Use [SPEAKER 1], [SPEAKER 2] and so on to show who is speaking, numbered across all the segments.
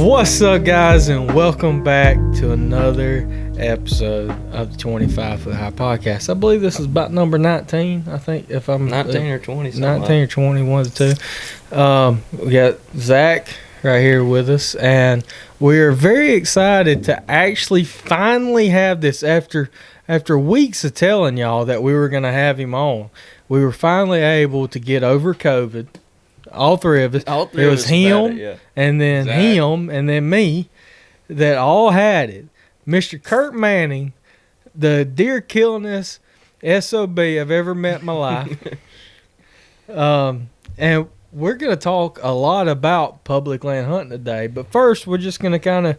[SPEAKER 1] What's up, guys, and welcome back to another episode of the 25 Foot High Podcast. I believe this is about number 19, I think, if I'm
[SPEAKER 2] 19 or 20.
[SPEAKER 1] 19 or 20, one of the two. We got Zach right here with us, and we're very excited to actually finally have this after weeks of telling y'all that we were going to have him on. We were finally able to get over COVID. All three of us. It was him, and then Zach, him, and then me that all had it. Mr. Curt Manning, the deer killingest SOB I've ever met in my life. And we're going to talk a lot about public land hunting today. But first, we're just going to kind of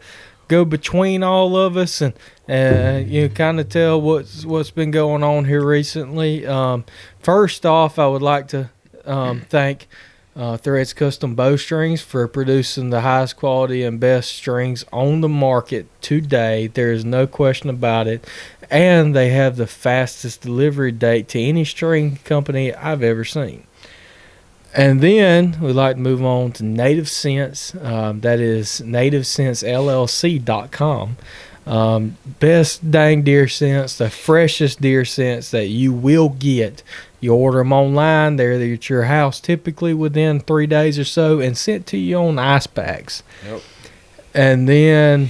[SPEAKER 1] go between all of us and kind of tell what's been going on here recently. First off, I would like to thank Threads Custom Bowstrings for producing the highest quality and best strings on the market today. There is no question about it. And they have the fastest delivery date to any string company I've ever seen. And then we'd like to move on to Native Scents. That is nativescentsllc.com. Best dang deer scents, the freshest deer scents that you will get. You order them online, they're at your house typically within 3 days or so and sent to you on ice packs. Yep. And then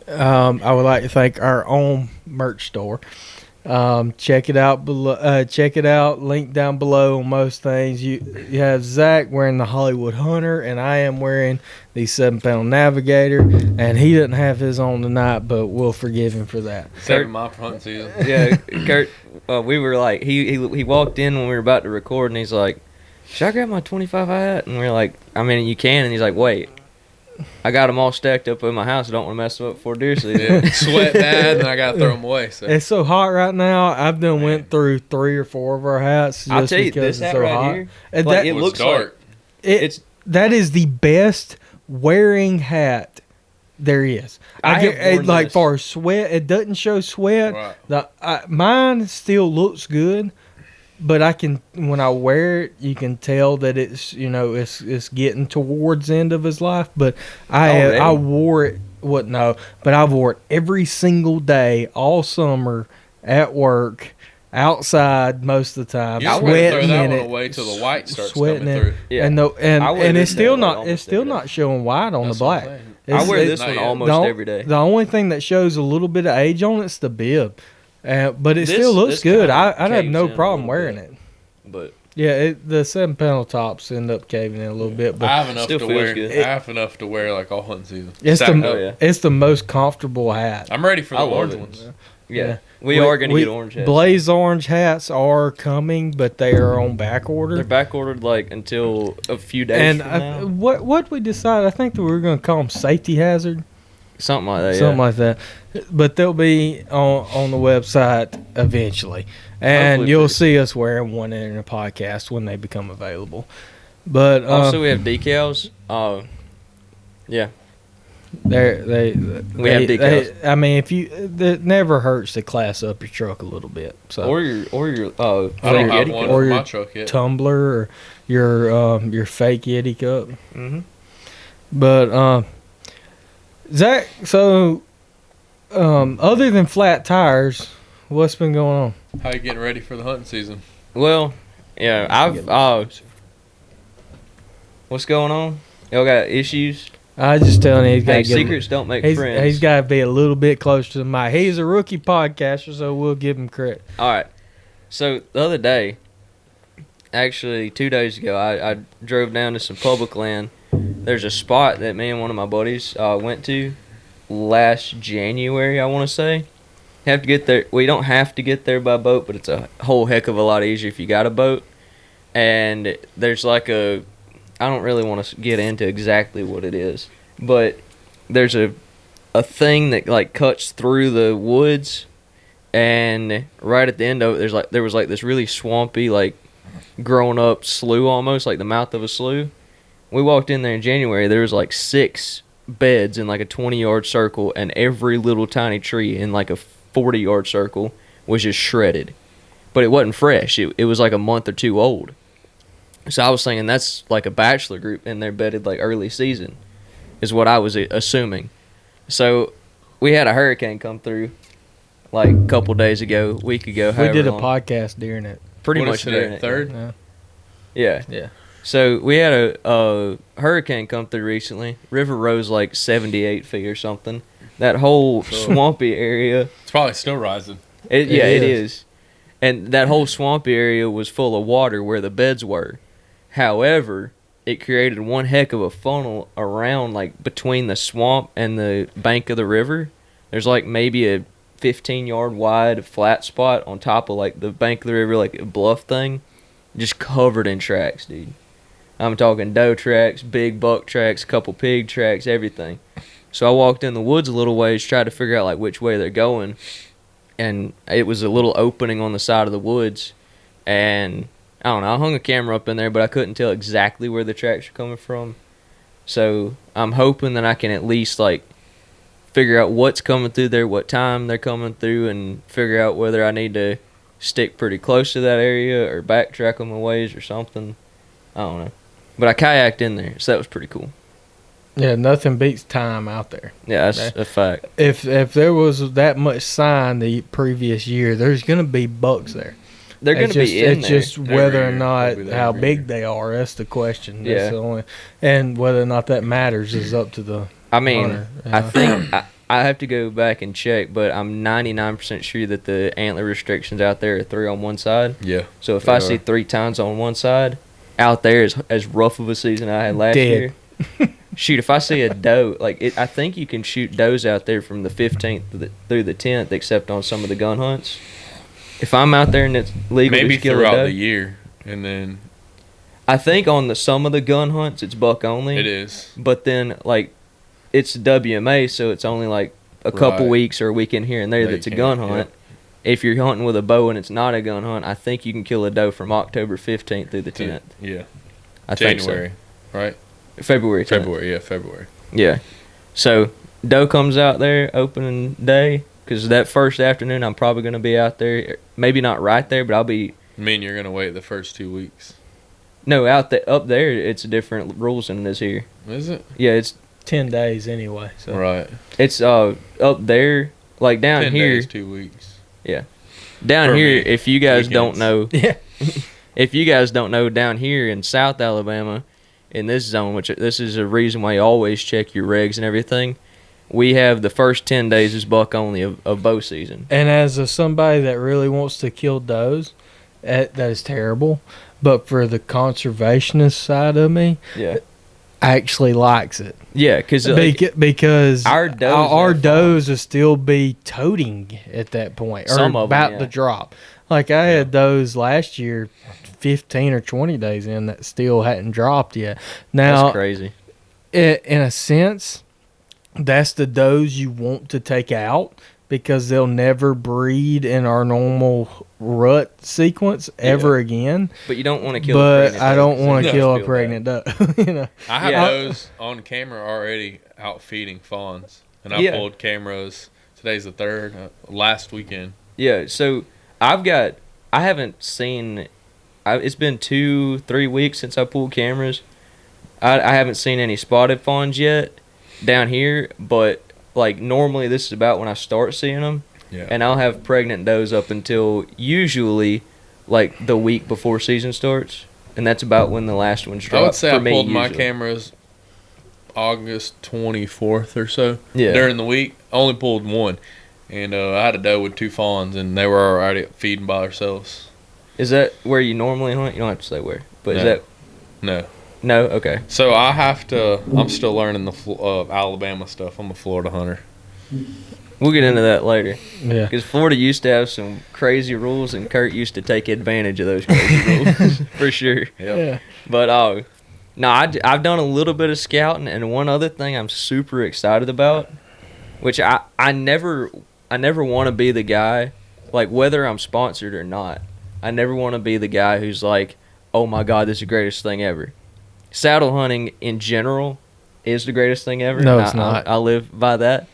[SPEAKER 1] I would like to thank our own merch store. Check it out below. Check it out. Link down below on most things. You have Zach wearing the Hollywood Hunter, and I am wearing the 7-pound Navigator. And he didn't have his on tonight, but we'll forgive him for that.
[SPEAKER 3] Saving my front season.
[SPEAKER 2] Yeah, Curt. We were like, he walked in when we were about to record, and he's like, "Should I grab my 25 hat?" And we're like, "I mean, you can." And he's like, "Wait, I got them all stacked up in my house. I don't want to mess them up before deer season."
[SPEAKER 3] Yeah, sweat bad, and I got to throw them away. So.
[SPEAKER 1] It's so hot right now. I've went through 3 or 4 of our hats.
[SPEAKER 2] I'll tell you, this hat right
[SPEAKER 1] hot.
[SPEAKER 2] here,
[SPEAKER 1] and
[SPEAKER 2] like, it looks
[SPEAKER 3] dark.
[SPEAKER 1] That is the best wearing hat there is. Like for sweat, it doesn't show sweat. Right. Mine still looks good. But when I wear it, you can tell that it's getting towards the end of his life. But I wore it. But I wore it every single day, all summer, at work, outside most of the time.
[SPEAKER 3] You
[SPEAKER 1] sweating
[SPEAKER 3] throw that
[SPEAKER 1] in
[SPEAKER 3] one
[SPEAKER 1] it,
[SPEAKER 3] away till the white starts
[SPEAKER 1] sweating
[SPEAKER 3] coming through.
[SPEAKER 2] Yeah.
[SPEAKER 1] And it's still not showing white on the black.
[SPEAKER 2] I wear this one almost every day.
[SPEAKER 1] The only thing that shows a little bit of age on it's the bib. But it still looks good. I'd have no problem wearing it.
[SPEAKER 2] But
[SPEAKER 1] yeah, the 7-panel tops end up caving in a little bit. But
[SPEAKER 3] I have enough to wear. I have enough to wear like all hunting season.
[SPEAKER 1] It's the most comfortable hat.
[SPEAKER 3] I'm ready for the orange ones.
[SPEAKER 2] Yeah. We are going to get orange hats.
[SPEAKER 1] Blaze orange hats are coming, but they are on back order.
[SPEAKER 2] They're back ordered like until a few days from now.
[SPEAKER 1] What we decided, I think that we were going to call them safety hazard.
[SPEAKER 2] Something like that,
[SPEAKER 1] Something like that. But they'll be on the website eventually. And hopefully you'll see us wearing one in a podcast when they become available. But
[SPEAKER 2] also we have decals. Yeah.
[SPEAKER 1] We have
[SPEAKER 2] decals.
[SPEAKER 1] I mean, it never hurts to class up your truck a little bit. So
[SPEAKER 2] or your
[SPEAKER 3] I don't have one for my truck yet.
[SPEAKER 1] Tumbler or your fake Yeti cup.
[SPEAKER 2] Mm-hmm.
[SPEAKER 1] But Zach, so other than flat tires, what's been going on?
[SPEAKER 3] How you getting ready for the hunting season?
[SPEAKER 2] Well, yeah, what's going on? Y'all got issues?
[SPEAKER 1] I just telling you, he's got
[SPEAKER 2] secrets don't make friends.
[SPEAKER 1] He's got to be a little bit closer to the mic. He's a rookie podcaster, so we'll give him credit.
[SPEAKER 2] All right. So the other day, actually 2 days ago, I drove down to some public land. There's a spot that me and one of my buddies went to last January, I want to say. Have to get there. We don't have to get there by boat, but it's a whole heck of a lot easier if you got a boat. And there's like I don't really want to get into exactly what it is, but there's a thing that like cuts through the woods, and right at the end of it, there was this really swampy, like grown up slough almost, like the mouth of a slough. We walked in there in January. There was like 6 beds in like a 20-yard circle, and every little tiny tree in like a 40-yard circle was just shredded. But it wasn't fresh. It was like a month or 2 old. So I was thinking that's like a bachelor group, and they're bedded like early season. is what I was assuming. So we had a hurricane come through like a couple days ago, week ago.
[SPEAKER 1] We did a podcast during it.
[SPEAKER 2] Pretty much during it.
[SPEAKER 3] Third?
[SPEAKER 2] Yeah. So we had a hurricane come through recently. River rose like 78 feet or something. That whole swampy area.
[SPEAKER 3] It's probably still rising.
[SPEAKER 2] It is. And that whole swampy area was full of water where the beds were. However, it created one heck of a funnel around, like, between the swamp and the bank of the river. There's, like, maybe a 15-yard wide flat spot on top of, like, the bank of the river, like a bluff thing, just covered in tracks, dude. I'm talking doe tracks, big buck tracks, couple pig tracks, everything. So I walked in the woods a little ways, tried to figure out, like, which way they're going. And it was a little opening on the side of the woods, and I don't know, I hung a camera up in there, but I couldn't tell exactly where the tracks were coming from. So I'm hoping that I can at least, like, figure out what's coming through there, what time they're coming through, and figure out whether I need to stick pretty close to that area or backtrack on my ways or something. I don't know. But I kayaked in there, so that was pretty cool.
[SPEAKER 1] Yeah, nothing beats time out there.
[SPEAKER 2] Yeah, that's a fact.
[SPEAKER 1] If there was that much sign the previous year, there's going to be bucks there.
[SPEAKER 2] They're going to be in there.
[SPEAKER 1] It's just whether or not how big they are. That's the question. That's the only, and whether or not that matters is up to the hunter.
[SPEAKER 2] I think I have to go back and check, but I'm 99% sure that the antler restrictions out there are 3 on one side.
[SPEAKER 3] Yeah.
[SPEAKER 2] So if I see 3 tines on one side, out there is as rough of a season I had last year. Shoot, if I see a doe, I think you can shoot does out there from the 15th through the 10th, except on some of the gun hunts. If I'm out there and it's legal
[SPEAKER 3] maybe
[SPEAKER 2] to kill
[SPEAKER 3] throughout
[SPEAKER 2] a doe,
[SPEAKER 3] the year, and then
[SPEAKER 2] I think on some of the gun hunts it's buck only.
[SPEAKER 3] It is,
[SPEAKER 2] but then it's WMA, so it's only like a couple weeks or a weekend here and there that's a gun hunt. Yeah. If you're hunting with a bow and it's not a gun hunt, I think you can kill a doe from October 15th through the 10th.
[SPEAKER 3] Yeah,
[SPEAKER 2] I
[SPEAKER 3] January,
[SPEAKER 2] think so.
[SPEAKER 3] Right?
[SPEAKER 2] February 10th.
[SPEAKER 3] February.
[SPEAKER 2] Yeah. So, doe comes out there opening day, because that first afternoon I'm probably going to be out there. Maybe not right there, but I'll be...
[SPEAKER 3] I mean, you're going to wait the first 2 weeks?
[SPEAKER 2] No, up there, it's different rules than it is here.
[SPEAKER 3] Is it?
[SPEAKER 2] Yeah, it's...
[SPEAKER 1] 10 days anyway. So.
[SPEAKER 3] Right.
[SPEAKER 2] It's up there, like down
[SPEAKER 3] 10
[SPEAKER 2] here...
[SPEAKER 3] 10 days, 2 weeks.
[SPEAKER 2] Yeah. Down here, if you guys don't know...
[SPEAKER 1] Yeah.
[SPEAKER 2] If you guys don't know, down here in South Alabama... in this zone, which this is a reason why you always check your regs and everything, we have the first 10 days is buck only of bow season.
[SPEAKER 1] And as somebody that really wants to kill does, that is terrible. But for the conservationist side of me, actually likes it.
[SPEAKER 2] Yeah,
[SPEAKER 1] because
[SPEAKER 2] our
[SPEAKER 1] does will still be toting at that point, or
[SPEAKER 2] some of
[SPEAKER 1] about
[SPEAKER 2] them,
[SPEAKER 1] to drop. Like I had those last year, 15 or 20 days in, that still hadn't dropped yet. Now,
[SPEAKER 2] that's crazy.
[SPEAKER 1] In a sense, that's the does you want to take out, because they'll never breed in our normal rut sequence ever again.
[SPEAKER 2] But you don't want to kill
[SPEAKER 1] a
[SPEAKER 2] pregnant doe.
[SPEAKER 1] I don't want to kill a pregnant doe.
[SPEAKER 3] I have those on camera already out feeding fawns. And I pulled cameras. Today's the 3rd, last weekend.
[SPEAKER 2] Yeah, so I haven't seen... it's been 2-3 weeks since I pulled cameras. I haven't seen any spotted fawns yet down here, but normally this is about when I start seeing them.
[SPEAKER 3] Yeah.
[SPEAKER 2] And I'll have pregnant does up until usually the week before season starts, and that's about when the last ones drop.
[SPEAKER 3] I would say I pulled
[SPEAKER 2] usually.
[SPEAKER 3] my cameras August 24th or so.
[SPEAKER 2] Yeah.
[SPEAKER 3] During the week, I only pulled one, and I had a doe with 2 fawns, and they were already feeding by themselves.
[SPEAKER 2] Is that where you normally hunt? You don't have to say where, but is that...
[SPEAKER 3] No.
[SPEAKER 2] No? Okay.
[SPEAKER 3] So I'm still learning the Alabama stuff. I'm a Florida hunter.
[SPEAKER 2] We'll get into that later.
[SPEAKER 1] Yeah.
[SPEAKER 2] Because Florida used to have some crazy rules, and Curt used to take advantage of those crazy rules, for sure.
[SPEAKER 3] Yep.
[SPEAKER 1] Yeah.
[SPEAKER 2] But, no, I've done a little bit of scouting, and one other thing I'm super excited about, which I never want to be the guy, whether I'm sponsored or not, I never want to be the guy who's like, oh my God, this is the greatest thing ever. Saddle hunting in general is the greatest thing ever.
[SPEAKER 1] No, it's not.
[SPEAKER 2] I live by that.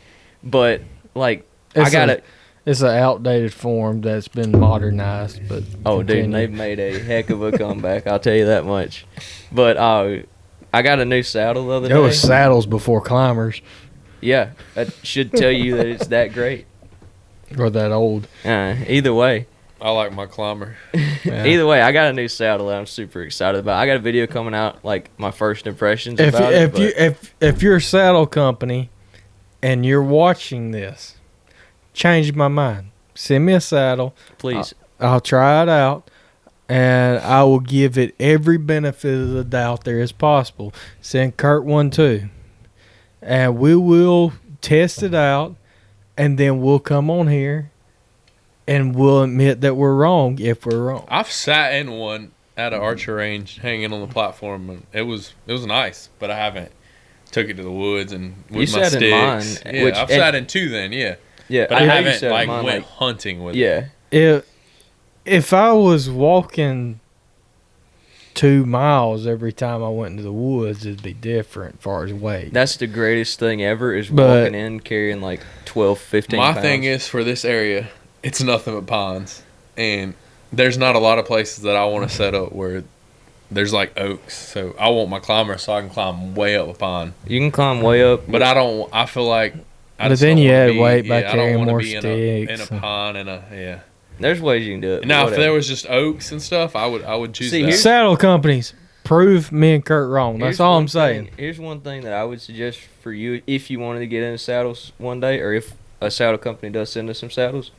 [SPEAKER 2] But,
[SPEAKER 1] it's an outdated form that's been modernized, but
[SPEAKER 2] dude, they've made a heck of a comeback, I'll tell you that much. But I got a new saddle the other day.
[SPEAKER 1] There was saddles before climbers.
[SPEAKER 2] Yeah, that should tell you that it's that great.
[SPEAKER 1] Or that old.
[SPEAKER 2] Either way.
[SPEAKER 3] I like my climber.
[SPEAKER 2] Yeah. Either way, I got a new saddle that I'm super excited about. I got a video coming out, like my first impressions about it.
[SPEAKER 1] If you're a saddle company and you're watching this, change my mind. Send me a saddle.
[SPEAKER 2] Please.
[SPEAKER 1] I'll try it out, and I will give it every benefit of the doubt there is possible. Send Curt one too, and we will test it out, and then we'll come on here, and we'll admit that we're wrong if we're wrong.
[SPEAKER 3] I've sat in one at an archer range, hanging on the platform, and it was nice, but I haven't took it to the woods and with my sticks. In mine, I've sat in two then, yeah.
[SPEAKER 2] Yeah,
[SPEAKER 3] but I haven't went hunting with it.
[SPEAKER 1] Yeah. If I was walking 2 miles every time I went into the woods, it'd be different as far as weight.
[SPEAKER 2] That's the greatest thing ever is walking in carrying like 12, 15 pounds.
[SPEAKER 3] My thing is for this area, it's nothing but pines. And there's not a lot of places that I want to set up where there's like oaks. So I want my climber so I can climb way up a pine.
[SPEAKER 2] You can climb way up.
[SPEAKER 3] But I feel like
[SPEAKER 1] but then you add weight by carrying more sticks.
[SPEAKER 3] In a pine
[SPEAKER 2] There's ways you can do it.
[SPEAKER 3] Now, if there was just oaks and stuff, I would choose that.
[SPEAKER 1] Saddle companies, prove me and Curt wrong. That's all I'm saying.
[SPEAKER 2] Here's one thing that I would suggest for you if you wanted to get into saddles one day, or if a saddle company does send us some saddles,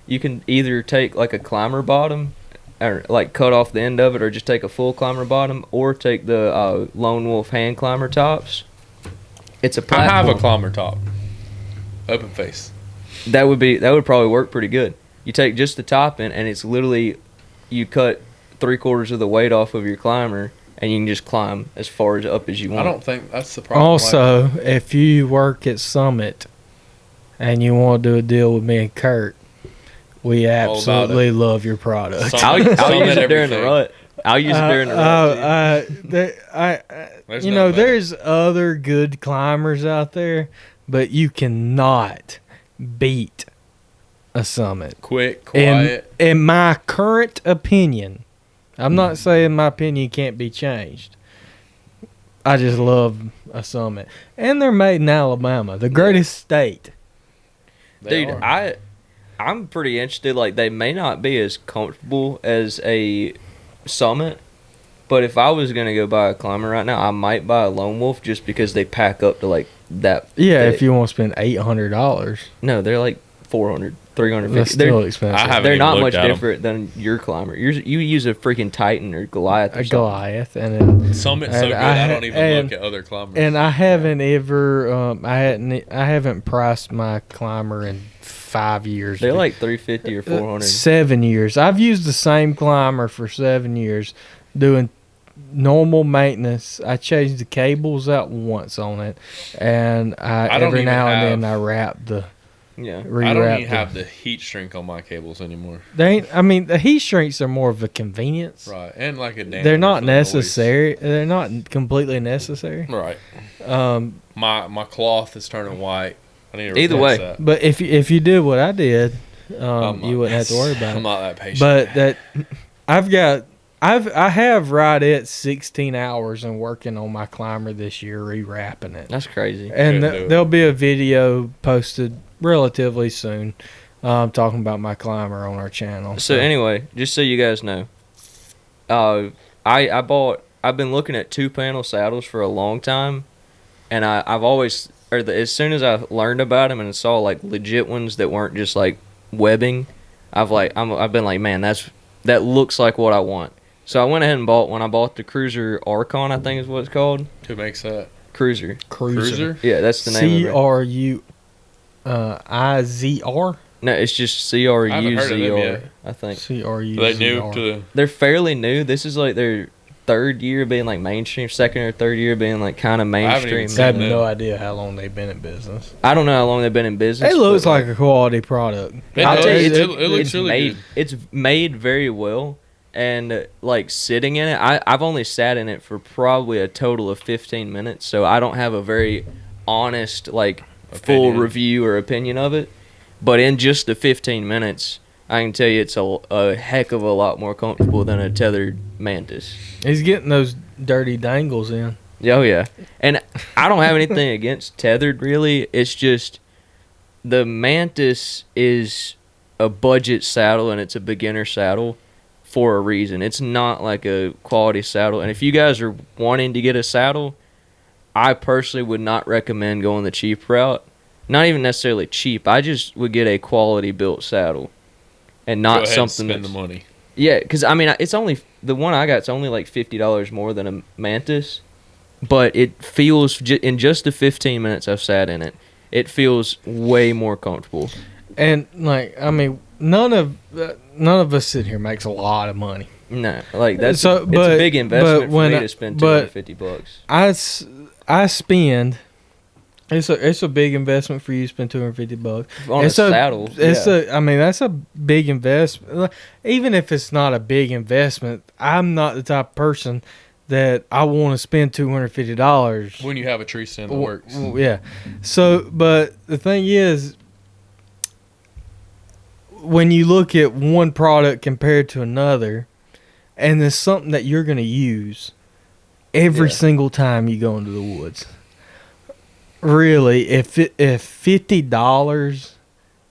[SPEAKER 2] you can either take like a climber bottom, or like cut off the end of it, or just take a full climber bottom, or take the Lone Wolf hand climber tops. It's a platform.
[SPEAKER 3] I have a climber top, open face.
[SPEAKER 2] That would probably work pretty good. You take just the top in, and it's literally, you cut 3/4 of the weight off of your climber, and you can just climb as far up as you want.
[SPEAKER 3] I don't think that's the problem.
[SPEAKER 1] Also, if you work at Summit and you want to do a deal with me and Curt, we absolutely love your product.
[SPEAKER 2] I'll use it during the rut. I'll use it during the rut.
[SPEAKER 1] There's other good climbers out there, but you cannot beat a Summit.
[SPEAKER 3] Quick, quiet.
[SPEAKER 1] In my current opinion, I'm not saying my opinion can't be changed. I just love a Summit. And they're made in Alabama, the greatest state.
[SPEAKER 2] Dude, I'm pretty interested. Like, they may not be as comfortable as a Summit, but if I was going to go buy a climber right now, I might buy a Lone Wolf just because they pack up to like that.
[SPEAKER 1] Yeah, if you want to spend $800.
[SPEAKER 2] No, they're like $400, $350.
[SPEAKER 1] That's still expensive.
[SPEAKER 2] They're not much different than your climber. You use a freaking Titan or Goliath. Or
[SPEAKER 1] Goliath, and then
[SPEAKER 3] Summit's so good. I don't even look at other climbers.
[SPEAKER 1] And I haven't ever, I haven't priced my climber in 5 years.
[SPEAKER 2] They're like $350 or $400.
[SPEAKER 1] 7 years. I've used the same climber for 7 years, doing normal maintenance. I changed the cables out once on it, and every now and then I wrap the.
[SPEAKER 2] Yeah,
[SPEAKER 3] I don't even have the heat shrink on my cables anymore.
[SPEAKER 1] The heat shrinks are more of a convenience,
[SPEAKER 3] right? And like a damper.
[SPEAKER 1] They're not necessary. They're not completely necessary,
[SPEAKER 3] right? My cloth is turning white. I need to
[SPEAKER 2] either way.
[SPEAKER 3] That.
[SPEAKER 1] But if you did what I did, you wouldn't have to worry about it.
[SPEAKER 3] I'm not that patient.
[SPEAKER 1] But I have right at 16 hours and working on my climber this year, rewrapping it.
[SPEAKER 2] That's crazy.
[SPEAKER 1] And there'll be a video posted relatively soon talking about my climber on our channel.
[SPEAKER 2] So anyway, just so you guys know, I've been looking at 2-panel saddles for a long time, and I've always, as soon as I learned about them and saw like legit ones that weren't just like webbing, I've been like, man, that looks like what I want. So I went ahead and bought one. I bought the Cruiser Archon, I think is what it's called.
[SPEAKER 3] Who makes that?
[SPEAKER 2] Cruiser.
[SPEAKER 3] Yeah,
[SPEAKER 2] that's the name of it.
[SPEAKER 1] CRUIZR?
[SPEAKER 2] No, it's just CRUZR, I think.
[SPEAKER 1] CRUZR.
[SPEAKER 3] Are they new to
[SPEAKER 2] They're fairly new. This is like their third year being like mainstream, second or third year being like kind of mainstream.
[SPEAKER 1] I have no idea how long they've been in business.
[SPEAKER 2] I don't know how long they've been in business.
[SPEAKER 1] It looks like a quality product.
[SPEAKER 3] I'll tell you, it looks really good.
[SPEAKER 2] It's made very well, and like sitting in it, I've only sat in it for probably a total of 15 minutes, so I don't have a very honest full review or opinion of it. But in just the 15 minutes, I can tell you it's a heck of a lot more comfortable than a tethered Mantis.
[SPEAKER 1] He's getting those dirty dangles in.
[SPEAKER 2] Oh yeah, and I don't have anything against tethered. Really, it's just the Mantis is a budget saddle and it's a beginner saddle for a reason. It's not like a quality saddle. And if you guys are wanting to get a saddle, I personally would not recommend going the cheap route. Not even necessarily cheap. I just would get a quality built saddle and not
[SPEAKER 3] Go ahead
[SPEAKER 2] something
[SPEAKER 3] and spend the money.
[SPEAKER 2] Yeah, because I mean, it's only the one I got. It's only like $50 more than a Mantis, but it feels in just the 15 minutes I've sat in it, it feels way more comfortable.
[SPEAKER 1] And like, I mean, none of us sitting here makes a lot of money.
[SPEAKER 2] No, like it's
[SPEAKER 1] So,
[SPEAKER 2] a big investment for me
[SPEAKER 1] when
[SPEAKER 2] to spend $250.
[SPEAKER 1] I spend. It's a big investment for you to spend $250
[SPEAKER 2] On a saddle.
[SPEAKER 1] I mean, that's a big investment. Even if it's not a big investment, I'm not the type of person that I want to spend $250
[SPEAKER 3] When you have a tree stand that works.
[SPEAKER 1] Yeah. So, but the thing is, when you look at one product compared to another, and it's something that you're going to use every single time you go into the woods. Really, if $50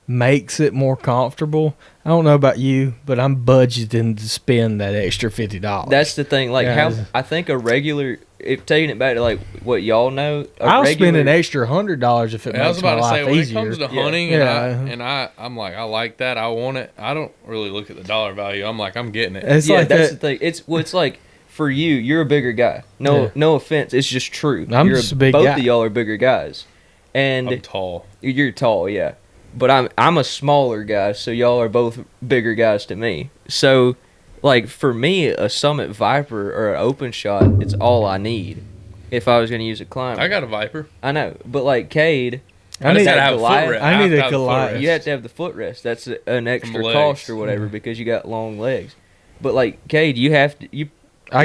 [SPEAKER 1] makes it more comfortable, I don't know about you, but I'm budgeting to spend that extra $50.
[SPEAKER 2] That's the thing. Like how I think a regular, if taking it back to like what y'all know,
[SPEAKER 1] I'll spend an extra $100 if it makes my life easier.
[SPEAKER 3] When it comes to hunting, I'm like, I like that, I want it. I don't really look at the dollar value. I'm like, I'm getting it.
[SPEAKER 2] That's the thing. It's like. For you, you're a bigger guy. No offense. It's just true.
[SPEAKER 1] I'm just a big guy.
[SPEAKER 2] Both of y'all are bigger guys. And
[SPEAKER 3] I'm tall.
[SPEAKER 2] You're tall, yeah. But I'm a smaller guy, so y'all are both bigger guys to me. So, like, for me, a Summit Viper or an open shot, it's all I need if I was going to use a climber.
[SPEAKER 3] I got a Viper.
[SPEAKER 2] I know. But, like, Cade...
[SPEAKER 1] I need
[SPEAKER 2] to have a footrest.
[SPEAKER 1] I need a Goliath.
[SPEAKER 2] You have to have the footrest. That's an extra cost or whatever because you got long legs. But, like, Cade, you have to... I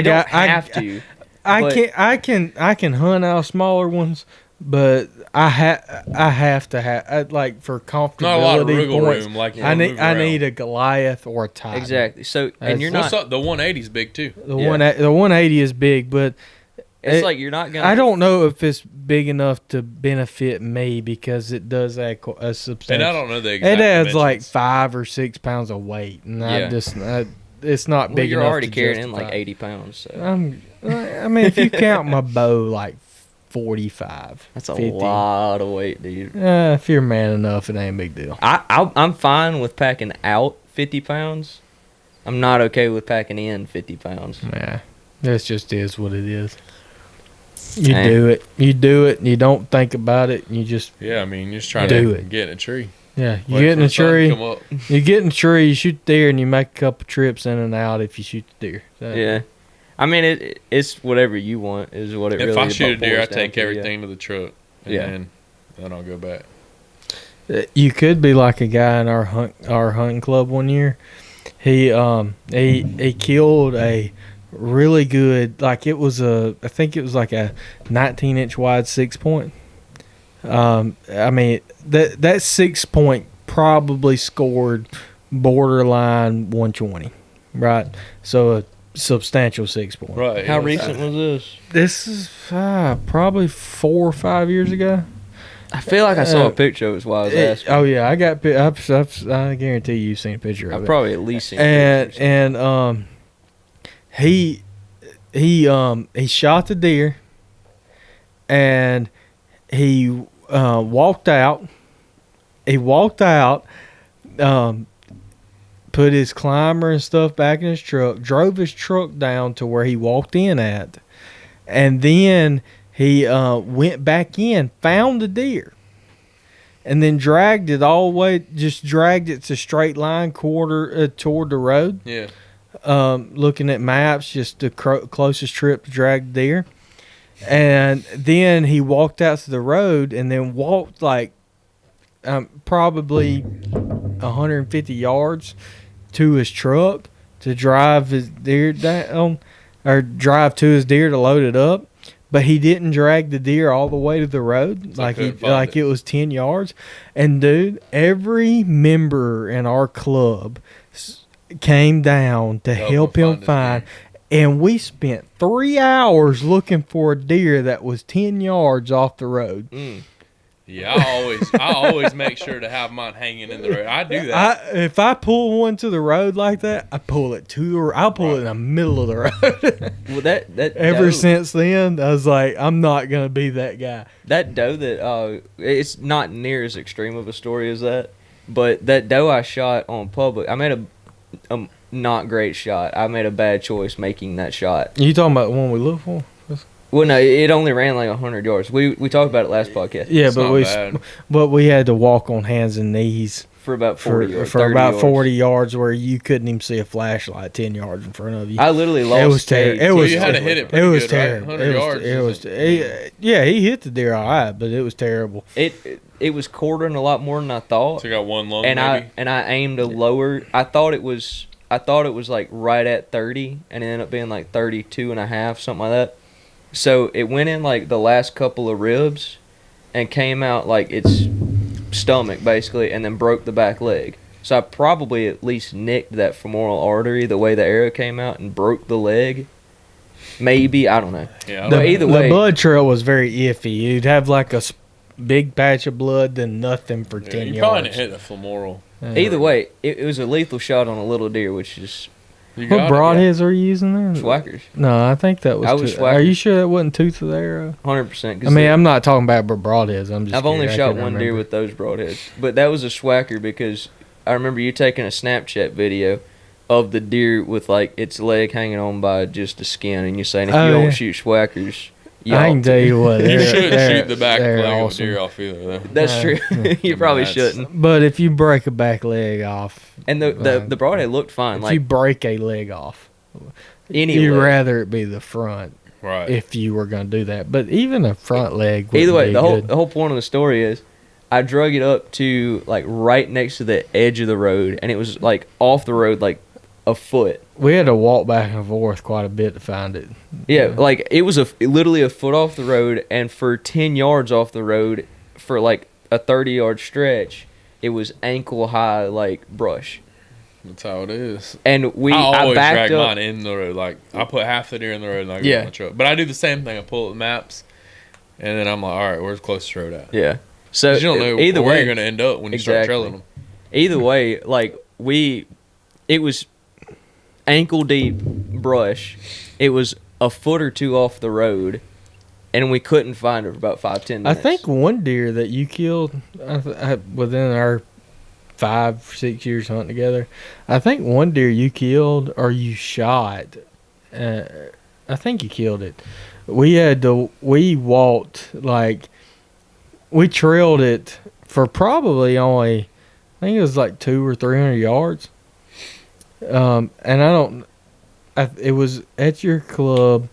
[SPEAKER 1] can hunt out smaller ones, but I have to have like for comfortability
[SPEAKER 3] not a lot of wiggle
[SPEAKER 1] points.
[SPEAKER 3] Room, like
[SPEAKER 1] I need a Goliath or a Titan.
[SPEAKER 2] Exactly. So and you're
[SPEAKER 3] not the 180 is big too.
[SPEAKER 1] The 180 is big, but
[SPEAKER 2] it's like you're not gonna.
[SPEAKER 1] I don't know if it's big enough to benefit me because it does add a substantial.
[SPEAKER 3] And I don't know the exact.
[SPEAKER 1] It adds like 5 or 6 pounds of weight, and I just. It's not big enough.
[SPEAKER 2] You're already
[SPEAKER 1] to
[SPEAKER 2] carrying
[SPEAKER 1] justify.
[SPEAKER 2] in like 80 pounds. So.
[SPEAKER 1] I mean, if you count my bow, like 45.
[SPEAKER 2] That's a
[SPEAKER 1] 50.
[SPEAKER 2] lot of weight, dude.
[SPEAKER 1] If you're man enough, it ain't a big deal.
[SPEAKER 2] I'm fine with packing out 50 pounds. I'm not okay with packing in 50 pounds.
[SPEAKER 1] Yeah, this just is what it is. You do it. You don't think about it. You just
[SPEAKER 3] I mean, you're just trying to get in a tree.
[SPEAKER 1] Yeah, you get in a tree. You get in a tree, you shoot the deer, and you make a couple trips in and out if you shoot the deer.
[SPEAKER 2] Yeah, I mean it's whatever you want is what it really.
[SPEAKER 3] If I shoot a deer, I take everything to the truck, and then I'll go back.
[SPEAKER 1] You could be like a guy in our hunting club one year. He killed a really good, like I think it was like a 19-inch wide 6-point. I mean that 6-point probably scored borderline 120, right? So a substantial 6-point.
[SPEAKER 3] Right.
[SPEAKER 2] How recent was this?
[SPEAKER 1] This is probably 4 or 5 years ago.
[SPEAKER 2] I feel like I saw a picture of it while I was asking.
[SPEAKER 1] Oh yeah, I guarantee you've seen a picture of it.
[SPEAKER 2] I've probably at least seen pictures.
[SPEAKER 1] And he shot the deer, and he walked out. He walked out, put his climber and stuff back in his truck, drove his truck down to where he walked in at, and then he went back in, found the deer, and then dragged it all the way, just dragged it to straight line toward the road.
[SPEAKER 3] Yeah.
[SPEAKER 1] Looking at maps, just the closest trip to drag the deer. And then he walked out to the road and then walked like probably 150 yards to his truck to drive his deer down, or drive to his deer to load it up. But he didn't drag the deer all the way to the road, like it was 10 yards. And dude, every member in our club came down to help him find. And we spent 3 hours looking for a deer that was 10 yards off the road.
[SPEAKER 3] Yeah, I always make sure to have mine hanging in the road. I do that.
[SPEAKER 1] If I pull one to the road like that, I pull it I'll pull it in the middle of the road.
[SPEAKER 2] Well, that
[SPEAKER 1] Ever
[SPEAKER 2] doe,
[SPEAKER 1] since then, I was like, I'm not gonna be that guy.
[SPEAKER 2] that doe that it's not near as extreme of a story as that, but that doe I shot on public, I made a not great shot. I made a bad choice making that shot.
[SPEAKER 1] You talking about the one we look for?
[SPEAKER 2] Well, no, it only ran like 100 yards. We talked about it last podcast.
[SPEAKER 1] Yeah,
[SPEAKER 3] It's not bad.
[SPEAKER 1] but we had to walk on hands and knees
[SPEAKER 2] For about 40 yards.
[SPEAKER 1] for
[SPEAKER 2] 30
[SPEAKER 1] about
[SPEAKER 2] yards.
[SPEAKER 1] 40 yards where you couldn't even see a flashlight 10 yards in front of you.
[SPEAKER 2] I literally lost.
[SPEAKER 1] It was terrible. It
[SPEAKER 3] So
[SPEAKER 1] was
[SPEAKER 3] you had to hit it pretty
[SPEAKER 1] It was
[SPEAKER 3] good, right?
[SPEAKER 1] terrible.
[SPEAKER 3] 100 yards.
[SPEAKER 1] It was. Yeah, he hit the deer all right, but it was terrible.
[SPEAKER 2] It was quartering a lot more than I thought.
[SPEAKER 3] So you got one lung,
[SPEAKER 2] And
[SPEAKER 3] maybe?
[SPEAKER 2] I aimed a lower. I thought it was like right at 30, and it ended up being like 32 and a half, something like that. So it went in like the last couple of ribs, and came out like its stomach basically, and then broke the back leg. So I probably at least nicked that femoral artery the way the arrow came out and broke the leg. Maybe, I don't know.
[SPEAKER 3] Yeah, I
[SPEAKER 2] But
[SPEAKER 3] don't
[SPEAKER 2] either
[SPEAKER 1] The
[SPEAKER 2] way,
[SPEAKER 1] blood trail was very iffy. You'd have like a big patch of blood, then nothing for
[SPEAKER 3] yeah,
[SPEAKER 1] 10
[SPEAKER 3] you
[SPEAKER 1] yards.
[SPEAKER 3] probably didn't hit the femoral.
[SPEAKER 1] Yeah.
[SPEAKER 2] either way, it was a lethal shot on a little deer, which is
[SPEAKER 3] You
[SPEAKER 1] What
[SPEAKER 3] got it.
[SPEAKER 1] broadheads are you using there?
[SPEAKER 2] Schwackers.
[SPEAKER 1] No, I think that was.
[SPEAKER 2] I was
[SPEAKER 1] Are
[SPEAKER 2] Schwacker.
[SPEAKER 1] you sure that wasn't tooth of the arrow?
[SPEAKER 2] 100%.
[SPEAKER 1] I mean, I'm not talking about broadheads. I'm just.
[SPEAKER 2] I've only
[SPEAKER 1] curious. I
[SPEAKER 2] shot
[SPEAKER 1] couldn't
[SPEAKER 2] one deer
[SPEAKER 1] remember.
[SPEAKER 2] with those broadheads, but that was a schwacker because I remember you taking a Snapchat video of the deer with like its leg hanging on by just the skin, and you're saying if
[SPEAKER 1] Oh,
[SPEAKER 2] you don't
[SPEAKER 1] yeah.
[SPEAKER 2] shoot schwackers, you
[SPEAKER 1] I
[SPEAKER 2] ought
[SPEAKER 1] can
[SPEAKER 2] to.
[SPEAKER 1] tell you what.
[SPEAKER 3] You
[SPEAKER 1] they're-
[SPEAKER 3] should
[SPEAKER 1] they're-
[SPEAKER 3] shoot the back
[SPEAKER 1] they're
[SPEAKER 3] leg of a
[SPEAKER 1] awesome.
[SPEAKER 3] deer off either, though.
[SPEAKER 2] That's
[SPEAKER 1] Yeah.
[SPEAKER 2] true. you probably
[SPEAKER 3] that's-
[SPEAKER 2] shouldn't.
[SPEAKER 1] But if you break a back leg off,
[SPEAKER 2] And the broadhead looked fine.
[SPEAKER 1] if
[SPEAKER 2] Like
[SPEAKER 1] you break a leg off,
[SPEAKER 2] any
[SPEAKER 1] you'd
[SPEAKER 2] leg.
[SPEAKER 1] rather it be the front
[SPEAKER 3] Right.
[SPEAKER 1] if you were going to do that. But even a front leg.
[SPEAKER 2] Either
[SPEAKER 1] wouldn't
[SPEAKER 2] way,
[SPEAKER 1] be
[SPEAKER 2] the
[SPEAKER 1] good.
[SPEAKER 2] whole point of the story is I drug it up to like right next to the edge of the road, and it was like off the road like a foot.
[SPEAKER 1] We had to walk back and forth quite a bit to find it.
[SPEAKER 2] Yeah, like it was literally a foot off the road, and for 10 yards off the road, for like a 30-yard stretch, it was ankle high like brush.
[SPEAKER 3] That's how it is.
[SPEAKER 2] And
[SPEAKER 3] I always
[SPEAKER 2] backed
[SPEAKER 3] drag
[SPEAKER 2] up.
[SPEAKER 3] mine in the road. Like, I put half the deer in the road and I get
[SPEAKER 2] Yeah.
[SPEAKER 3] in my truck. But I do the same thing. I pull up the maps, and then I'm like, all right, where's the closest road at?
[SPEAKER 2] Yeah. So
[SPEAKER 3] 'Cause you don't know
[SPEAKER 2] either
[SPEAKER 3] where
[SPEAKER 2] way,
[SPEAKER 3] you're going to end up when you start
[SPEAKER 2] Exactly.
[SPEAKER 3] trailing them.
[SPEAKER 2] either way, like it was ankle deep brush. It was a foot or two off the road, and we couldn't find her for about 5-10
[SPEAKER 1] I
[SPEAKER 2] minutes.
[SPEAKER 1] think one deer that you killed within our 5-6 years hunting together, I think one deer you killed or you shot, I think you killed it. We walked, like, we trailed it for probably only, I think it was like 200 or 300 yards. And it was at your club,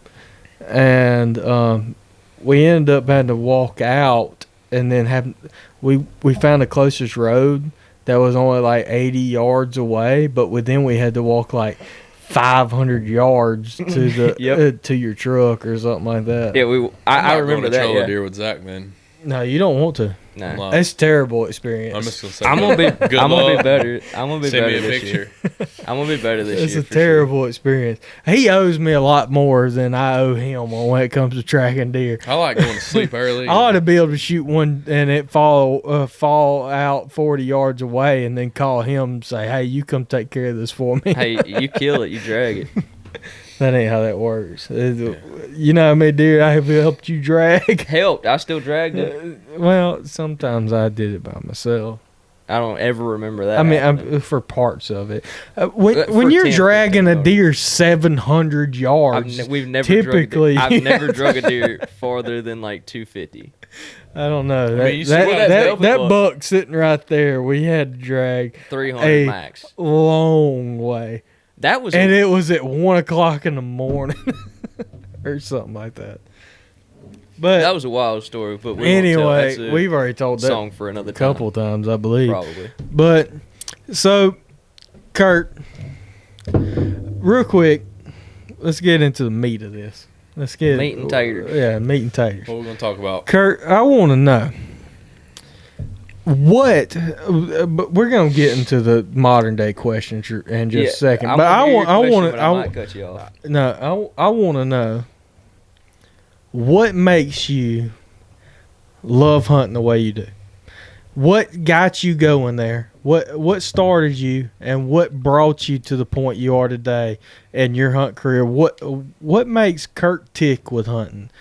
[SPEAKER 1] and we ended up having to walk out, and then we found the closest road that was only like 80 yards away, but then we had to walk like 500 yards to the
[SPEAKER 2] Yep.
[SPEAKER 1] to your truck or something like that.
[SPEAKER 2] Yeah, I
[SPEAKER 3] I'm not
[SPEAKER 2] remember
[SPEAKER 3] going to
[SPEAKER 2] that.
[SPEAKER 3] trail a
[SPEAKER 2] Yeah.
[SPEAKER 3] deer with Zach, then.
[SPEAKER 1] No, you don't want to.
[SPEAKER 2] Nah.
[SPEAKER 3] Nah.
[SPEAKER 1] It's a terrible experience.
[SPEAKER 3] I'm just going to say
[SPEAKER 2] I'm gonna be.
[SPEAKER 3] good
[SPEAKER 2] I'm gonna
[SPEAKER 3] luck.
[SPEAKER 2] be better. I'm gonna be
[SPEAKER 3] Send
[SPEAKER 2] better
[SPEAKER 3] me a
[SPEAKER 2] this
[SPEAKER 3] picture.
[SPEAKER 2] year. I'm gonna be better this
[SPEAKER 1] It's
[SPEAKER 2] year.
[SPEAKER 1] a
[SPEAKER 2] for
[SPEAKER 1] terrible experience. He owes me a lot more than I owe him when it comes to tracking deer.
[SPEAKER 3] I like going to sleep early.
[SPEAKER 1] I ought to be able to shoot one and it fall out 40 yards away, and then call him and say, "Hey, you come take care of this for me."
[SPEAKER 2] Sure. Hey, you kill it, you drag it.
[SPEAKER 1] That ain't how that works. You know how many deer I have helped you drag?
[SPEAKER 2] Helped. I still dragged it.
[SPEAKER 1] Well, sometimes I did it by myself.
[SPEAKER 2] I don't ever remember that.
[SPEAKER 1] I mean,
[SPEAKER 2] happening.
[SPEAKER 1] for parts of it.
[SPEAKER 2] For
[SPEAKER 1] When you're
[SPEAKER 2] 10,
[SPEAKER 1] dragging a
[SPEAKER 2] 15
[SPEAKER 1] deer 700 yards,
[SPEAKER 2] we've never
[SPEAKER 1] typically,
[SPEAKER 2] I've never drug a deer farther than like 250.
[SPEAKER 1] I don't know.
[SPEAKER 3] I mean, you see
[SPEAKER 1] That,
[SPEAKER 3] what
[SPEAKER 1] that,
[SPEAKER 2] that
[SPEAKER 1] that,
[SPEAKER 2] buck-
[SPEAKER 1] buck sitting right there, we had to drag
[SPEAKER 2] 300
[SPEAKER 1] Hey.
[SPEAKER 2] max.
[SPEAKER 1] long way.
[SPEAKER 2] That was
[SPEAKER 1] And it was at 1 o'clock in the morning or something like that. But
[SPEAKER 2] that was a wild story. But we won't tell.
[SPEAKER 1] anyway,
[SPEAKER 2] That's a
[SPEAKER 1] we've already told that
[SPEAKER 2] song for another
[SPEAKER 1] a couple times, I believe.
[SPEAKER 2] Probably.
[SPEAKER 1] But so, Curt, real quick, let's get into the meat of this. Let's get
[SPEAKER 2] Meat and taters.
[SPEAKER 1] Yeah, meat and taters.
[SPEAKER 3] What are we going to talk about?
[SPEAKER 1] Curt, I want to know, What? But we're gonna get into the modern day questions in just a second. But I
[SPEAKER 2] might cut you off.
[SPEAKER 1] No, I want to know what makes you love hunting the way you do. What got you going there? What started you, and what brought you to the point you are today in your hunt career? What makes Curt tick with hunting,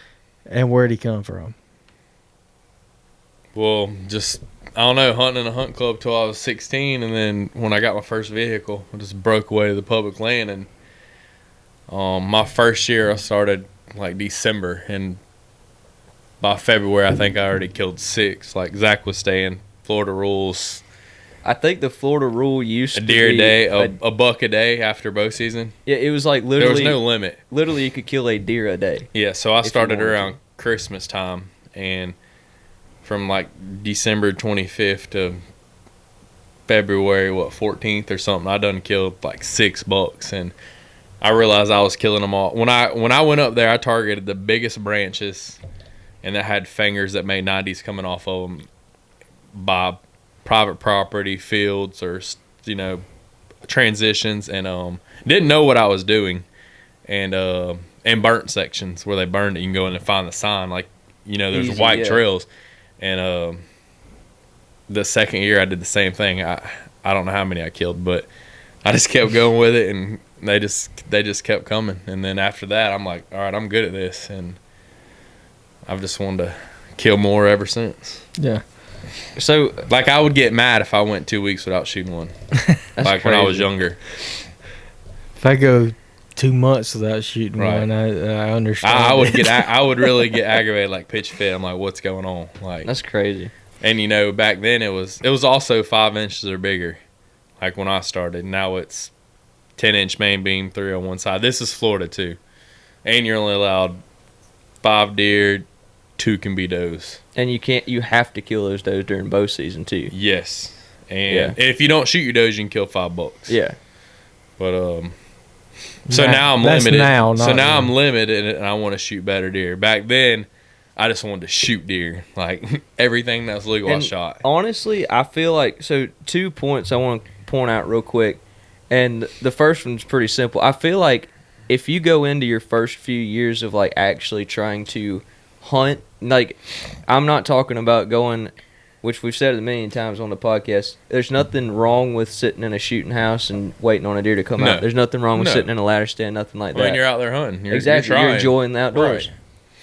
[SPEAKER 1] and where'd he come from?
[SPEAKER 3] Well, just, I don't know, hunting in a hunt club till I was 16, and then when I got my first vehicle, I just broke away to the public land. And my first year, I started like December, and by February, I think I already killed 6. Like Zach was saying, Florida rules.
[SPEAKER 2] I think the Florida rule used to be
[SPEAKER 3] a deer a day, a buck a day after bow season.
[SPEAKER 2] Yeah, it was like literally.
[SPEAKER 3] There was no limit.
[SPEAKER 2] Literally, you could kill a deer a day.
[SPEAKER 3] Yeah, so I started around Christmas time, and from like December 25th to February 14th or something, I done killed like 6 bucks, and I realized I was killing them all. When I went up there, I targeted the biggest branches, and that had fingers that made 90s coming off of them by private property, fields, or transitions, and didn't know what I was doing, and burnt sections where they burned it. You can go in and find the sign, like there's
[SPEAKER 2] Easy,
[SPEAKER 3] white
[SPEAKER 2] yeah.
[SPEAKER 3] trails, and the second year I did the same thing. I don't know how many I killed, but I just kept going with it, and they just kept coming. And then after that, I'm like, all right, I'm good at this, and I've just wanted to kill more ever since.
[SPEAKER 1] Yeah.
[SPEAKER 2] So,
[SPEAKER 3] like, I would get mad if I went 2 weeks without shooting one. Like when I was younger.
[SPEAKER 1] If I go 2 months without shooting
[SPEAKER 3] Right.
[SPEAKER 1] one, I understand.
[SPEAKER 3] I would really get aggravated, like pitch fit. I'm like, what's going on? Like,
[SPEAKER 2] that's crazy.
[SPEAKER 3] And back then it was also 5 inches or bigger. Like when I started. Now it's 10-inch main beam, 3 on one side. This is Florida too, and you're only allowed 5 deer. 2 can be does.
[SPEAKER 2] And you have to kill those does during bow season too.
[SPEAKER 3] Yes. And if you don't shoot your does, you can kill 5 bucks.
[SPEAKER 2] Yeah.
[SPEAKER 3] But so now I'm limited.
[SPEAKER 1] Now
[SPEAKER 3] I'm limited, and I want to shoot better deer. Back then, I just wanted to shoot deer. Like everything that was legal, I shot.
[SPEAKER 2] Honestly, I feel like 2 points I want to point out real quick, and the first one's pretty simple. I feel like if you go into your first few years of like actually trying to hunt, like I'm not talking about going, which we've said it a million times on the podcast, there's nothing wrong with sitting in a shooting house and waiting on a deer to come out. There's nothing wrong with sitting in a ladder stand, nothing like that.
[SPEAKER 3] When you're out there hunting,
[SPEAKER 2] exactly,
[SPEAKER 3] you're
[SPEAKER 2] you're enjoying the outdoors.
[SPEAKER 3] Right.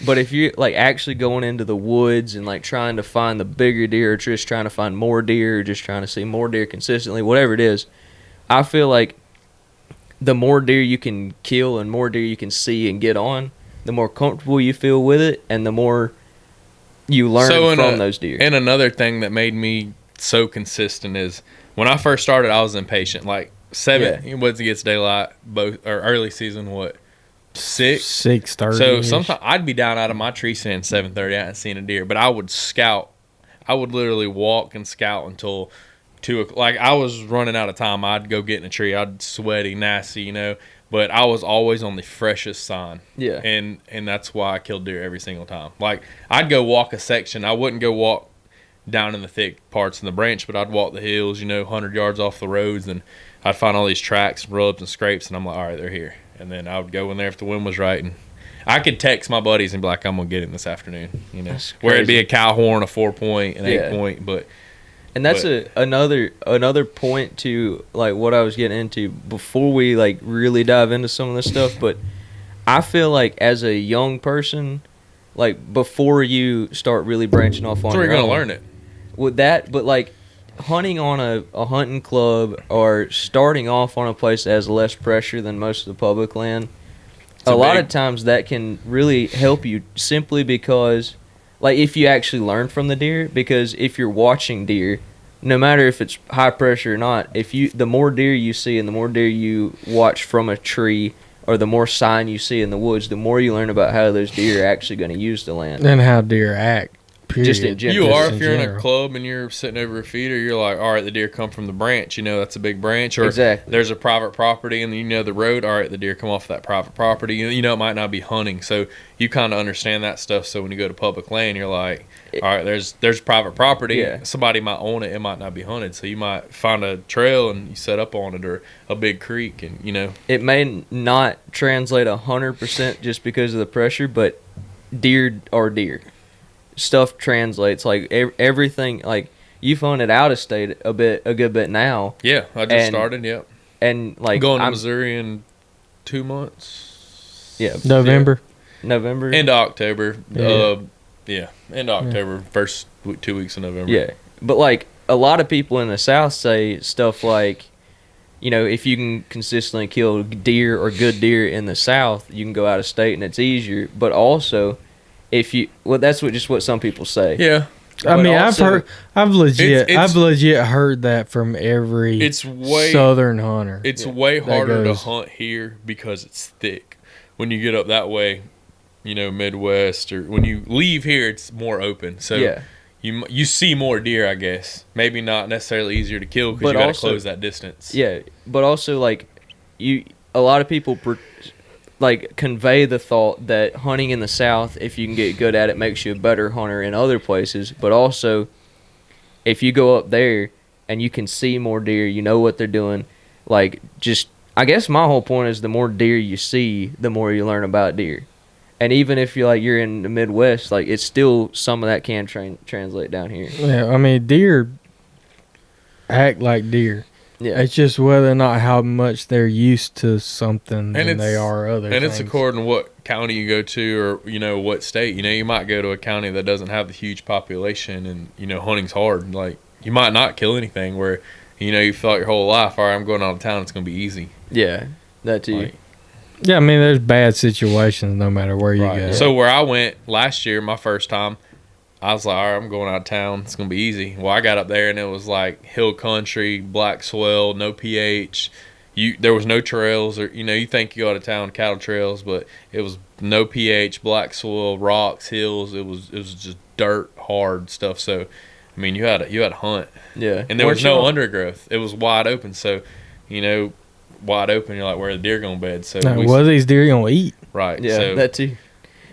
[SPEAKER 2] But if you're like actually going into the woods and like trying to find the bigger deer, or just trying to find more deer, or just trying to see more deer consistently, whatever it is, I feel like the more deer you can kill and more deer you can see and get on, the more comfortable you feel with it, and the more you learn from those deer.
[SPEAKER 3] And another thing that made me so consistent is when I first started, I was impatient. Like 7, once it gets daylight, both or early season, 6?
[SPEAKER 1] 6:30.
[SPEAKER 3] So sometimes I'd be down out of my tree stand 7:30. I hadn't seen a deer, but I would scout. I would literally walk and scout until 2 o'clock. Like I was running out of time. I'd go get in a tree. I'd sweaty, nasty, But I was always on the freshest sign. Yeah. And that's why I killed deer every single time. Like, I'd go walk a section. I wouldn't go walk down in the thick parts in the branch, but I'd walk the hills, 100 yards off the roads, and I'd find all these tracks, rubs, and scrapes, and I'm like, all right, they're here. And then I would go in there if the wind was right, and I could text my buddies and be like, I'm going to get him this afternoon. Where it'd be a cow horn, a 4-point, an 8-point, but...
[SPEAKER 2] And that's another point to like what I was getting into before we like really dive into some of this stuff. But I feel like as a young person, like before you start really branching off on your own,
[SPEAKER 3] you're gonna learn it.
[SPEAKER 2] With that, but like hunting on a hunting club or starting off on a place that has less pressure than most of the public land, a lot of times that can really help you simply because. Like, if you actually learn from the deer, because if you're watching deer, no matter if it's high pressure or not, the more deer you see and the more deer you watch from a tree or the more sign you see in the woods, the more you learn about how those deer are actually going to use the land.
[SPEAKER 1] And how deer act, period.
[SPEAKER 2] Just in general.
[SPEAKER 3] You are
[SPEAKER 1] Just
[SPEAKER 3] if
[SPEAKER 1] in
[SPEAKER 3] you're in a
[SPEAKER 1] general.
[SPEAKER 3] club and you're sitting over a feeder, you're like, all right, the deer come from the branch. You know that's a big branch. Or
[SPEAKER 2] Exactly.
[SPEAKER 3] there's a private property and you know the road. All right, the deer come off that private property. You know it might not be hunting, so you kind of understand that stuff. So when you go to public land, you're like, all right, there's private property.
[SPEAKER 2] Yeah.
[SPEAKER 3] Somebody might own it. It might not be hunted. So you might find a trail and you set up on it, or a big creek, and you know.
[SPEAKER 2] It may not translate 100% just because of the pressure, but deer are deer. Stuff translates, like everything. Like you've hunted out of state a good bit now,
[SPEAKER 3] Yeah, I just started. Yep.
[SPEAKER 2] and like
[SPEAKER 3] I'm going to Missouri in 2 months.
[SPEAKER 2] Yeah.
[SPEAKER 1] November.
[SPEAKER 2] November.
[SPEAKER 3] End of October.
[SPEAKER 1] Yeah.
[SPEAKER 3] End of October. First 2 weeks of November.
[SPEAKER 2] Yeah, but like a lot of people in the South say stuff like, you know, if you can consistently kill deer or good deer in the South, you can go out of state and it's easier. But also, that's what some people say.
[SPEAKER 3] Yeah.
[SPEAKER 1] I
[SPEAKER 2] But
[SPEAKER 1] mean,
[SPEAKER 2] also-
[SPEAKER 1] I've legit
[SPEAKER 3] It's-
[SPEAKER 1] heard that from every southern hunter.
[SPEAKER 3] It's way harder to
[SPEAKER 1] goes-
[SPEAKER 3] hunt here because it's thick. When you get up that way, you know, Midwest, or when you leave here, it's more open. So
[SPEAKER 2] Yeah.
[SPEAKER 3] you see more deer, I guess. Maybe not necessarily easier to kill because
[SPEAKER 2] But
[SPEAKER 3] you got to
[SPEAKER 2] also-
[SPEAKER 3] close that distance.
[SPEAKER 2] Yeah, but also like a lot of people convey the thought that hunting in the South, if you can get good at it, makes you a better hunter in other places. But also, if you go up there and you can see more deer, you know what they're doing. Like, just I guess my whole point is the more deer you see, the more you learn about deer. And even if you're in the Midwest, like it's still some of that can translate down here.
[SPEAKER 1] Yeah, I mean, deer act like deer.
[SPEAKER 2] Yeah,
[SPEAKER 1] It's just whether or not how much they're used to something than they are other
[SPEAKER 3] And
[SPEAKER 1] things.
[SPEAKER 3] it's according to what county you go to, or you know what state. You know, you might go to a county that doesn't have the huge population, and you know hunting's hard. Like you might not kill anything. Where you know you thought your whole life, all right, I'm going out of town, it's gonna be easy.
[SPEAKER 2] yeah, that too.
[SPEAKER 3] Like,
[SPEAKER 1] Yeah, I mean, there's bad situations no matter where you
[SPEAKER 3] right.
[SPEAKER 1] go.
[SPEAKER 3] So where I went last year, my first time, I was like, all right, I'm going out of town. It's going to be easy. Well, I got up there and it was like hill country, black soil, no pH. There was no trails, or, you know, you think you go out of town, cattle trails, but it was no pH, black soil, rocks, hills. It was just dirt, hard stuff. So, I mean, you had to hunt.
[SPEAKER 2] Yeah,
[SPEAKER 3] And there was no undergrowth. It was wide open. So, you know, wide open, you're like, where are the deer going to bed? So
[SPEAKER 1] Now, what are these deer gonna eat?
[SPEAKER 3] right.
[SPEAKER 2] Yeah,
[SPEAKER 3] So
[SPEAKER 2] that too.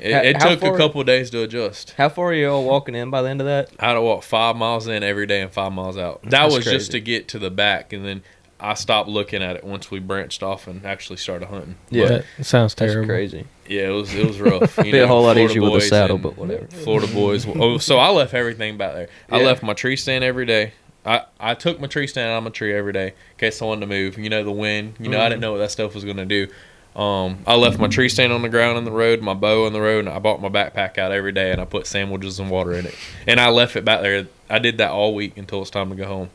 [SPEAKER 3] it
[SPEAKER 2] How
[SPEAKER 3] took
[SPEAKER 2] far-
[SPEAKER 3] a couple of days to adjust.
[SPEAKER 2] How far are you all walking in by the end of that?
[SPEAKER 3] I had to walk 5 miles in every day and 5 miles out. That
[SPEAKER 2] That's
[SPEAKER 3] was
[SPEAKER 2] crazy.
[SPEAKER 3] just to get to the back, and then I stopped looking at it once we branched off and actually started hunting.
[SPEAKER 2] Yeah,
[SPEAKER 1] That sounds
[SPEAKER 2] that's
[SPEAKER 1] terrible.
[SPEAKER 2] crazy.
[SPEAKER 3] Yeah, it was rough. You
[SPEAKER 2] Be a whole lot
[SPEAKER 3] Florida
[SPEAKER 2] easier with a
[SPEAKER 3] boys
[SPEAKER 2] saddle,
[SPEAKER 3] and
[SPEAKER 2] but whatever.
[SPEAKER 3] Florida boys. Oh, so I left everything back there. I
[SPEAKER 2] Yeah.
[SPEAKER 3] left my tree stand every day. I took my tree stand out of my tree every day in case I wanted to move. You know, the wind. You know, I didn't know what that stuff was going to do. I left my tree stand on the ground in the road, my bow on the road, and I bought my backpack out every day, and I put sandwiches and water in it. And I left it back there. I did that all week until it's time to go home.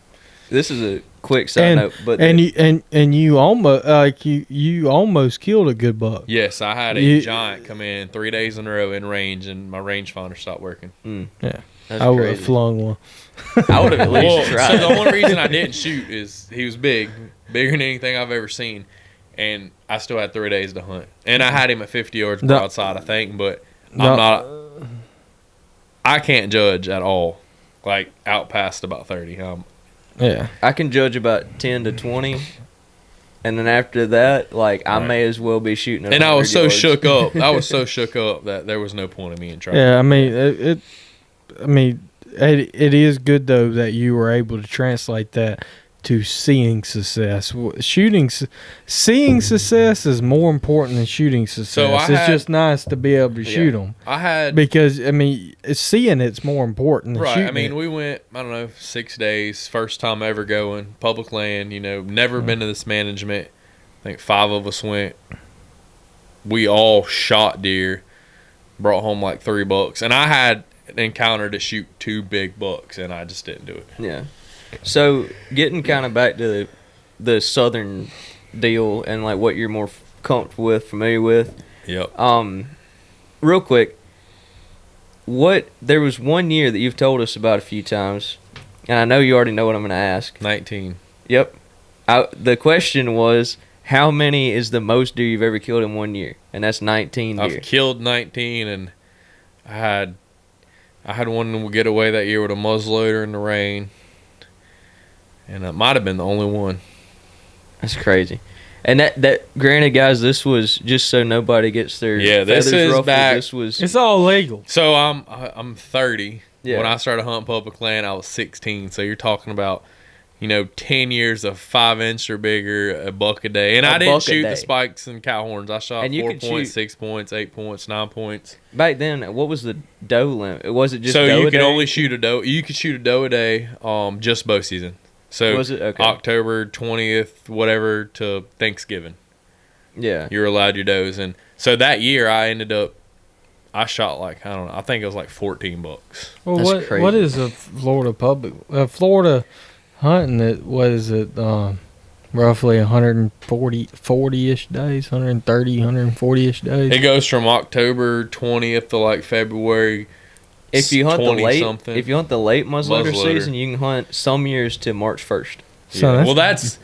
[SPEAKER 2] This is a quick side note, but
[SPEAKER 1] you almost you almost killed a good buck.
[SPEAKER 3] Yes, I had a
[SPEAKER 1] You-
[SPEAKER 3] giant come in 3 days in a row in range, and my rangefinder stopped working.
[SPEAKER 1] Yeah,
[SPEAKER 2] that's
[SPEAKER 1] I would have
[SPEAKER 2] crazy.
[SPEAKER 1] flung one.
[SPEAKER 2] I would have at least
[SPEAKER 3] So
[SPEAKER 2] tried.
[SPEAKER 3] the only reason I didn't shoot is he was bigger than anything I've ever seen, and I still had 3 days to hunt. And I had him at 50 yards
[SPEAKER 1] No.
[SPEAKER 3] broadside, I think, but
[SPEAKER 1] No.
[SPEAKER 3] I can't judge at all, like out past about 30.
[SPEAKER 1] Yeah,
[SPEAKER 2] I can judge about 10 to 20, and then after that, like I
[SPEAKER 3] Right.
[SPEAKER 2] may as well be shooting. At
[SPEAKER 3] And I was
[SPEAKER 2] 100
[SPEAKER 3] so
[SPEAKER 2] yards.
[SPEAKER 3] shook up. I was so shook up that there was no point in me in trying.
[SPEAKER 1] yeah. I mean, it is good though that you were able to translate that to seeing success. Seeing success is more important than shooting success. It's just nice to be able to shoot them
[SPEAKER 3] I had
[SPEAKER 1] because I mean, seeing it's more important than
[SPEAKER 3] right.
[SPEAKER 1] shooting.
[SPEAKER 3] I mean,
[SPEAKER 1] it.
[SPEAKER 3] we went, I don't know, 6 days. First time ever going public land. You know, never been to this management. I think 5 of us went. We all shot deer, brought home like 3 bucks, and I had an encounter to shoot 2 big bucks, and I just didn't do it.
[SPEAKER 2] Yeah. So getting kind of back to the southern deal and like what you're more comfortable with, familiar with.
[SPEAKER 3] Yep.
[SPEAKER 2] Real quick, there was one year that you've told us about a few times, and I know you already know what I'm going to ask.
[SPEAKER 3] 19.
[SPEAKER 2] Yep. The question was, how many is the most deer you've ever killed in 1 year? And that's 19 deer.
[SPEAKER 3] I've killed 19, and I I had one getaway that year with a muzzleloader in the rain, and it might have been the only one.
[SPEAKER 2] That's crazy. And that granted, guys, this was just so nobody gets their
[SPEAKER 3] this
[SPEAKER 2] feathers
[SPEAKER 3] is
[SPEAKER 2] ruffled.
[SPEAKER 3] back.
[SPEAKER 2] This was
[SPEAKER 1] It's all legal.
[SPEAKER 3] So I'm 30.
[SPEAKER 2] Yeah.
[SPEAKER 3] When I started hunting public land, I was 16. So you're talking about, 10 years of 5-inch or bigger, a buck a day. And I didn't shoot the spikes and cow horns. I shot 4 points, 6 points, 8 points, 9 points.
[SPEAKER 2] back then. What was the doe limit? Was it just
[SPEAKER 3] so
[SPEAKER 2] doe
[SPEAKER 3] you
[SPEAKER 2] a
[SPEAKER 3] could
[SPEAKER 2] day?
[SPEAKER 3] only shoot a doe. You could shoot a doe a day, just bow season. So
[SPEAKER 2] Was it? Okay.
[SPEAKER 3] October 20th, whatever, to Thanksgiving.
[SPEAKER 2] Yeah.
[SPEAKER 3] You're allowed your does. And so that year I shot I think it was like 14 bucks.
[SPEAKER 1] Well,
[SPEAKER 2] That's crazy.
[SPEAKER 1] what is a Florida public? Florida hunting, what is it? Roughly 140-ish days, 130, 140-ish days.
[SPEAKER 3] It goes from October 20th to like February.
[SPEAKER 2] If you hunt the
[SPEAKER 3] 20
[SPEAKER 2] late,
[SPEAKER 3] something.
[SPEAKER 2] if you hunt the late muzzleloader
[SPEAKER 3] Muzzleloader.
[SPEAKER 2] season, you can hunt some years to March 1st.
[SPEAKER 1] So
[SPEAKER 3] Yeah.
[SPEAKER 1] that's-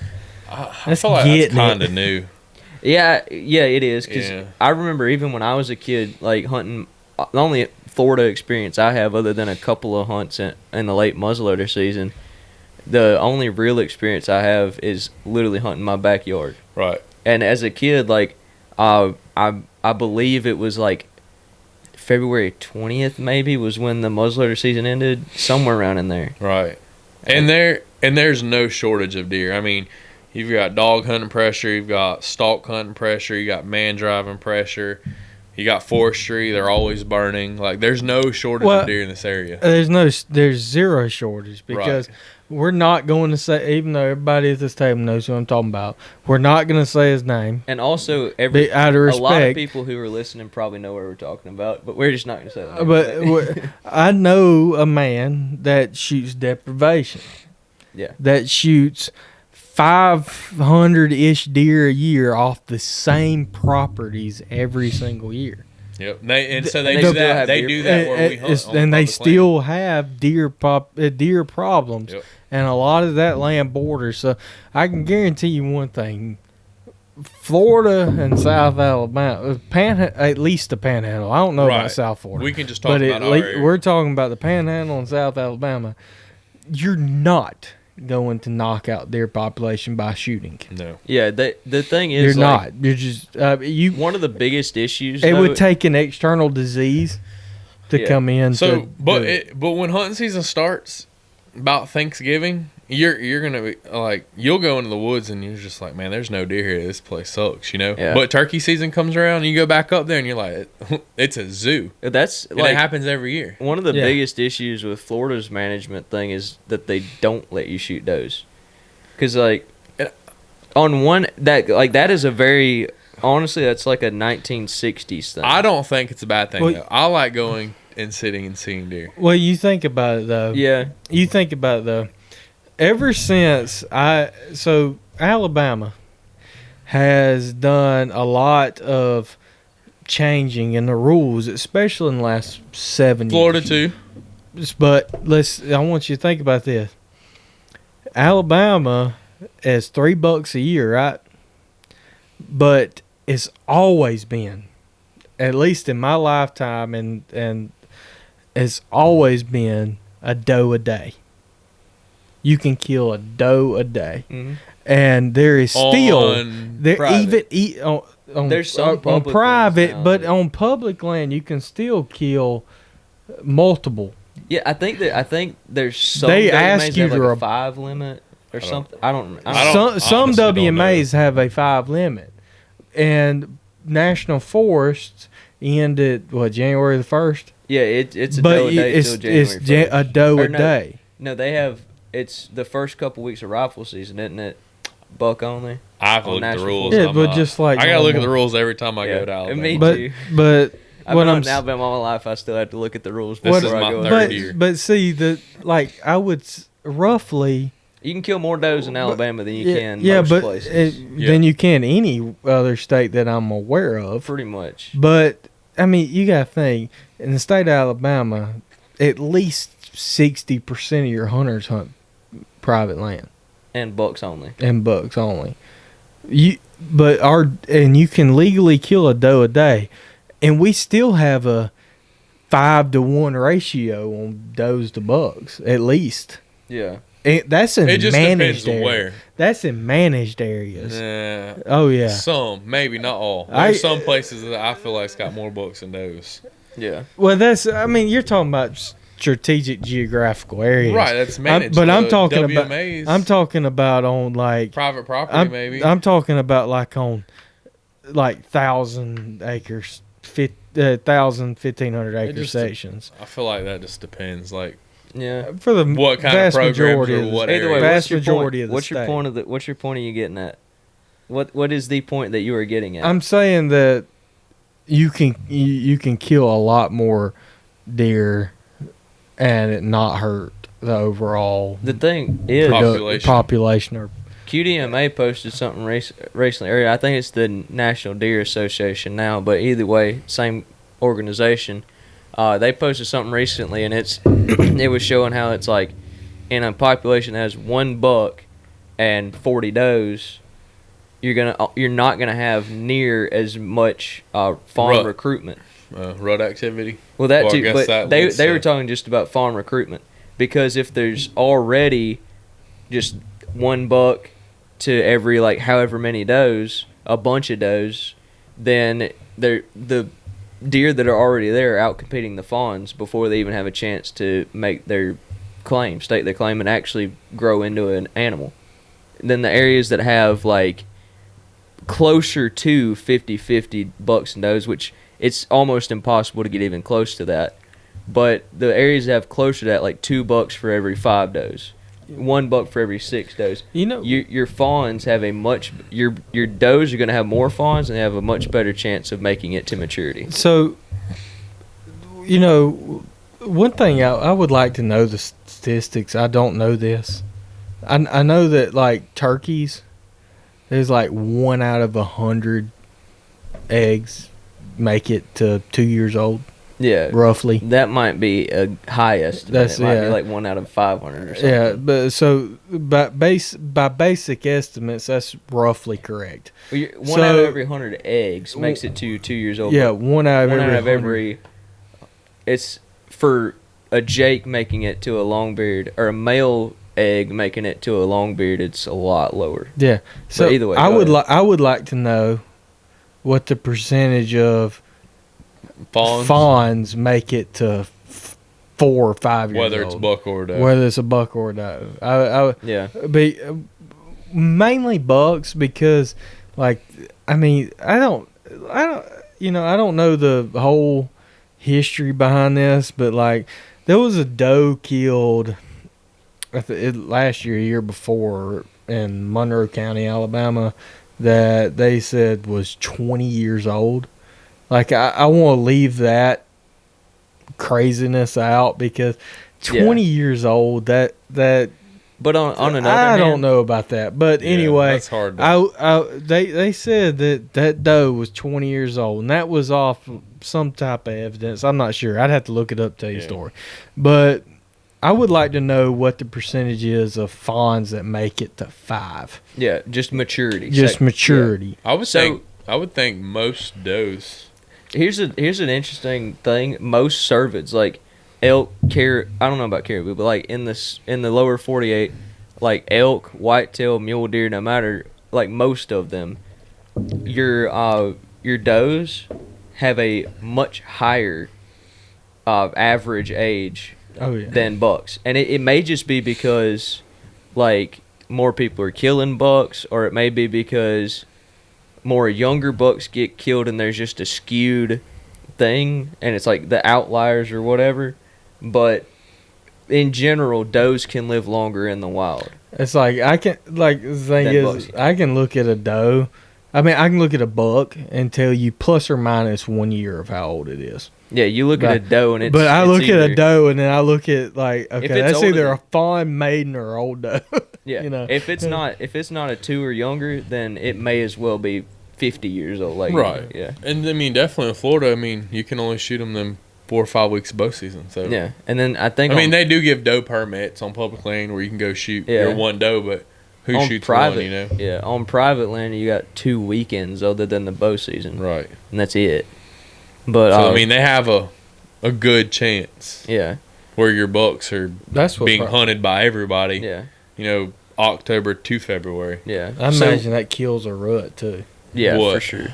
[SPEAKER 3] I feel like that's
[SPEAKER 1] getting it.
[SPEAKER 3] kind of new.
[SPEAKER 2] Yeah, it is. Because
[SPEAKER 3] Yeah.
[SPEAKER 2] I remember even when I was a kid, like hunting, the only Florida experience I have other than a couple of hunts in the late muzzleloader season, the only real experience I have is literally hunting my backyard.
[SPEAKER 3] Right.
[SPEAKER 2] And as a kid, like, I believe it was like February 20th maybe was when the muzzleloader season ended, somewhere around in there.
[SPEAKER 3] Right. And there's no shortage of deer. I mean, you've got dog hunting pressure, you've got stalk hunting pressure, you got man driving pressure, you got forestry, they're always burning. Like, there's no shortage of deer in this area.
[SPEAKER 1] There's zero shortage because
[SPEAKER 3] Right.
[SPEAKER 1] we're not going to say, even though everybody at this table knows who I'm talking about, we're not going to say his name.
[SPEAKER 2] And also,
[SPEAKER 1] Out of
[SPEAKER 2] a lot of
[SPEAKER 1] respect.
[SPEAKER 2] people who are listening probably know what we're talking about, but we're just not going to say that.
[SPEAKER 1] But I know a man that shoots deprivation.
[SPEAKER 2] Yeah.
[SPEAKER 1] That shoots 500-ish deer a year off the same properties every single year.
[SPEAKER 3] Yep. They do
[SPEAKER 2] still
[SPEAKER 3] that.
[SPEAKER 2] have
[SPEAKER 3] They
[SPEAKER 2] deer
[SPEAKER 3] do that where we hunt. on
[SPEAKER 1] And they
[SPEAKER 3] public
[SPEAKER 1] still have deer problems,
[SPEAKER 3] Yep.
[SPEAKER 1] and a lot of that land borders. So I can guarantee you one thing: Florida and South Alabama, at least the Panhandle. I don't know
[SPEAKER 3] Right.
[SPEAKER 1] about South Florida.
[SPEAKER 3] We can just talk
[SPEAKER 1] but
[SPEAKER 3] about our area.
[SPEAKER 1] we're talking about the Panhandle and South Alabama. You're not going to knock out their population by shooting.
[SPEAKER 3] No.
[SPEAKER 2] Yeah, the thing is,
[SPEAKER 1] You're
[SPEAKER 2] like,
[SPEAKER 1] not. You're just
[SPEAKER 2] one of the biggest issues.
[SPEAKER 1] It
[SPEAKER 2] though,
[SPEAKER 1] would take an external disease to
[SPEAKER 2] Yeah.
[SPEAKER 1] come in.
[SPEAKER 3] So, but when hunting season starts, about Thanksgiving, you're gonna be like, you'll go into the woods and you're just like, man, there's no deer here. This place sucks,
[SPEAKER 2] Yeah.
[SPEAKER 3] But turkey season comes around and you go back up there and you're like, it's a zoo.
[SPEAKER 2] That's
[SPEAKER 3] And
[SPEAKER 2] like
[SPEAKER 3] it happens every year.
[SPEAKER 2] one of the
[SPEAKER 1] Yeah.
[SPEAKER 2] biggest issues with Florida's management thing is that they don't let you shoot does, because like on one that is a very honestly that's like a 1960s thing.
[SPEAKER 3] I don't think it's a bad thing.
[SPEAKER 1] Well,
[SPEAKER 3] though. I like going and sitting and seeing deer.
[SPEAKER 1] Well, you think about it though.
[SPEAKER 2] Yeah,
[SPEAKER 1] You think about it though. Ever since Alabama has done a lot of changing in the rules, especially in the last 7
[SPEAKER 3] Florida
[SPEAKER 1] years.
[SPEAKER 3] too.
[SPEAKER 1] But I want you to think about this. Alabama is $3 a year, right? But it's always been, at least in my lifetime, and it's always been a doe a day. You can kill a doe a day,
[SPEAKER 2] Mhm.
[SPEAKER 1] and there is still
[SPEAKER 3] On
[SPEAKER 1] there
[SPEAKER 2] private.
[SPEAKER 1] on
[SPEAKER 2] There's some
[SPEAKER 1] on
[SPEAKER 2] public
[SPEAKER 1] private,
[SPEAKER 2] lands now
[SPEAKER 1] but
[SPEAKER 2] that-
[SPEAKER 1] on public land you can still kill multiple.
[SPEAKER 2] yeah. I think there's some
[SPEAKER 1] They
[SPEAKER 2] WMAs
[SPEAKER 1] ask
[SPEAKER 2] that
[SPEAKER 1] you
[SPEAKER 2] have like
[SPEAKER 1] to
[SPEAKER 2] a 5 limit or something. I don't.
[SPEAKER 3] don't-
[SPEAKER 1] Some
[SPEAKER 3] honestly don't
[SPEAKER 1] WMAs have a 5 limit, and national forests end at January the 1st.
[SPEAKER 2] Yeah, it's a
[SPEAKER 1] But
[SPEAKER 2] doe a day
[SPEAKER 1] it's
[SPEAKER 2] till January 1st.
[SPEAKER 1] a doe
[SPEAKER 2] Or
[SPEAKER 1] a
[SPEAKER 2] no.
[SPEAKER 1] day.
[SPEAKER 2] No, they have. It's the first couple weeks of rifle season, isn't it? Buck only.
[SPEAKER 3] I have to
[SPEAKER 2] on
[SPEAKER 3] look at the
[SPEAKER 2] national
[SPEAKER 3] rules.
[SPEAKER 1] Yeah,
[SPEAKER 3] I'm
[SPEAKER 1] but
[SPEAKER 3] not-
[SPEAKER 1] just like
[SPEAKER 3] I gotta look at the
[SPEAKER 1] normal.
[SPEAKER 3] rules every time I
[SPEAKER 2] Yeah,
[SPEAKER 3] go to Alabama.
[SPEAKER 2] and me
[SPEAKER 1] But
[SPEAKER 2] too.
[SPEAKER 1] but
[SPEAKER 2] I've
[SPEAKER 1] what
[SPEAKER 2] been
[SPEAKER 1] I'm
[SPEAKER 2] hunting Alabama all my life. I still have to look at the rules
[SPEAKER 3] This
[SPEAKER 2] before
[SPEAKER 3] is
[SPEAKER 2] I
[SPEAKER 3] my
[SPEAKER 2] go.
[SPEAKER 3] third
[SPEAKER 2] But
[SPEAKER 3] year.
[SPEAKER 1] but see I would roughly
[SPEAKER 2] you can kill more does in Alabama than you can
[SPEAKER 1] yeah,
[SPEAKER 2] most
[SPEAKER 1] but
[SPEAKER 2] places.
[SPEAKER 1] than you can any other state that I'm aware of.
[SPEAKER 2] Pretty much.
[SPEAKER 1] But I mean, you got to think in the state of Alabama, at least 60% of your hunters hunt private land
[SPEAKER 2] And bucks only.
[SPEAKER 1] and bucks only. You can legally kill a doe a day, and we still have a 5-to-1 ratio on does to bucks at least.
[SPEAKER 2] Yeah.
[SPEAKER 1] That's in
[SPEAKER 3] It just
[SPEAKER 1] managed
[SPEAKER 3] depends on
[SPEAKER 1] areas.
[SPEAKER 3] where.
[SPEAKER 1] That's in managed areas.
[SPEAKER 3] Yeah.
[SPEAKER 1] Oh yeah.
[SPEAKER 3] Some, maybe not all. There's some places that I feel like it's got more bucks than those.
[SPEAKER 2] Yeah.
[SPEAKER 1] Well, you're talking about strategic geographical areas,
[SPEAKER 3] Right, that's managed.
[SPEAKER 1] But I'm talking
[SPEAKER 3] WMAs,
[SPEAKER 1] about. I'm talking about on like
[SPEAKER 3] private property, maybe.
[SPEAKER 1] I'm talking about like on like 1,000 acres, 1,500 acre sections.
[SPEAKER 3] I feel like that just depends. Like,
[SPEAKER 2] Yeah.
[SPEAKER 1] For the
[SPEAKER 3] what kind
[SPEAKER 1] vast
[SPEAKER 3] of programs
[SPEAKER 1] majority
[SPEAKER 3] or
[SPEAKER 1] of the
[SPEAKER 3] what
[SPEAKER 2] Either way,
[SPEAKER 3] area?
[SPEAKER 1] vast majority of the
[SPEAKER 2] what's your
[SPEAKER 1] state.
[SPEAKER 2] point what's your point are you getting at? What is the point that you are getting at?
[SPEAKER 1] I'm saying that you can kill a lot more deer and it not hurt the overall
[SPEAKER 2] The thing is,
[SPEAKER 1] population or
[SPEAKER 2] QDMA posted something recently. Or I think it's the National Deer Association now, but either way, same organization. They posted something recently, and it was showing how it's like in a population that has 1 buck and 40 does, you're not gonna have near as much fawn recruitment.
[SPEAKER 3] Rut activity.
[SPEAKER 2] Well, that
[SPEAKER 3] Well, I
[SPEAKER 2] too,
[SPEAKER 3] guess
[SPEAKER 2] but
[SPEAKER 3] that
[SPEAKER 2] they
[SPEAKER 3] leads
[SPEAKER 2] were
[SPEAKER 3] to-
[SPEAKER 2] talking just about fawn recruitment, because if there's already just 1 buck to every like however many does, a bunch of does, then the deer that are already there are out competing the fawns before they even have a chance to make their claim, state their claim, and actually grow into an animal. Then the areas that have like closer to 50-50 bucks and does, which it's almost impossible to get even close to that, but the areas that have closer to that, like 2 bucks for every 5 does, 1 buck for every 6 does. Your fawns have your does are going to have more fawns and they have a much better chance of making it to maturity.
[SPEAKER 1] So, one thing I would like to know the statistics. I don't know this. I know that like turkeys, there's like 1 out of 100 eggs make it to 2 years old.
[SPEAKER 2] Yeah,
[SPEAKER 1] roughly.
[SPEAKER 2] That might be a high estimate. It might be like 1 out of 500 or something.
[SPEAKER 1] Yeah, but so by basic estimates, that's roughly correct.
[SPEAKER 2] Well, 1 out of every 100 eggs makes it to 2 years old.
[SPEAKER 1] Yeah, 1 out of
[SPEAKER 2] one
[SPEAKER 1] every
[SPEAKER 2] out of every. It's for a jake making it to a longbeard, or a male egg making it to a longbeard. It's a lot lower.
[SPEAKER 1] Yeah. So
[SPEAKER 2] but either way,
[SPEAKER 1] I would like to know what the percentage of fawns make it to 4 or 5 years
[SPEAKER 3] whether
[SPEAKER 1] old.
[SPEAKER 3] it's buck or doe.
[SPEAKER 1] Whether it's a buck or a doe.
[SPEAKER 2] Yeah.
[SPEAKER 1] Mainly bucks, because I don't know the whole history behind this, but like there was a doe killed last year before in Monroe County, Alabama, that they said was 20 years old. Like I want to leave that craziness out, because 20 years old, that
[SPEAKER 2] but on another
[SPEAKER 1] I
[SPEAKER 2] hand,
[SPEAKER 1] don't know about that. But anyway,
[SPEAKER 3] that's hard.
[SPEAKER 1] They said that doe was 20 years old, and that was off some type of evidence. I'm not sure. I'd have to look it up, tell you the story. But I would like to know what the percentage is of fawns that make it to 5.
[SPEAKER 2] Yeah, just maturity.
[SPEAKER 1] Just maturity.
[SPEAKER 3] Yeah. I would think most does.
[SPEAKER 2] Here's an interesting thing. Most cervids, like elk, I don't know about caribou, but like in the lower 48, like elk, whitetail, mule deer, no matter, like most of them, your does have a much higher average age than bucks, and it may just be because like more people are killing bucks, or it may be because more younger bucks get killed and there's just a skewed thing and it's like the outliers or whatever. But in general, does can live longer in the wild.
[SPEAKER 1] It's like I can I can look at a doe. I mean, I can look at a buck and tell you plus or minus 1 year of how old it is.
[SPEAKER 2] Yeah, you look at a doe and it's.
[SPEAKER 1] But I look
[SPEAKER 2] either,
[SPEAKER 1] at a doe and then I look at like, okay, that's either a fawn, maiden, or old doe.
[SPEAKER 2] Yeah, if it's not a 2 or younger, then it may as well be 50 years old. Like,
[SPEAKER 3] right.
[SPEAKER 2] Yeah.
[SPEAKER 3] And I mean, definitely in Florida, I mean, you can only shoot them 4 or 5 weeks of bow season. So
[SPEAKER 2] yeah, and then I think
[SPEAKER 3] they do give doe permits on public land where you can go shoot your one doe, but who shoots
[SPEAKER 2] private,
[SPEAKER 3] one?
[SPEAKER 2] Yeah, on private land you got 2 weekends other than the bow season.
[SPEAKER 3] Right.
[SPEAKER 2] And that's it. But
[SPEAKER 3] so I mean, they have a good chance.
[SPEAKER 2] Yeah.
[SPEAKER 3] Where your bucks are
[SPEAKER 1] That's what
[SPEAKER 3] being hunted by everybody.
[SPEAKER 2] Yeah.
[SPEAKER 3] You know, October to February.
[SPEAKER 2] Yeah.
[SPEAKER 1] I imagine that kills a rut too.
[SPEAKER 2] Yeah,
[SPEAKER 3] What?
[SPEAKER 2] for sure.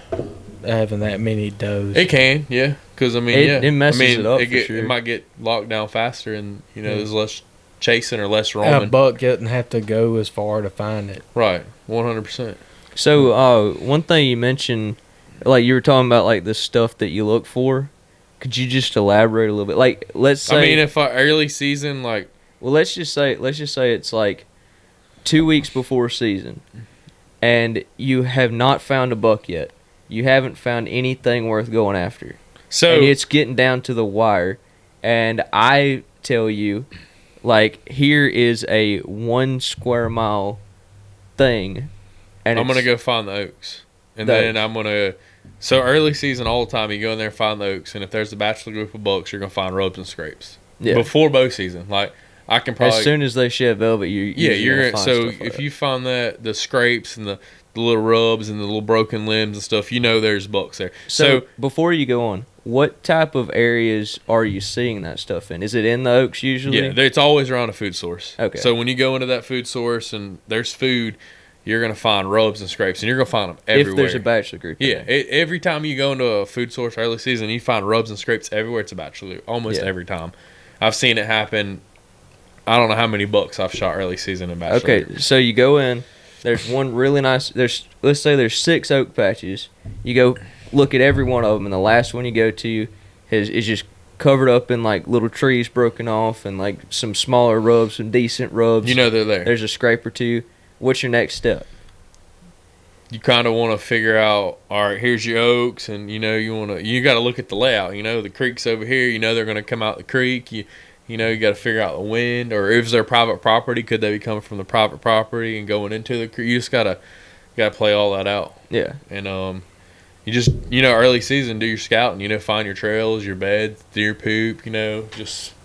[SPEAKER 1] Having that many does.
[SPEAKER 3] It can, yeah. Because, I mean,
[SPEAKER 2] It messes it up for sure.
[SPEAKER 3] It might get locked down faster and, you know, there's less chasing or less
[SPEAKER 1] A
[SPEAKER 3] roaming.
[SPEAKER 1] buck doesn't have to go as far to find it.
[SPEAKER 3] Right, 100%.
[SPEAKER 2] So, one thing you mentioned, like you were talking about, like the stuff that you look for. Could you just elaborate a little bit? Like, let's say.
[SPEAKER 3] I mean, if early season, like.
[SPEAKER 2] Well, let's just say it's like 2 weeks before season, and you have not found a buck yet. You haven't found anything worth going after.
[SPEAKER 3] So
[SPEAKER 2] and it's getting down to the wire, and I tell you, like, here is a 1 square mile thing, and
[SPEAKER 3] I'm gonna go find the oaks, and then I'm gonna. So early season, all the time, you go in there and find the oaks, and if there's a bachelor group of bucks, you're gonna find rubs and scrapes.
[SPEAKER 2] Yeah.
[SPEAKER 3] Before bow season, like I can probably
[SPEAKER 2] as soon as they shed velvet, you're gonna
[SPEAKER 3] so
[SPEAKER 2] find
[SPEAKER 3] if you find the scrapes and the little rubs and the little broken limbs and stuff, you know there's bucks there.
[SPEAKER 2] So before you go on, what type of areas are you seeing that stuff in? Is it in the oaks usually?
[SPEAKER 3] Yeah, it's always around a food source.
[SPEAKER 2] Okay.
[SPEAKER 3] So when you go into that food source and there's food, you're going to find rubs and scrapes, and you're going to find them everywhere.
[SPEAKER 2] If there's a bachelor group.
[SPEAKER 3] Yeah, every time you go into a food source early season, you find rubs and scrapes everywhere. It's a bachelor group, almost every time. I've seen it happen. I don't know how many bucks I've shot early season in bachelor
[SPEAKER 2] Okay,
[SPEAKER 3] groups.
[SPEAKER 2] so you go in. There's one really nice. Let's say there's 6 oak patches. You go look at every one of them, and the last one you go to is just covered up in like little trees broken off and like some smaller rubs, some decent rubs.
[SPEAKER 3] You know they're there.
[SPEAKER 2] There's a scrape or two. What's your next step?
[SPEAKER 3] You kind of want to figure out, all right, here's your oaks, and you got to look at the layout. You know, the creek's over here. You know they're going to come out the creek. You know, you got to figure out the wind, or if they're private property, could they be coming from the private property and going into the creek? You just gotta play all that out.
[SPEAKER 2] Yeah.
[SPEAKER 3] And you just early season, do your scouting. Find your trails, your beds, deer poop. Just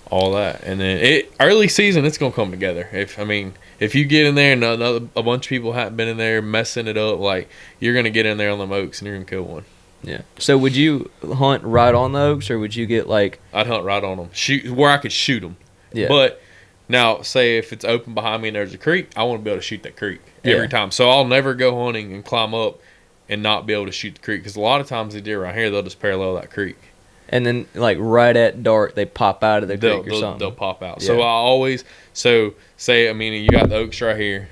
[SPEAKER 3] all that. And then early season, it's gonna come together. If you get in there and a bunch of people haven't been in there messing it up, like you're gonna get in there on them oaks and you're gonna kill one.
[SPEAKER 2] Yeah. So would you hunt right on the oaks, or would you get like?
[SPEAKER 3] I'd hunt right on them, shoot where I could shoot them.
[SPEAKER 2] Yeah.
[SPEAKER 3] But now, say if it's open behind me and there's a creek, I want to be able to shoot that creek every time. So I'll never go hunting and climb up and not be able to shoot the creek, because a lot of times the deer around here, they'll just parallel that creek.
[SPEAKER 2] And then like right at dark, they pop out of the creek or something.
[SPEAKER 3] They'll pop out.
[SPEAKER 2] Yeah.
[SPEAKER 3] So I always say you got the oaks right here,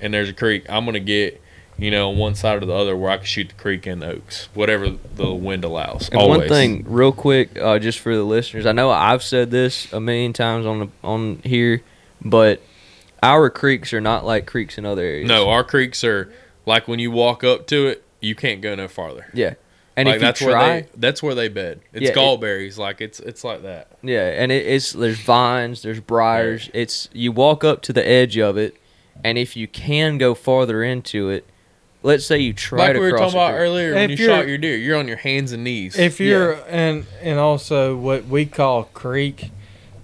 [SPEAKER 3] and there's a creek. I'm gonna get on one side or the other where I can shoot the creek and the oaks, whatever the wind allows.
[SPEAKER 2] And
[SPEAKER 3] always.
[SPEAKER 2] one thing, real quick, just for the listeners, I know I've said this a million times on here, but our creeks are not like creeks in other areas.
[SPEAKER 3] No, our creeks are like when you walk up to it, you can't go no farther.
[SPEAKER 2] Yeah, and
[SPEAKER 3] like
[SPEAKER 2] if you
[SPEAKER 3] that's where they bed. It's gallberries, like it's like that.
[SPEAKER 2] Yeah, and there's vines, there's briars. Yeah. You walk up to the edge of it, and if you can go farther into it. Let's say you try to cross. Like we were talking about
[SPEAKER 3] earlier when you shot your deer, you're on your hands and knees.
[SPEAKER 1] If you're and also what we call creek,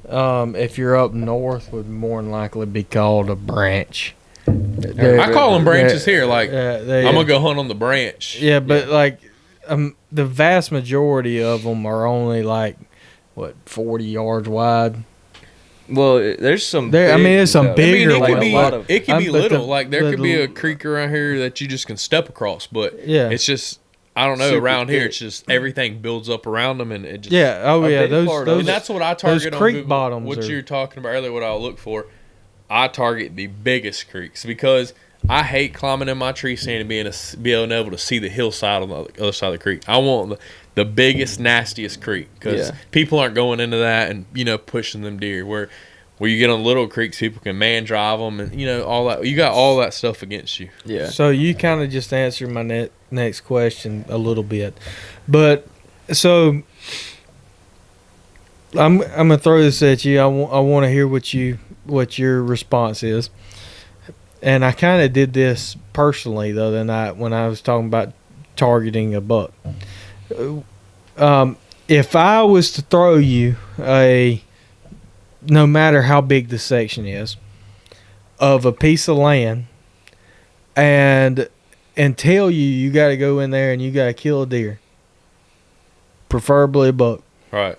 [SPEAKER 1] if you're up north, would more than likely be called a branch.
[SPEAKER 3] I call them branches here. Like I'm gonna go hunt on the branch.
[SPEAKER 1] Yeah, but like the vast majority of them are only like 40 yards wide.
[SPEAKER 2] Well, there's some.
[SPEAKER 1] There's some bigger ones.
[SPEAKER 3] It could be little. Like there could be a creek around here that you just can step across, but it's just I don't know. Around here, it's just everything builds up around them, and it just
[SPEAKER 1] those.
[SPEAKER 3] And that's what I target.
[SPEAKER 1] Those creek bottoms.
[SPEAKER 3] What you're talking about earlier, what I'll look for, I target the biggest creeks because I hate climbing in my tree stand and being able to see the hillside on the other side of the creek. I want the biggest, nastiest creek because people aren't going into that and pushing them deer. Where you get on little creeks, people can man drive them and all that. You got all that stuff against you.
[SPEAKER 2] Yeah.
[SPEAKER 1] So you kind of just answered my next question a little bit, but so I'm gonna throw this at you. I want to hear what your response is. And I kind of did this personally the other night when I was talking about targeting a buck. If I was to throw you no matter how big the section is, of a piece of land, and tell you got to go in there and you got to kill a deer, preferably a buck.
[SPEAKER 3] Right.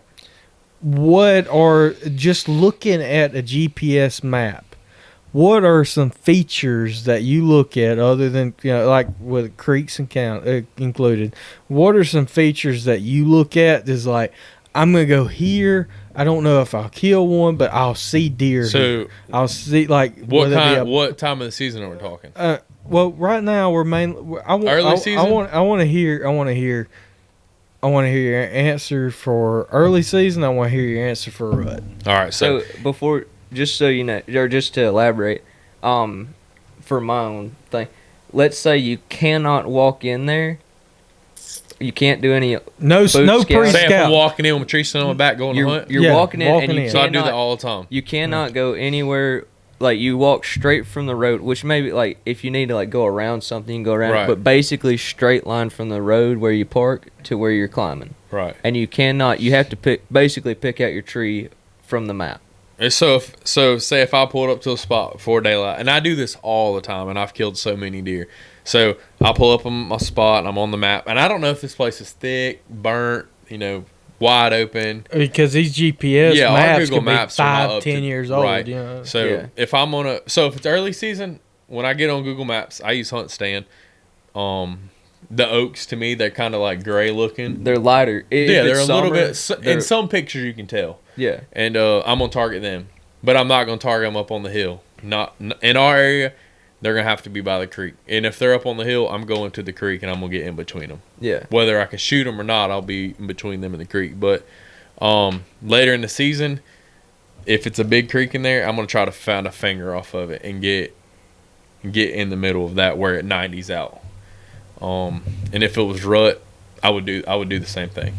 [SPEAKER 1] what are, just looking at a GPS map, what are some features that you look at other than, like with creeks and included? What are some features that you look at that's like, I'm going to go here. I don't know if I'll kill one, but I'll see deer.
[SPEAKER 3] So
[SPEAKER 1] here. I'll see, like,
[SPEAKER 3] what time of the season are we talking?
[SPEAKER 1] Well, right now we're mainly
[SPEAKER 3] early season.
[SPEAKER 1] I want to hear your answer for early season. I want to hear your answer for rut.
[SPEAKER 3] All right. So
[SPEAKER 2] before, just so you know, or just to elaborate, for my own thing, let's say you cannot walk in there. You can't do any
[SPEAKER 1] no pre-scout.
[SPEAKER 3] Say if I'm walking in with a tree stand on my back going to hunt.
[SPEAKER 2] You're walking in, and you
[SPEAKER 3] so I do that all the time.
[SPEAKER 2] You cannot go anywhere. Like, you walk straight from the road, which maybe, like, if you need to, like, go around something, you can go around.
[SPEAKER 3] Right.
[SPEAKER 2] But basically straight line from the road where you park to where you're climbing.
[SPEAKER 3] Right.
[SPEAKER 2] And you have to pick out your tree from the map.
[SPEAKER 3] And so say if I pulled up to a spot before daylight, and I do this all the time, and I've killed so many deer. So I'll pull up on my spot, and I'm on the map, and I don't know if this place is thick, burnt, wide open.
[SPEAKER 1] Because these GPS maps
[SPEAKER 3] Google
[SPEAKER 1] could
[SPEAKER 3] Maps
[SPEAKER 1] be
[SPEAKER 3] are
[SPEAKER 1] 5-10 years old.
[SPEAKER 3] Right.
[SPEAKER 1] So
[SPEAKER 3] if I'm if it's early season, when I get on Google Maps, I use Hunt Stand. The oaks, to me, they're kind of like gray looking.
[SPEAKER 2] They're lighter.
[SPEAKER 3] They're a little bit. In some pictures, you can tell.
[SPEAKER 2] Yeah.
[SPEAKER 3] And I'm gonna target them, but I'm not gonna target them up on the hill. Not in our area. They're gonna have to be by the creek, and if they're up on the hill, I'm going to the creek and I'm gonna get in between them.
[SPEAKER 2] Yeah.
[SPEAKER 3] Whether I can shoot them or not, I'll be in between them and the creek. But later in the season, if it's a big creek in there, I'm gonna try to find a finger off of it and get in the middle of that where it 90s out. And if it was rut, I would do the same thing.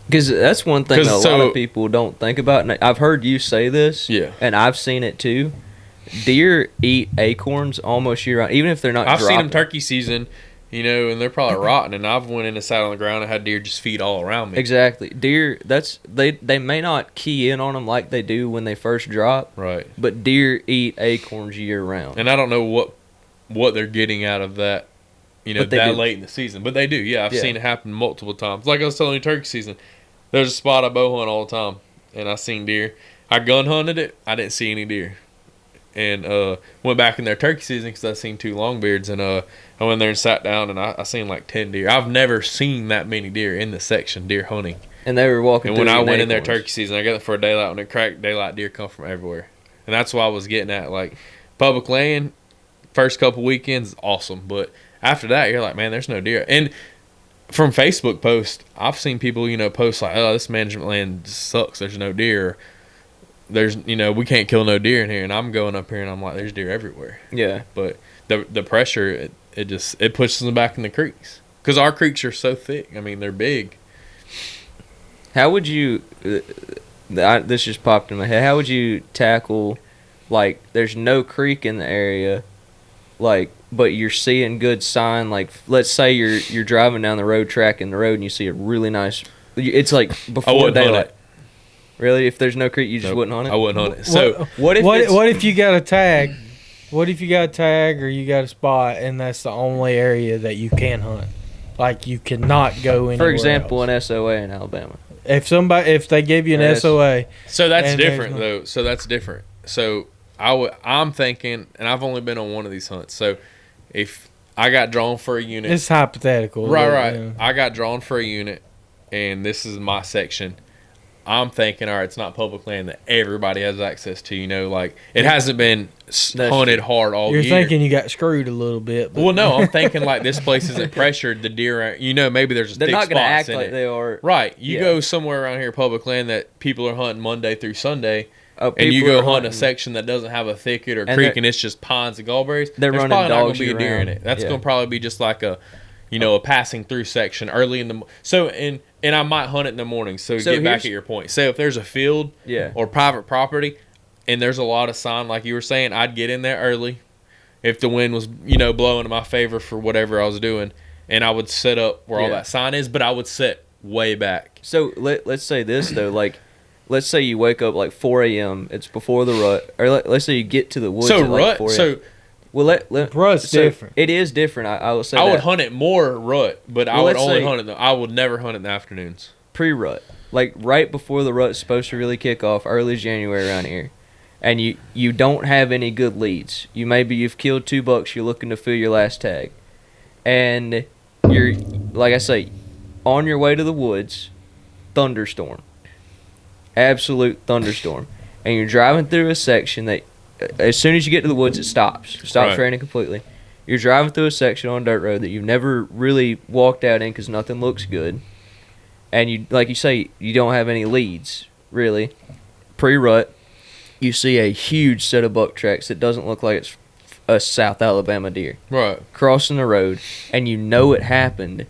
[SPEAKER 2] Because that's one thing that a lot of people don't think about. And I've heard you say this, and I've seen it too. Deer eat acorns almost year round, even if they're not.
[SPEAKER 3] I've seen them turkey season, and they're probably rotten. And I've went in and sat on the ground and had deer just feed all around me.
[SPEAKER 2] Exactly, deer. They may not key in on them like they do when they first drop.
[SPEAKER 3] Right.
[SPEAKER 2] But deer eat acorns year round.
[SPEAKER 3] And I don't know what they're getting out of that. That late in the season, but they do. Yeah, I've seen it happen multiple times. Like I was telling you, turkey season, there's a spot I bow hunt all the time, and I seen deer. I gun hunted it. I didn't see any deer. And went back in there turkey season because I seen 2 longbeards, and I went there and sat down, and I seen like 10 deer. I've never seen that many deer in the section deer hunting.
[SPEAKER 2] And they were walking.
[SPEAKER 3] And when I went in there turkey season, I got it for a daylight. When it cracked daylight, deer come from everywhere, and that's why I was getting at. Like, public land, first couple weekends, awesome, but after that, you're like, man, there's no deer. And from Facebook posts, I've seen people, post like, oh, this management land sucks. There's no deer. There's, we can't kill no deer in here. And I'm going up here and I'm like, there's deer everywhere.
[SPEAKER 2] Yeah.
[SPEAKER 3] But the pressure, it pushes them back in the creeks. Because our creeks are so thick. I mean, they're big.
[SPEAKER 2] How would you, this just popped in my head, how would you tackle, like, there's no creek in the area, like, but you're seeing good sign, like, let's say you're driving down the road, tracking the road, and you see a really nice, it's like before daylight. Really? If there's no creek, you just wouldn't hunt it?
[SPEAKER 3] I wouldn't hunt it. So
[SPEAKER 1] what if you got a tag? What if you got a tag or you got a spot and that's the only area that you can hunt? Like, you cannot go anywhere.
[SPEAKER 2] For example,
[SPEAKER 1] else.
[SPEAKER 2] an SOA in Alabama.
[SPEAKER 1] If they give you an SOA.
[SPEAKER 3] So that's different though. So that's different. So I'm thinking, and I've only been on one of these hunts. So if I got drawn for a unit,
[SPEAKER 1] it's hypothetical.
[SPEAKER 3] Right.
[SPEAKER 1] Yeah.
[SPEAKER 3] I got drawn for a unit, and this is my section. I'm thinking, all right, it's not public land that everybody has access to. Like, it hasn't been hunted hard all year.
[SPEAKER 1] You're thinking you got screwed a little bit.
[SPEAKER 3] Well, no, I'm thinking like this place isn't pressured. The deer, maybe there's a
[SPEAKER 2] They're
[SPEAKER 3] thick
[SPEAKER 2] not going to act
[SPEAKER 3] in
[SPEAKER 2] like
[SPEAKER 3] it.
[SPEAKER 2] they are.
[SPEAKER 3] Right. You go somewhere around here, public land, that people are hunting Monday through Sunday,
[SPEAKER 2] and
[SPEAKER 3] you go hunt a section that doesn't have a thicket or creek, and it's just ponds and gallberries.
[SPEAKER 2] They're
[SPEAKER 3] there's
[SPEAKER 2] running
[SPEAKER 3] probably not going
[SPEAKER 2] dogs
[SPEAKER 3] to be a deer in it. That's going to probably be just like a passing through section early in the and I might hunt it in the morning. So get back at your point. Say if there's a field or private property and there's a lot of sign, like you were saying, I'd get in there early if the wind was, blowing in my favor for whatever I was doing, and I would set up where all that sign is, but I would set way back.
[SPEAKER 2] So let's say this though, like, let's say you wake up like 4 a.m. It's before the rut, or let's say you get to the woods.
[SPEAKER 3] So
[SPEAKER 2] at like
[SPEAKER 3] rut.
[SPEAKER 2] 4 a.m.
[SPEAKER 3] So
[SPEAKER 1] rut's different.
[SPEAKER 2] It is different. I will say.
[SPEAKER 3] I would hunt it more rut, but I would only hunt it. I would never hunt it in the afternoons.
[SPEAKER 2] Pre-rut. like right before the rut's supposed to really kick off, early January around here, and you don't have any good leads. You've killed 2 bucks, you're looking to fill your last tag, and you're, like I say, on your way to the woods, thunderstorm, absolute thunderstorm, and you're driving through a section that, as soon as you get to the woods, it stops raining completely. You're driving through a section on a dirt road that you've never really walked out in because nothing looks good, and you, like you say, you don't have any leads really. Pre-rut, you see a huge set of buck tracks that doesn't look like it's a South Alabama deer.
[SPEAKER 3] Right.
[SPEAKER 2] Crossing the road, and you know it happened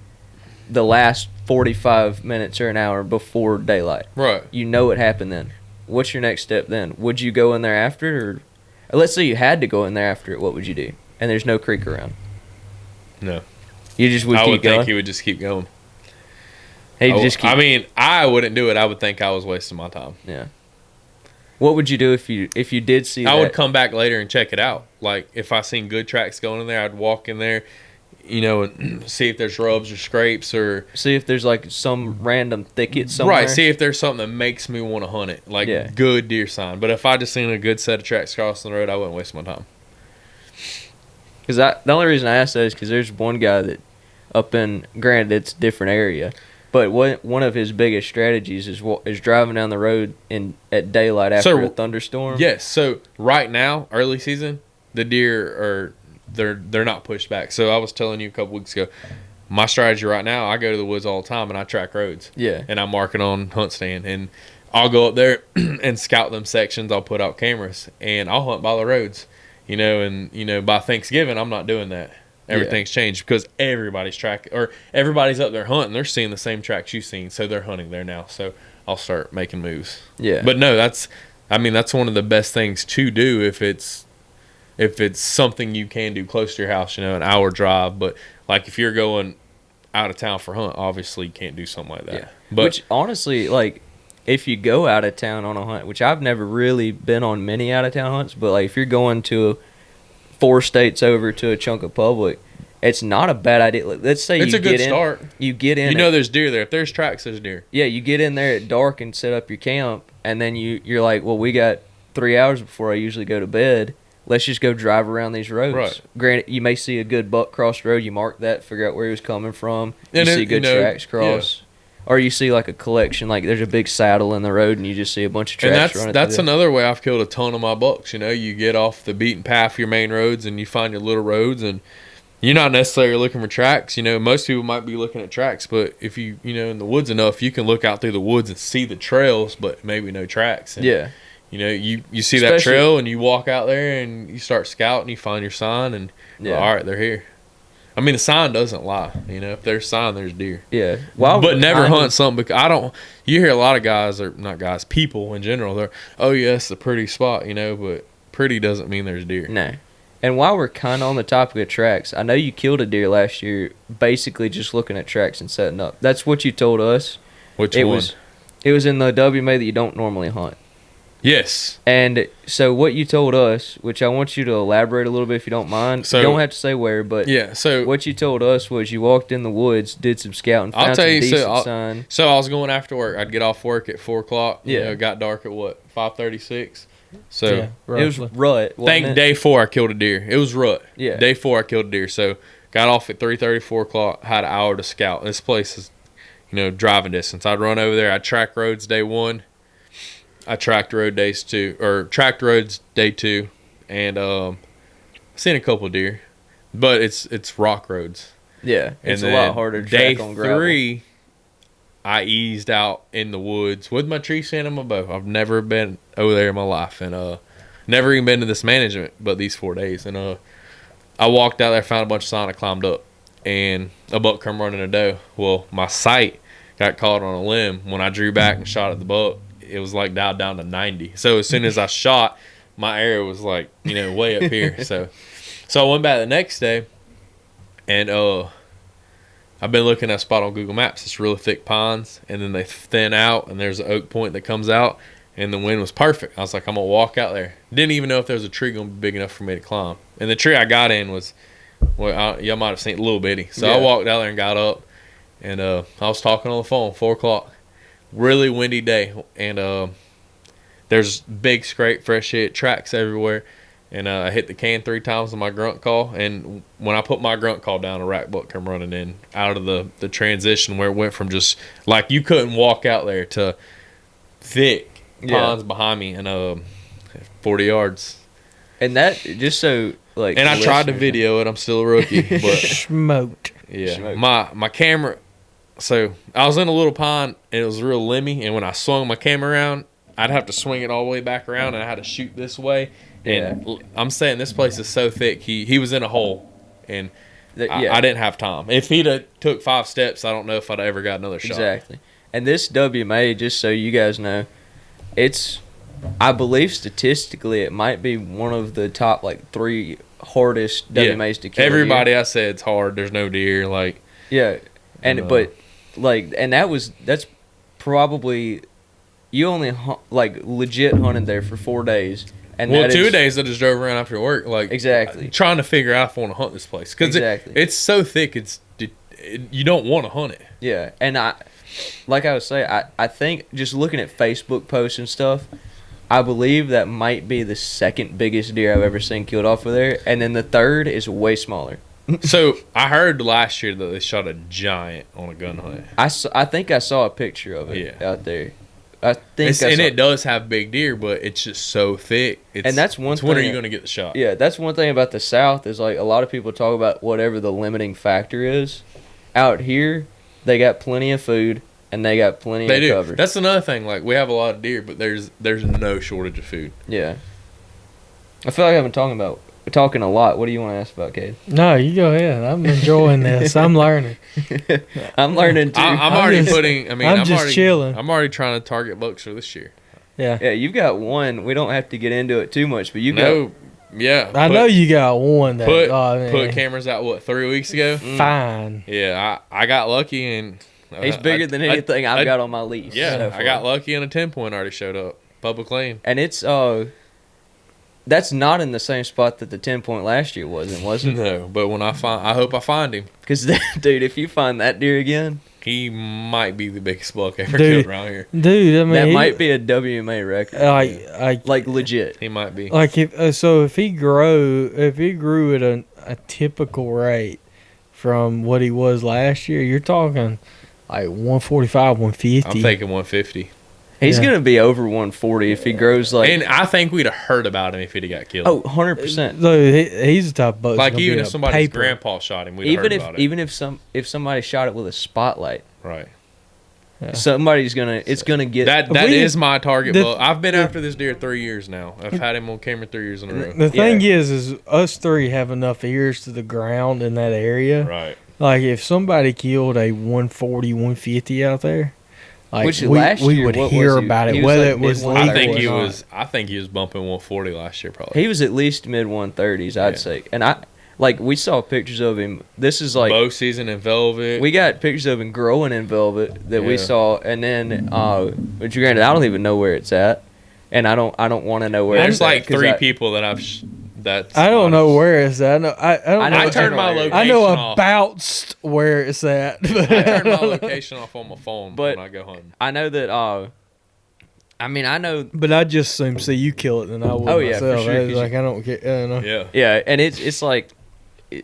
[SPEAKER 2] the last 45 minutes or an hour before daylight.
[SPEAKER 3] Right.
[SPEAKER 2] You know it happened then. What's your next step then? Would you go in there after it, or let's say you had to go in there after it, what would you do? And there's no creek around.
[SPEAKER 3] No.
[SPEAKER 2] You just would
[SPEAKER 3] I
[SPEAKER 2] keep
[SPEAKER 3] would
[SPEAKER 2] going?
[SPEAKER 3] think he would just keep going.
[SPEAKER 2] I
[SPEAKER 3] mean, I wouldn't do it. I would think I was wasting my time.
[SPEAKER 2] Yeah. What would you do if you did see that?
[SPEAKER 3] I would come back later and check it out. Like, if I seen good tracks going in there, I'd walk in there, and see if there's rubs or scrapes, or
[SPEAKER 2] see if there's like some random thicket somewhere.
[SPEAKER 3] Right, see if there's something that makes me want to hunt it. Like, good deer sign. But if I just seen a good set of tracks crossing the road, I wouldn't waste my time.
[SPEAKER 2] Because the only reason I asked that is because there's one guy that granted it's a different area, but one of his biggest strategies is driving down the road at daylight after a thunderstorm.
[SPEAKER 3] Yes, so right now, early season, the deer they're not pushed back. So I was telling you a couple weeks ago, my strategy right now, I go to the woods all the time and I track roads.
[SPEAKER 2] Yeah. And
[SPEAKER 3] I mark it on Hunt Stand, and I'll go up there and scout them sections. I'll put out cameras and I'll hunt by the roads. By Thanksgiving, I'm not doing that. Everything's changed because everybody's tracking, or everybody's up there hunting. They're seeing the same tracks you've seen, so they're hunting there now. So I'll start making moves.
[SPEAKER 2] Yeah.
[SPEAKER 3] But no, that's one of the best things to do if it's something you can do close to your house, an hour drive. But like if you're going out of town for hunt, obviously you can't do something like that.
[SPEAKER 2] Yeah.
[SPEAKER 3] But
[SPEAKER 2] which honestly, like, if you go out of town on a hunt, which I've never really been on many out of town hunts, but like if you're going to 4 states over to a chunk of public, it's not a bad idea. Let's say
[SPEAKER 3] it's a good start.
[SPEAKER 2] You get in.
[SPEAKER 3] There's deer there. If there's tracks, there's deer.
[SPEAKER 2] Yeah, you get in there at dark and set up your camp, and then you're like, well, we got 3 hours before I usually go to bed. Let's just go drive around these roads.
[SPEAKER 3] Right.
[SPEAKER 2] Granted, you may see a good buck cross the road. You mark that, figure out where he was coming from. You see good tracks cross. Yeah. Or you see like a collection, like there's a big saddle in the road and you just see a bunch of tracks running.
[SPEAKER 3] And that's another way I've killed a ton of my bucks. You get off the beaten path of your main roads and you find your little roads, and you're not necessarily looking for tracks. Most people might be looking at tracks, but if you in the woods enough, you can look out through the woods and see the trails, but maybe no tracks. And, you see that trail and you walk out there and you start scouting, you find your sign, and all right, they're here. I mean, the sign doesn't lie. If there's a sign, there's deer.
[SPEAKER 2] Yeah.
[SPEAKER 3] But never hunt something because you hear a lot of guys, or not guys, people in general, they're, oh, yeah, it's a pretty spot, but pretty doesn't mean there's deer.
[SPEAKER 2] No. And while we're kind of on the topic of tracks, I know you killed a deer last year basically just looking at tracks and setting up. That's what you told us.
[SPEAKER 3] Which one?
[SPEAKER 2] It was in the WMA that you don't normally hunt.
[SPEAKER 3] Yes.
[SPEAKER 2] And so what you told us, which I want you to elaborate a little bit if you don't mind. So, you don't have to say where, but what you told us was you walked in the woods, did some scouting, found some decent sign.
[SPEAKER 3] So I was going after work. I'd get off work at 4 o'clock.
[SPEAKER 2] Yeah.
[SPEAKER 3] It got dark at 5:36. So
[SPEAKER 2] it was rut.
[SPEAKER 3] Day 4 I killed a deer. It was rut.
[SPEAKER 2] Yeah.
[SPEAKER 3] Day 4 I killed a deer. So got off at 3:30, 4 o'clock. Had an hour to scout. This place is, driving distance. I'd run over there. I'd track roads day 1. I tracked roads day 2, and seen a couple of deer, but it's rock roads.
[SPEAKER 2] Yeah, it's a lot harder to track on gravel.
[SPEAKER 3] Day 3, I eased out in the woods with my tree stand and my bow. I've never been over there in my life, and never even been to this management, but these 4 days. And I walked out there, found a bunch of sign, I climbed up, and a buck come running a doe. Well, my sight got caught on a limb. When I drew back and shot at the buck, it was like dialed down to 90. So as soon as I shot, my arrow was like, way up here. So I went back the next day, and I've been looking at a spot on Google Maps. It's really thick pines, and then they thin out, and there's an oak point that comes out, and the wind was perfect. I was like, I'm going to walk out there. Didn't even know if there was a tree going to be big enough for me to climb. And the tree I got in was, y'all might have seen it, a little bitty. So I walked out there and got up, and I was talking on the phone, 4 o'clock. really windy day, and there's big scrape, fresh hit, tracks everywhere. And I hit the can 3 times on my grunt call. And when I put my grunt call down, a rack buck come running in out of the transition where it went from just like you couldn't walk out there to thick ponds behind me and 40 yards.
[SPEAKER 2] And that just so like.
[SPEAKER 3] And I tried to video it. I'm still a rookie, but
[SPEAKER 1] Smoked.
[SPEAKER 3] yeah,
[SPEAKER 2] Smoked.
[SPEAKER 3] my camera. So I was in a little pond and it was real limmy. And when I swung my camera around, I'd have to swing it all the way back around, and I had to shoot this way. And I'm saying this place is so thick. He was in a hole, and I didn't have time. If he'd have took 5 steps, I don't know if I'd ever got another shot.
[SPEAKER 2] Exactly. And this WMA, just so you guys know, it's, I believe statistically, it might be one of the top like 3 hardest WMAs to kill.
[SPEAKER 3] Everybody I said it's hard. There's no deer. Like
[SPEAKER 2] but like, and that's probably, you only like legit hunted there for 4 days. And
[SPEAKER 3] 2 days I just drove around after work, like
[SPEAKER 2] exactly
[SPEAKER 3] trying to figure out if I want to hunt this place because it's so thick. You don't want to hunt it.
[SPEAKER 2] Yeah, and like I was saying, I think just looking at Facebook posts and stuff, I believe that might be the 2nd biggest deer I've ever seen killed off of there, and then the 3rd is way smaller.
[SPEAKER 3] So I heard last year that they shot a giant on a gun hunt.
[SPEAKER 2] I think I saw a picture of it out there. I think
[SPEAKER 3] it does have big deer, but it's just so thick.
[SPEAKER 2] And that's one thing.
[SPEAKER 3] When are you going to get the shot?
[SPEAKER 2] Yeah, that's one thing about the South is like a lot of people talk about whatever the limiting factor is. Out here, they got plenty of food and they got plenty of cover.
[SPEAKER 3] That's another thing. Like we have a lot of deer, but there's no shortage of food.
[SPEAKER 2] Yeah. I feel like I've been talking a lot. What do you want to ask about, Cade?
[SPEAKER 1] No, you go ahead. I'm enjoying this. I'm learning.
[SPEAKER 2] I'm learning too.
[SPEAKER 3] I'm already putting. I mean, I'm
[SPEAKER 1] just chilling.
[SPEAKER 3] I'm already trying to target bucks for this year.
[SPEAKER 1] Yeah.
[SPEAKER 2] Yeah, you've got one. We don't have to get into it too much, but got.
[SPEAKER 3] Yeah.
[SPEAKER 1] I know you got one that
[SPEAKER 3] put cameras out 3 weeks ago.
[SPEAKER 1] Fine.
[SPEAKER 3] Yeah, I got lucky and
[SPEAKER 2] he's bigger than anything I've got on my lease.
[SPEAKER 3] Yeah, I got lucky and a 10-point already showed up. Public lane.
[SPEAKER 2] And it's that's not in the same spot that the 10-point last year was it?
[SPEAKER 3] No, but when I hope I find him.
[SPEAKER 2] Because, dude, if you find that deer again,
[SPEAKER 3] he might be the biggest buck ever killed around here.
[SPEAKER 1] Dude, I mean,
[SPEAKER 2] that might be a WMA record. Like legit.
[SPEAKER 3] He might be.
[SPEAKER 1] Like if he grew at a typical rate from what he was last year, you're talking like 145, 150.
[SPEAKER 3] I'm thinking 150.
[SPEAKER 2] He's going to be over 140 if he grows like...
[SPEAKER 3] And I think we'd have heard about him if he'd have got killed.
[SPEAKER 2] Oh, 100%.
[SPEAKER 1] He's the type of buck.
[SPEAKER 3] Like even if somebody's grandpa shot him, we'd have heard about it.
[SPEAKER 2] Even if somebody shot it with a spotlight.
[SPEAKER 3] Right.
[SPEAKER 2] Yeah. Somebody's going to... It's going to get...
[SPEAKER 3] That is my target buck. I've been after this deer 3 years now. I've had him on camera 3 years in a row.
[SPEAKER 1] The thing is us 3 have enough ears to the ground in that area.
[SPEAKER 3] Right.
[SPEAKER 1] Like if somebody killed a 140, 150 out there... Like
[SPEAKER 2] which last year,
[SPEAKER 1] we would hear about it, whether it was.
[SPEAKER 3] I think he was bumping 140 last year, probably.
[SPEAKER 2] He was at least mid 130s, I'd say. And we saw pictures of him. This is like
[SPEAKER 3] bow season in velvet.
[SPEAKER 2] We got pictures of him growing in velvet that we saw, and then, but granted, I don't even know where it's at, and I don't want to know where.
[SPEAKER 3] There's like 3 people that I've.
[SPEAKER 1] I don't know where it's at. I
[SPEAKER 3] turned my location
[SPEAKER 1] I know
[SPEAKER 3] off.
[SPEAKER 1] about where it's at.
[SPEAKER 3] I turn my location off on my phone when I go hunting.
[SPEAKER 2] I know that. I know.
[SPEAKER 1] But I just assume see you kill it than I would myself.
[SPEAKER 2] For sure.
[SPEAKER 1] Like I don't care.
[SPEAKER 2] Yeah, and it's like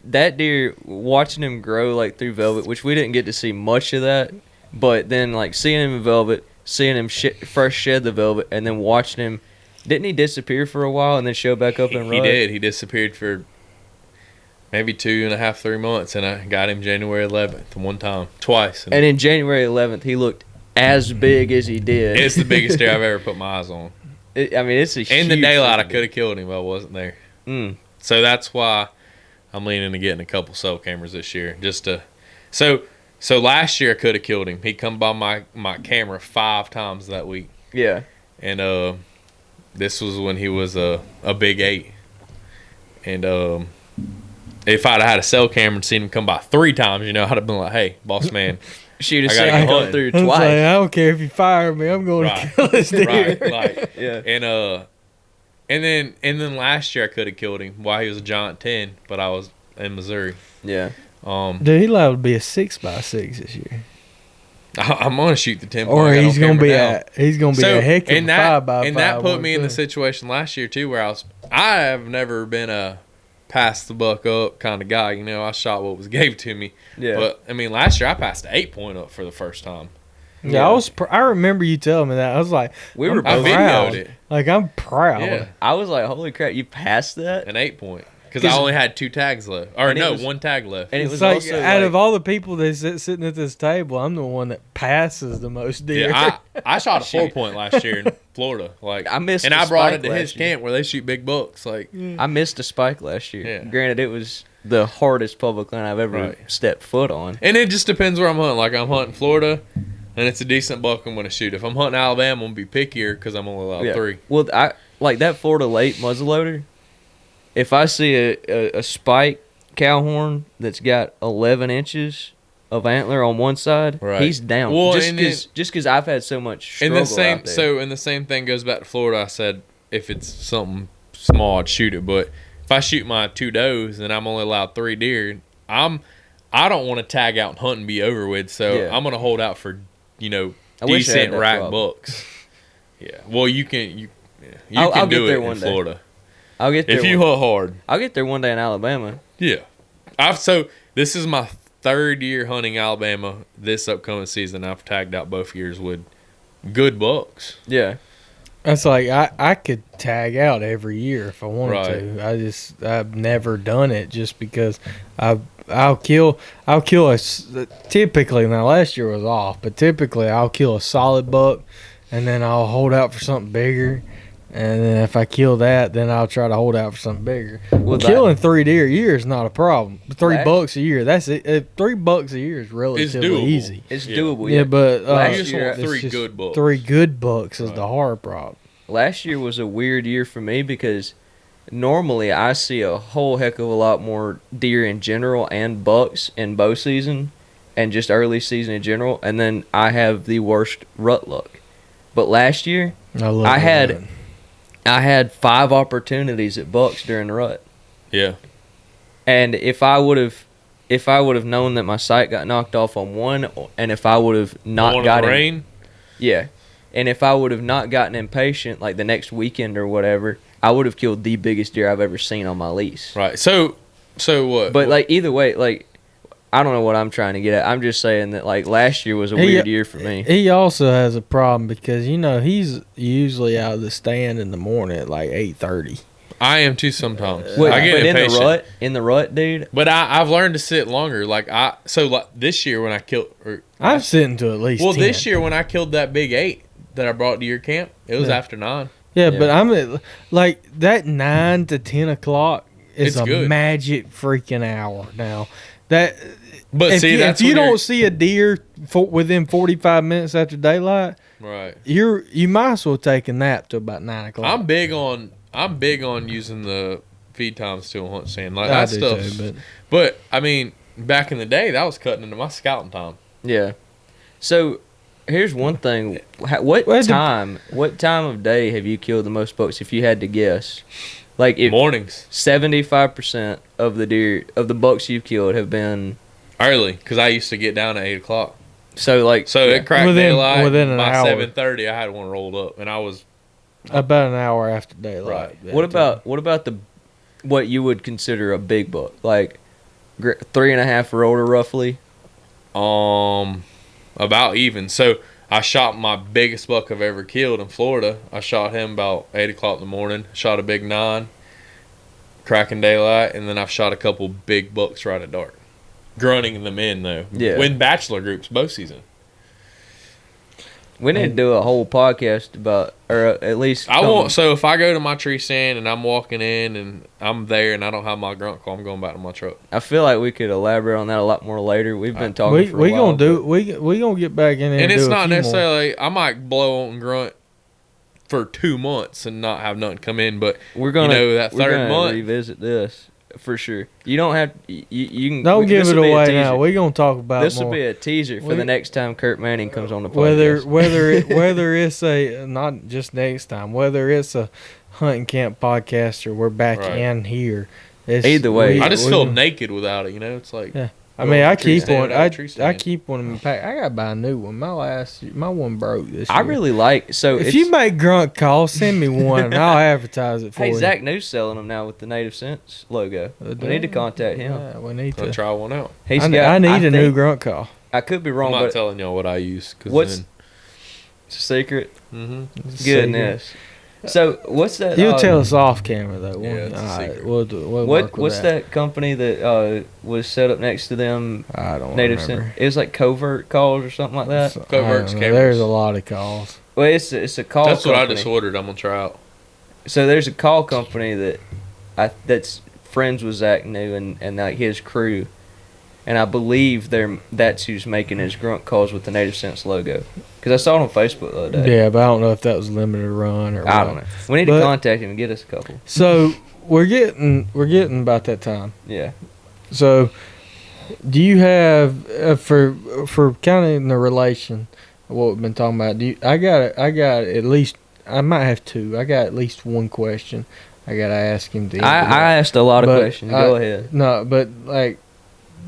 [SPEAKER 2] that deer, watching him grow like through velvet, which we didn't get to see much of that, but then like seeing him in velvet, seeing him first shed the velvet, and then watching him. Didn't he disappear for a while and then show back up and run?
[SPEAKER 3] He did. He disappeared for maybe 2.5, 3 months, and I got him January 11th twice.
[SPEAKER 2] And in January 11th, he looked as big as he did.
[SPEAKER 3] It's the biggest deer I've ever put my eyes on.
[SPEAKER 2] It's a huge...
[SPEAKER 3] In the daylight, I could have killed him, but I wasn't there.
[SPEAKER 2] Mm.
[SPEAKER 3] So that's why I'm leaning to getting a couple cell cameras this year. Just to... So last year, I could have killed him. He come by my camera 5 times that week.
[SPEAKER 2] Yeah.
[SPEAKER 3] And... This was when he was a big 8. And if I'd have had a cell camera and seen him come by 3 times, I'd have been like, hey, boss man.
[SPEAKER 2] Shoot a second hunt through twice.
[SPEAKER 1] Like, I don't care if you fire me. I'm going to kill this deer.
[SPEAKER 3] Right. Yeah. And then last year I could have killed him while he was a giant 10, but I was in Missouri.
[SPEAKER 2] Yeah.
[SPEAKER 1] Dude, he allowed to be a 6x6 this year.
[SPEAKER 3] I'm gonna shoot the 10
[SPEAKER 1] Or
[SPEAKER 3] point.
[SPEAKER 1] he's gonna be a heck of a 5x5.
[SPEAKER 3] And that put me in the situation last year too, where I have never been a pass the buck up kind of guy. I shot what was gave to me.
[SPEAKER 2] Yeah.
[SPEAKER 3] But I mean, last year I passed the 8 point up for the first time.
[SPEAKER 1] Yeah, I remember you telling me that. I was like,
[SPEAKER 2] We were
[SPEAKER 3] I
[SPEAKER 2] both
[SPEAKER 1] proud.
[SPEAKER 3] videoed it.
[SPEAKER 1] Like, I'm proud.
[SPEAKER 3] Yeah,
[SPEAKER 2] I was like, holy crap, you passed that?
[SPEAKER 3] an 8 point because I only had 2 tags left, or
[SPEAKER 2] And it
[SPEAKER 3] no,
[SPEAKER 2] was-
[SPEAKER 3] 1 tag left.
[SPEAKER 2] And it
[SPEAKER 1] It's
[SPEAKER 2] was
[SPEAKER 1] like,
[SPEAKER 2] also
[SPEAKER 1] out
[SPEAKER 2] like,
[SPEAKER 1] of all the people that sitting at this table, I'm the one that passes the most deer.
[SPEAKER 3] Yeah, I shot a 4 point last year in Florida. Like
[SPEAKER 2] I missed
[SPEAKER 3] and
[SPEAKER 2] the
[SPEAKER 3] I brought
[SPEAKER 2] spike
[SPEAKER 3] it to his
[SPEAKER 2] last year.
[SPEAKER 3] camp where they shoot big bucks. Like
[SPEAKER 2] I missed a spike last year.
[SPEAKER 3] Yeah.
[SPEAKER 2] Granted, it was the hardest public land I've ever
[SPEAKER 3] Right.
[SPEAKER 2] stepped foot on.
[SPEAKER 3] And it just depends where I'm hunting. Like I'm hunting Florida, and it's a decent buck I'm going to shoot. If I'm hunting Alabama, I'm going to be pickier because I'm only allowed 3.
[SPEAKER 2] Well, I like that Florida late muzzleloader. If I see a spike cow horn that's got 11 inches of antler on one side,
[SPEAKER 3] Right.
[SPEAKER 2] he's down.
[SPEAKER 3] Well,
[SPEAKER 2] just because I've had so much struggle
[SPEAKER 3] And the same,
[SPEAKER 2] out there.
[SPEAKER 3] so and the same thing goes back to Florida. I said if it's something small, I'd shoot it. But if I shoot my 2 does and I'm only allowed 3 deer, I don't want to tag out and hunt and be over with. So
[SPEAKER 2] Yeah.
[SPEAKER 3] I'm going to hold out for
[SPEAKER 2] I wish I had
[SPEAKER 3] decent
[SPEAKER 2] that
[SPEAKER 3] rack
[SPEAKER 2] problem.
[SPEAKER 3] bucks. Yeah. Well, you can
[SPEAKER 2] I'll
[SPEAKER 3] do
[SPEAKER 2] get there
[SPEAKER 3] it
[SPEAKER 2] one
[SPEAKER 3] in
[SPEAKER 2] day.
[SPEAKER 3] Florida
[SPEAKER 2] I'll get there.
[SPEAKER 3] if you hunt hard.
[SPEAKER 2] I'll get there one day in Alabama.
[SPEAKER 3] Yeah. So this is my 3rd year hunting Alabama this upcoming season. I've tagged out both years with good bucks.
[SPEAKER 2] Yeah.
[SPEAKER 1] That's like, I could tag out every year if I wanted
[SPEAKER 3] Right.
[SPEAKER 1] to. I've never done it just because I'll kill typically, now last year was off, but typically I'll kill a solid buck and then I'll hold out for something bigger. And then if I kill that, then I'll try to hold out for something bigger.
[SPEAKER 2] Well,
[SPEAKER 1] Killing 3 deer a year is not a problem. 3
[SPEAKER 2] Last-
[SPEAKER 1] bucks a year, that's it. 3 bucks a year is relatively
[SPEAKER 3] doable.
[SPEAKER 1] easy.
[SPEAKER 2] It's
[SPEAKER 3] Yeah.
[SPEAKER 2] doable.
[SPEAKER 1] Yeah, but
[SPEAKER 2] Last
[SPEAKER 3] You just
[SPEAKER 2] year,
[SPEAKER 3] want
[SPEAKER 1] it's
[SPEAKER 3] 3
[SPEAKER 1] just
[SPEAKER 3] good bucks.
[SPEAKER 1] 3 good bucks is
[SPEAKER 3] Right.
[SPEAKER 1] the hard problem.
[SPEAKER 2] Last year was a weird year for me because normally I see a whole heck of a lot more deer in general and bucks in bow season and just early season in general, and then I have the worst rut luck. But last year I had 5 opportunities at bucks during the rut,
[SPEAKER 3] Yeah.
[SPEAKER 2] and if I would have known that my sight got knocked off on one, and if I would have not
[SPEAKER 3] One in
[SPEAKER 2] gotten
[SPEAKER 3] the rain.
[SPEAKER 2] Yeah. And if I would have not gotten impatient, like the next weekend or whatever, I would have killed the biggest deer I've ever seen on my lease.
[SPEAKER 3] Right. So what?
[SPEAKER 2] But, like, either way, like, I don't know what I'm trying to get at. I'm just saying that, like, last year was a weird year for me.
[SPEAKER 1] He also has a problem because, he's usually out of the stand in the morning at like 8:30.
[SPEAKER 3] I am too sometimes.
[SPEAKER 2] But,
[SPEAKER 3] I get
[SPEAKER 2] but
[SPEAKER 3] impatient.
[SPEAKER 2] in the rut, dude,
[SPEAKER 3] But I've learned to sit longer. Like this year when I killed.
[SPEAKER 1] I'm sitting to at least 10.
[SPEAKER 3] This year when I killed that big 8 that I brought to your camp, it was
[SPEAKER 1] Yeah.
[SPEAKER 3] after 9.
[SPEAKER 1] Yeah,
[SPEAKER 2] Yeah.
[SPEAKER 1] but I'm at, like, that 9 to 10 o'clock is
[SPEAKER 3] It's
[SPEAKER 1] a
[SPEAKER 3] good.
[SPEAKER 1] magic freaking hour now. That
[SPEAKER 3] But
[SPEAKER 1] if
[SPEAKER 3] see,
[SPEAKER 1] you,
[SPEAKER 3] that's
[SPEAKER 1] if you
[SPEAKER 3] when you're-
[SPEAKER 1] don't see a deer within 45 minutes after daylight,
[SPEAKER 3] Right.
[SPEAKER 1] you might as well take a nap till about 9 o'clock.
[SPEAKER 3] I'm big on using the feed times to a hunt stand. Like
[SPEAKER 1] I
[SPEAKER 3] that
[SPEAKER 1] do
[SPEAKER 3] stuff.
[SPEAKER 1] too,
[SPEAKER 3] But I mean, back in the day, that was cutting into my scouting time.
[SPEAKER 2] yeah. So, here's one thing. What
[SPEAKER 1] Well,
[SPEAKER 2] time of day have you killed the most bucks, if you had to guess? Like, if
[SPEAKER 3] Mornings,
[SPEAKER 2] 75% of the bucks you've killed have been...
[SPEAKER 3] early, because I used to get down at 8 o'clock.
[SPEAKER 2] So, like...
[SPEAKER 3] So
[SPEAKER 2] yeah.
[SPEAKER 3] it cracked
[SPEAKER 1] Within
[SPEAKER 3] daylight.
[SPEAKER 1] an
[SPEAKER 3] By
[SPEAKER 1] hour.
[SPEAKER 3] 7:30, I had one rolled up, and I was
[SPEAKER 1] about an hour after daylight.
[SPEAKER 3] Right.
[SPEAKER 1] Yeah,
[SPEAKER 2] What about what you would consider a big buck? Like 3.5 rotor roughly?
[SPEAKER 3] about even. So I shot my biggest buck I've ever killed in Florida. I shot him about 8 o'clock in the morning. Shot a big 9, cracking daylight, and then I've shot a couple big bucks right at dark. Grunting them in, though.
[SPEAKER 2] Yeah.
[SPEAKER 3] Win bachelor groups both season.
[SPEAKER 2] We need to do a whole podcast about, or at least...
[SPEAKER 3] So if I go to my tree stand and I'm walking in and I'm there and I don't have my grunt call, I'm going back to my truck.
[SPEAKER 2] I feel like we could elaborate on that a lot more later. We've been talking for a
[SPEAKER 1] we
[SPEAKER 2] while.
[SPEAKER 1] gonna do we gonna get back in there
[SPEAKER 3] And
[SPEAKER 1] do
[SPEAKER 3] it's
[SPEAKER 1] a
[SPEAKER 3] not
[SPEAKER 1] few more.
[SPEAKER 3] necessarily, I might blow on grunt for 2 months and not have nothing come in, but
[SPEAKER 2] We're gonna,
[SPEAKER 3] that
[SPEAKER 2] we're
[SPEAKER 3] third
[SPEAKER 2] gonna
[SPEAKER 3] month.
[SPEAKER 2] revisit this for sure. You don't have... You can...
[SPEAKER 1] Don't give
[SPEAKER 2] this
[SPEAKER 1] it
[SPEAKER 2] will be a
[SPEAKER 1] away
[SPEAKER 2] teaser.
[SPEAKER 1] now. We're gonna talk about
[SPEAKER 2] This will
[SPEAKER 1] more.
[SPEAKER 2] be a teaser for
[SPEAKER 1] We-
[SPEAKER 2] the next time Curt Manning comes on the podcast.
[SPEAKER 1] whether it's a not just next time, whether it's a hunting camp podcast or we're back
[SPEAKER 3] Right.
[SPEAKER 1] in here.
[SPEAKER 2] Either way.
[SPEAKER 3] I just feel naked without it, It's like,
[SPEAKER 1] Yeah. I mean, I
[SPEAKER 3] tree
[SPEAKER 1] keep
[SPEAKER 3] stand
[SPEAKER 1] one.
[SPEAKER 3] without a tree
[SPEAKER 1] I
[SPEAKER 3] stand.
[SPEAKER 1] keep one in my pack. I gotta buy a new one. My one broke this year.
[SPEAKER 2] I really like so.
[SPEAKER 1] If
[SPEAKER 2] it's,
[SPEAKER 1] you make grunt calls, send me one. And I'll advertise it for
[SPEAKER 2] hey,
[SPEAKER 1] you.
[SPEAKER 2] Zach New's selling them now with the Native Sense logo. We need to contact him.
[SPEAKER 1] Yeah, we need
[SPEAKER 3] I'll
[SPEAKER 1] to.
[SPEAKER 3] try one out.
[SPEAKER 2] He's
[SPEAKER 1] I
[SPEAKER 2] got.
[SPEAKER 1] need a new
[SPEAKER 2] think-
[SPEAKER 1] grunt call.
[SPEAKER 2] I could be
[SPEAKER 3] I'm
[SPEAKER 2] wrong,
[SPEAKER 3] not
[SPEAKER 2] but
[SPEAKER 3] telling y'all what I use. Cause
[SPEAKER 2] What's-
[SPEAKER 3] then,
[SPEAKER 2] it's a secret.
[SPEAKER 3] mm-hmm.
[SPEAKER 2] Goodness. So what's that?
[SPEAKER 1] You'll tell us off camera though.
[SPEAKER 3] Yeah, it's a
[SPEAKER 1] All right,
[SPEAKER 3] secret.
[SPEAKER 1] we'll work with
[SPEAKER 2] What's that company that was set up next to them?
[SPEAKER 1] I don't
[SPEAKER 2] Native
[SPEAKER 1] remember.
[SPEAKER 2] Sense. It was like covert calls or something like that.
[SPEAKER 1] So,
[SPEAKER 3] Covert
[SPEAKER 1] I don't know.
[SPEAKER 3] cameras.
[SPEAKER 1] There's a lot of calls.
[SPEAKER 2] Well, it's a call.
[SPEAKER 3] That's what I
[SPEAKER 2] company.
[SPEAKER 3] just ordered. I'm gonna try out.
[SPEAKER 2] So there's a call company that's friends with Zach New and like his crew, and I believe that's who's making his grunt calls with the Native Sense logo. Because I saw it on Facebook the other day.
[SPEAKER 1] Yeah, but I don't know if that was limited run or
[SPEAKER 2] I
[SPEAKER 1] what.
[SPEAKER 2] don't know. We need to contact him and get us a couple.
[SPEAKER 1] So we're getting about that time.
[SPEAKER 2] Yeah.
[SPEAKER 1] So, do you have for kind of in the relation of what we've been talking about? I got at least I might have two. I got at least one question. I got to ask him to.
[SPEAKER 2] I asked a lot of
[SPEAKER 1] But
[SPEAKER 2] questions. Go ahead.
[SPEAKER 1] No, but like,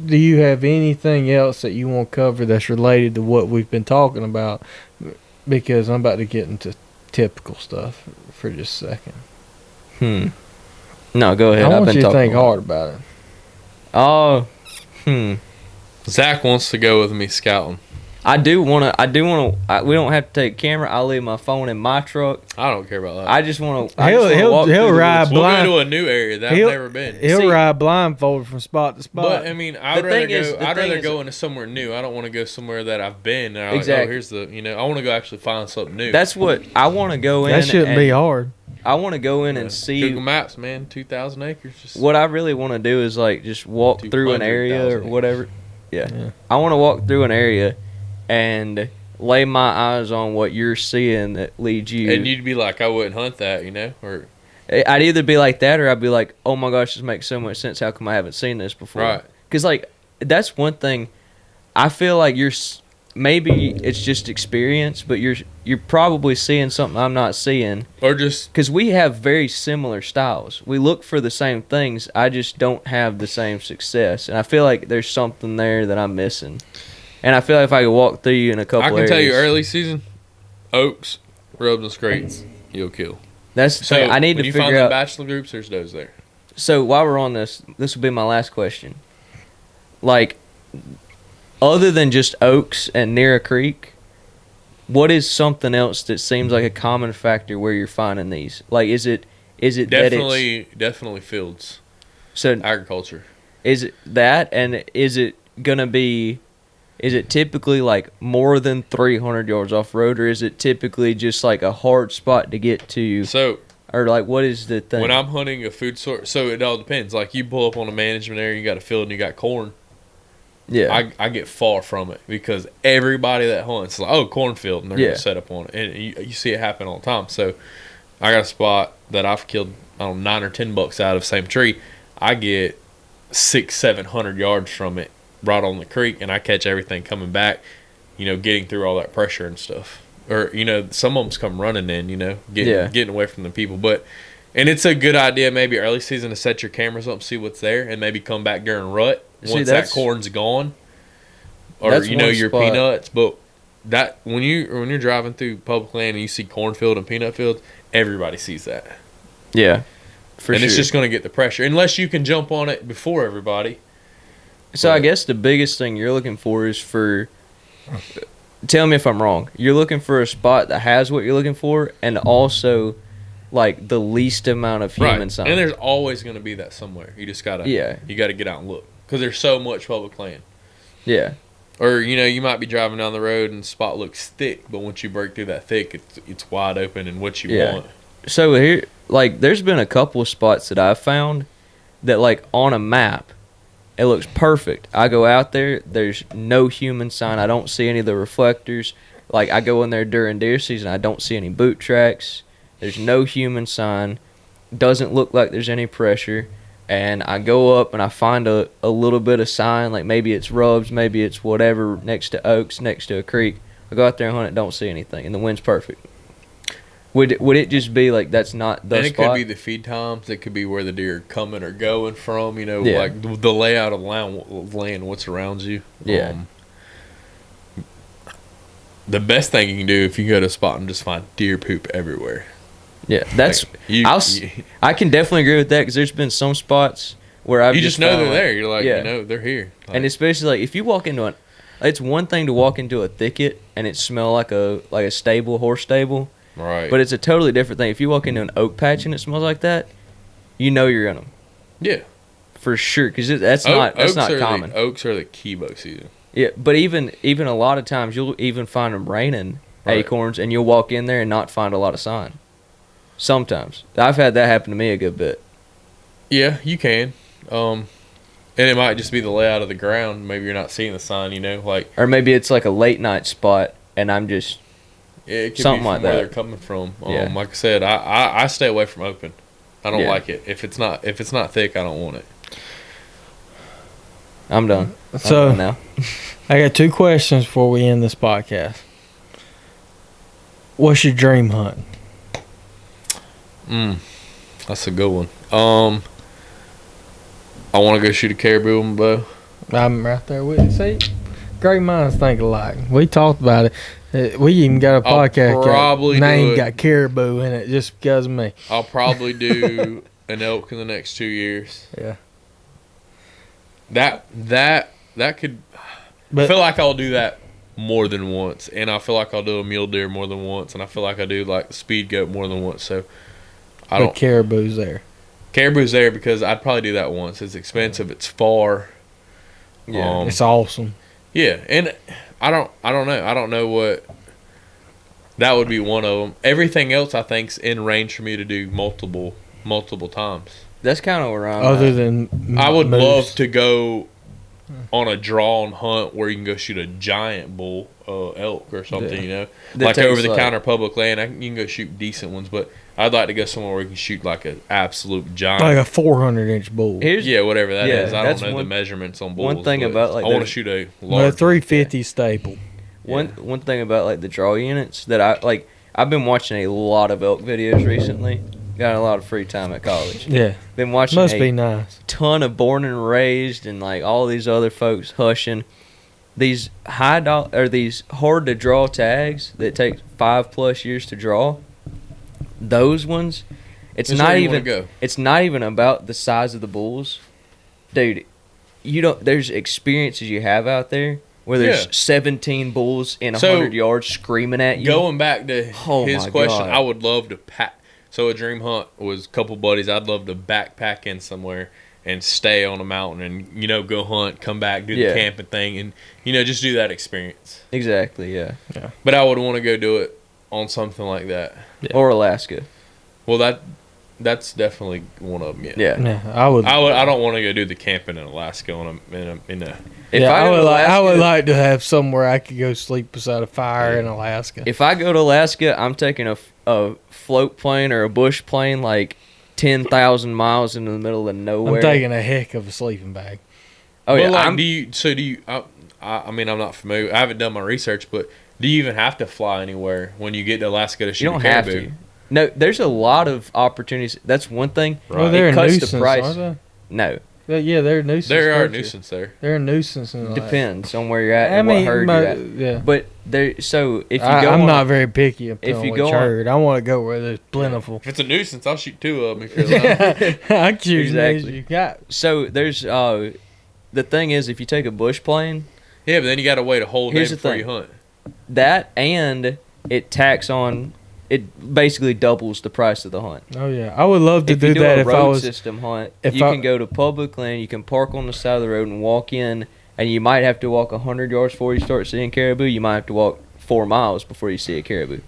[SPEAKER 1] do you have anything else that you want to cover that's related to what we've been talking about? Because I'm about to get into typical stuff for just a second.
[SPEAKER 2] No, go ahead.
[SPEAKER 1] I
[SPEAKER 2] I've
[SPEAKER 1] want
[SPEAKER 2] been
[SPEAKER 1] you to
[SPEAKER 2] talking
[SPEAKER 1] think
[SPEAKER 2] a lot.
[SPEAKER 1] hard about it.
[SPEAKER 2] Oh,
[SPEAKER 3] Zach wants to go with me scouting.
[SPEAKER 2] I do want to. We don't have to take a camera. I'll leave my phone in my truck.
[SPEAKER 3] I don't care about that.
[SPEAKER 2] I just want to.
[SPEAKER 1] He'll ride
[SPEAKER 3] We'll
[SPEAKER 1] blind.
[SPEAKER 3] go to a new area that I've
[SPEAKER 1] He'll-
[SPEAKER 3] never been.
[SPEAKER 1] He'll
[SPEAKER 2] See-
[SPEAKER 1] ride blindfolded from spot to spot.
[SPEAKER 3] But I mean, I'd
[SPEAKER 2] The
[SPEAKER 3] rather
[SPEAKER 2] thing is-
[SPEAKER 3] go.
[SPEAKER 2] the
[SPEAKER 3] I'd
[SPEAKER 2] thing
[SPEAKER 3] rather
[SPEAKER 2] is-
[SPEAKER 3] go into somewhere new. I don't want to go somewhere that I've been. And I'm
[SPEAKER 2] Exactly.
[SPEAKER 3] like, oh, here's the. I want to go actually find something new.
[SPEAKER 2] That's what I want to go in.
[SPEAKER 1] that shouldn't
[SPEAKER 2] and
[SPEAKER 1] be hard.
[SPEAKER 2] I want to go in
[SPEAKER 3] Yeah.
[SPEAKER 2] and see.
[SPEAKER 3] Google Maps, man. 2,000 acres. Just
[SPEAKER 2] What I really want to do is like just walk through an area or
[SPEAKER 3] 200,000
[SPEAKER 2] whatever. Yeah.
[SPEAKER 1] Yeah.
[SPEAKER 2] I want to walk through an area and lay my eyes on what you're seeing that leads you.
[SPEAKER 3] and you'd be like, I wouldn't hunt that, or
[SPEAKER 2] I'd either be like that or I'd be like, oh my gosh, this makes so much sense. How come I haven't seen this before?
[SPEAKER 3] Right.
[SPEAKER 2] Because like that's one thing. I feel like maybe it's just experience, but you're probably seeing something I'm not seeing.
[SPEAKER 3] or just
[SPEAKER 2] Because we have very similar styles. We look for the same things. I just don't have the same success. And I feel like there's something there that I'm missing. And I feel like if I could walk through you in a couple
[SPEAKER 3] I can
[SPEAKER 2] areas.
[SPEAKER 3] tell you early season, oaks, rubs, and scrapes, you'll kill.
[SPEAKER 2] That's the
[SPEAKER 3] So
[SPEAKER 2] thing. I need
[SPEAKER 3] when
[SPEAKER 2] to
[SPEAKER 3] you find
[SPEAKER 2] figure
[SPEAKER 3] the
[SPEAKER 2] out.
[SPEAKER 3] bachelor groups, there's those there.
[SPEAKER 2] So while we're on this will be my last question. Like, other than just oaks and near a creek, what is something else that seems like a common factor where you're finding these? Like, is it that it's
[SPEAKER 3] Definitely fields,
[SPEAKER 2] so?
[SPEAKER 3] agriculture.
[SPEAKER 2] Is it that, and is it gonna be? Is it typically like more than 300 yards off road, or is it typically just like a hard spot to get to,
[SPEAKER 3] So
[SPEAKER 2] or like what is the thing?
[SPEAKER 3] when I'm hunting a food source, so it all depends. Like you pull up on a management area, you got a field and you got corn.
[SPEAKER 2] yeah,
[SPEAKER 3] I get far from it because everybody that hunts is like, oh, cornfield, and they're
[SPEAKER 2] Yeah.
[SPEAKER 3] gonna set up on it, and you see it happen all the time. So I got a spot that I've killed, I don't know, 9 or 10 bucks out of the same tree. I get 600-700 yards from it, right on the creek, and I catch everything coming back. Getting through all that pressure and stuff. Or some of them's come running in. Getting away from the people, and it's a good idea maybe early season to set your cameras up, see what's there, and maybe come back during rut once that corn's gone, or
[SPEAKER 2] that's one
[SPEAKER 3] your
[SPEAKER 2] spot.
[SPEAKER 3] peanuts. But that when you're driving through public land and you see cornfield and peanut fields, everybody sees that,
[SPEAKER 2] yeah, for
[SPEAKER 3] and
[SPEAKER 2] sure.
[SPEAKER 3] it's just going to get the pressure unless you can jump on it before everybody.
[SPEAKER 2] So I guess the biggest thing you're looking for is for. Tell me if I'm wrong. You're looking for a spot that has what you're looking for, and also like the least amount of human sign.
[SPEAKER 3] And there's always going to be that somewhere. You just gotta you gotta get out and look because there's so much public land.
[SPEAKER 2] Yeah.
[SPEAKER 3] Or you might be driving down the road and the spot looks thick, but once you break through that thick, it's wide open and what you want.
[SPEAKER 2] So here, like, there's been a couple of spots that I've found that, like, on a map, it looks perfect. I go out there, there's no human sign. I don't see any of the reflectors. Like, I go in there during deer season, I don't see any boot tracks. There's no human sign. Doesn't look like there's any pressure. And I go up and I find a little bit of sign, like maybe it's rubs, maybe it's whatever, next to oaks, next to a creek. I go out there and hunt it, don't see anything, and the wind's perfect. Would it just be like that's not the
[SPEAKER 3] And it
[SPEAKER 2] spot?
[SPEAKER 3] could be the feed times. It could be where the deer are coming or going from. You know,
[SPEAKER 2] Yeah.
[SPEAKER 3] like the layout of land, what's around you.
[SPEAKER 2] Yeah.
[SPEAKER 3] The best thing you can do if you go to a spot and just find deer poop everywhere.
[SPEAKER 2] Yeah, that's I can definitely agree with that because there's been some spots where I've
[SPEAKER 3] you just know
[SPEAKER 2] found,
[SPEAKER 3] they're
[SPEAKER 2] like,
[SPEAKER 3] there. You're like,
[SPEAKER 2] yeah.
[SPEAKER 3] you know, they're here. Like,
[SPEAKER 2] And especially like if you walk into it's one thing to walk into a thicket and it smell like a stable, horse stable,
[SPEAKER 3] right.
[SPEAKER 2] but it's a totally different thing if you walk into an oak patch and it smells like that. You know you're in them.
[SPEAKER 3] Yeah,
[SPEAKER 2] for sure because that's not common.
[SPEAKER 3] Oaks are the key bug season.
[SPEAKER 2] Yeah, but even a lot of times you'll even find them raining acorns, and you'll walk in there and not find a lot of sign. Sometimes I've had that happen to me a good bit.
[SPEAKER 3] Yeah, you can. And it might just be the layout of the ground. Maybe you're not seeing the sign, you know, like.
[SPEAKER 2] Or maybe it's like a late night spot, and I'm just.
[SPEAKER 3] Yeah, it could
[SPEAKER 2] something
[SPEAKER 3] be from
[SPEAKER 2] like
[SPEAKER 3] where
[SPEAKER 2] that.
[SPEAKER 3] they're coming from.
[SPEAKER 2] Yeah.
[SPEAKER 3] Like I said, I stay away from open. I don't
[SPEAKER 2] Yeah.
[SPEAKER 3] like it. If it's not thick, I don't want it.
[SPEAKER 2] I'm done.
[SPEAKER 1] So-
[SPEAKER 2] I'm done now.
[SPEAKER 1] I got 2 questions before we end this podcast. What's your dream hunt?
[SPEAKER 3] That's a good one. I want to go shoot a caribou with my bow.
[SPEAKER 1] I'm right there with you. See, great minds think alike. We talked about it. We even got a
[SPEAKER 3] I'll
[SPEAKER 1] podcast
[SPEAKER 3] probably
[SPEAKER 1] name
[SPEAKER 3] do it.
[SPEAKER 1] got caribou in it just because of me.
[SPEAKER 3] I'll probably do an elk in the next 2 years.
[SPEAKER 1] Yeah.
[SPEAKER 3] That could.
[SPEAKER 1] But
[SPEAKER 3] I feel like I'll do that more than once, and I feel like I'll do a mule deer more than once, and I feel like I do like the speed goat more than once. So I don't.
[SPEAKER 1] caribou's there.
[SPEAKER 3] Caribou's there because I'd probably do that once. It's expensive. It's far.
[SPEAKER 2] Yeah.
[SPEAKER 1] It's awesome.
[SPEAKER 3] Yeah, and I don't know. I don't know what. That would be one of them. Everything else I think's in range for me to do multiple times.
[SPEAKER 2] That's kind of where I'm
[SPEAKER 1] Other
[SPEAKER 2] at.
[SPEAKER 1] than
[SPEAKER 3] I would
[SPEAKER 1] moose.
[SPEAKER 3] love to go on a drawn hunt where you can go shoot a giant bull elk or something,
[SPEAKER 1] Yeah.
[SPEAKER 3] you know,
[SPEAKER 2] That
[SPEAKER 3] like
[SPEAKER 2] takes,
[SPEAKER 3] over the
[SPEAKER 2] like-
[SPEAKER 3] counter public land. You can go shoot decent ones, but I'd like to go somewhere where you can shoot like an absolute giant.
[SPEAKER 1] like a 400-inch bull.
[SPEAKER 2] Here's
[SPEAKER 3] Yeah, whatever that
[SPEAKER 2] Yeah,
[SPEAKER 3] is. I
[SPEAKER 2] that's
[SPEAKER 3] don't know
[SPEAKER 2] one-
[SPEAKER 3] the measurements on bulls.
[SPEAKER 2] one thing
[SPEAKER 3] but
[SPEAKER 2] about, like,
[SPEAKER 3] I want to
[SPEAKER 2] the-
[SPEAKER 3] shoot a
[SPEAKER 1] Well,
[SPEAKER 3] large.
[SPEAKER 1] 350 staple.
[SPEAKER 2] one thing about like the draw units that I like. I've been watching a lot of elk videos recently. Got a lot of free time at college.
[SPEAKER 1] Yeah,
[SPEAKER 2] Been watching
[SPEAKER 1] must
[SPEAKER 2] a
[SPEAKER 1] be nice.
[SPEAKER 2] ton of Born and Raised and like all these other folks hushing these these hard to draw tags that take 5+ years to draw. Those ones, it's
[SPEAKER 3] That's
[SPEAKER 2] not
[SPEAKER 3] where you
[SPEAKER 2] even
[SPEAKER 3] wanna go.
[SPEAKER 2] it's not even about the size of the bulls, dude. You don't. There's experiences you have out there where there's
[SPEAKER 3] Yeah.
[SPEAKER 2] 17 bulls in 100
[SPEAKER 3] So,
[SPEAKER 2] yards screaming at you.
[SPEAKER 3] Going back to
[SPEAKER 2] Oh
[SPEAKER 3] his
[SPEAKER 2] my
[SPEAKER 3] question,
[SPEAKER 2] God.
[SPEAKER 3] I would love to pack. So a dream hunt was a couple buddies. I'd love to backpack in somewhere and stay on a mountain and go hunt, come back, do
[SPEAKER 2] Yeah.
[SPEAKER 3] the camping thing, and just do that experience.
[SPEAKER 2] Exactly. Yeah.
[SPEAKER 3] But I would want to go do it on something like that.
[SPEAKER 1] Yeah.
[SPEAKER 2] Or Alaska.
[SPEAKER 3] Well, that's definitely one of them. Yeah.
[SPEAKER 2] Yeah.
[SPEAKER 1] Yeah, I would.
[SPEAKER 3] I don't want to go do the camping in Alaska in a
[SPEAKER 2] If
[SPEAKER 1] yeah,
[SPEAKER 2] I, go to
[SPEAKER 1] I would
[SPEAKER 2] Alaska-
[SPEAKER 1] like to have somewhere I could go sleep beside a fire in Alaska.
[SPEAKER 2] If I go to Alaska, I'm taking a float plane or a bush plane like 10,000 miles into the middle of nowhere.
[SPEAKER 1] I'm taking a heck of a sleeping bag.
[SPEAKER 2] Oh
[SPEAKER 3] Well,
[SPEAKER 2] yeah,
[SPEAKER 3] like, do you? I mean, I'm not familiar. I haven't done my research, but do you even have to fly anywhere when you get to Alaska to shoot
[SPEAKER 2] you don't
[SPEAKER 3] a
[SPEAKER 2] have
[SPEAKER 3] caribou?
[SPEAKER 2] to. No, there's a lot of opportunities. That's one thing.
[SPEAKER 3] Right.
[SPEAKER 1] Well, they're
[SPEAKER 2] It
[SPEAKER 1] a
[SPEAKER 2] cuts the
[SPEAKER 1] nuisance,
[SPEAKER 2] price.
[SPEAKER 1] aren't they?
[SPEAKER 2] No,
[SPEAKER 1] Yeah, they're a nuisance.
[SPEAKER 3] There are a
[SPEAKER 1] creatures.
[SPEAKER 3] nuisance there.
[SPEAKER 1] They're a nuisance. In Alaska.
[SPEAKER 2] depends on where you're at
[SPEAKER 1] I
[SPEAKER 2] and
[SPEAKER 1] mean,
[SPEAKER 2] what herd you're at.
[SPEAKER 1] yeah.
[SPEAKER 2] But there, so if you go,
[SPEAKER 1] I'm
[SPEAKER 2] on
[SPEAKER 1] not
[SPEAKER 2] a-
[SPEAKER 1] very picky. If
[SPEAKER 2] if you
[SPEAKER 1] which
[SPEAKER 2] go on-
[SPEAKER 1] herd. I want to go where there's plentiful.
[SPEAKER 3] If it's a nuisance, I'll shoot 2 of them. If you're allowed.
[SPEAKER 1] I choose
[SPEAKER 2] Exactly.
[SPEAKER 1] you got.
[SPEAKER 2] So there's the thing is, if you take a bush plane,
[SPEAKER 3] Yeah, but then you got to wait a whole day
[SPEAKER 2] Here's the
[SPEAKER 3] before
[SPEAKER 2] thing.
[SPEAKER 3] you hunt.
[SPEAKER 2] that and it tax on. It basically doubles the price of the hunt.
[SPEAKER 1] Oh yeah, I would love to
[SPEAKER 2] If
[SPEAKER 1] do
[SPEAKER 2] you do
[SPEAKER 1] that
[SPEAKER 2] a
[SPEAKER 1] if I
[SPEAKER 2] road
[SPEAKER 1] was.
[SPEAKER 2] system hunt,
[SPEAKER 1] if
[SPEAKER 2] you
[SPEAKER 1] I-
[SPEAKER 2] can go to public land. You can park on the side of the road and walk in, and you might have to walk 100 yards before you start seeing caribou. You might have to walk 4 miles before you see a caribou.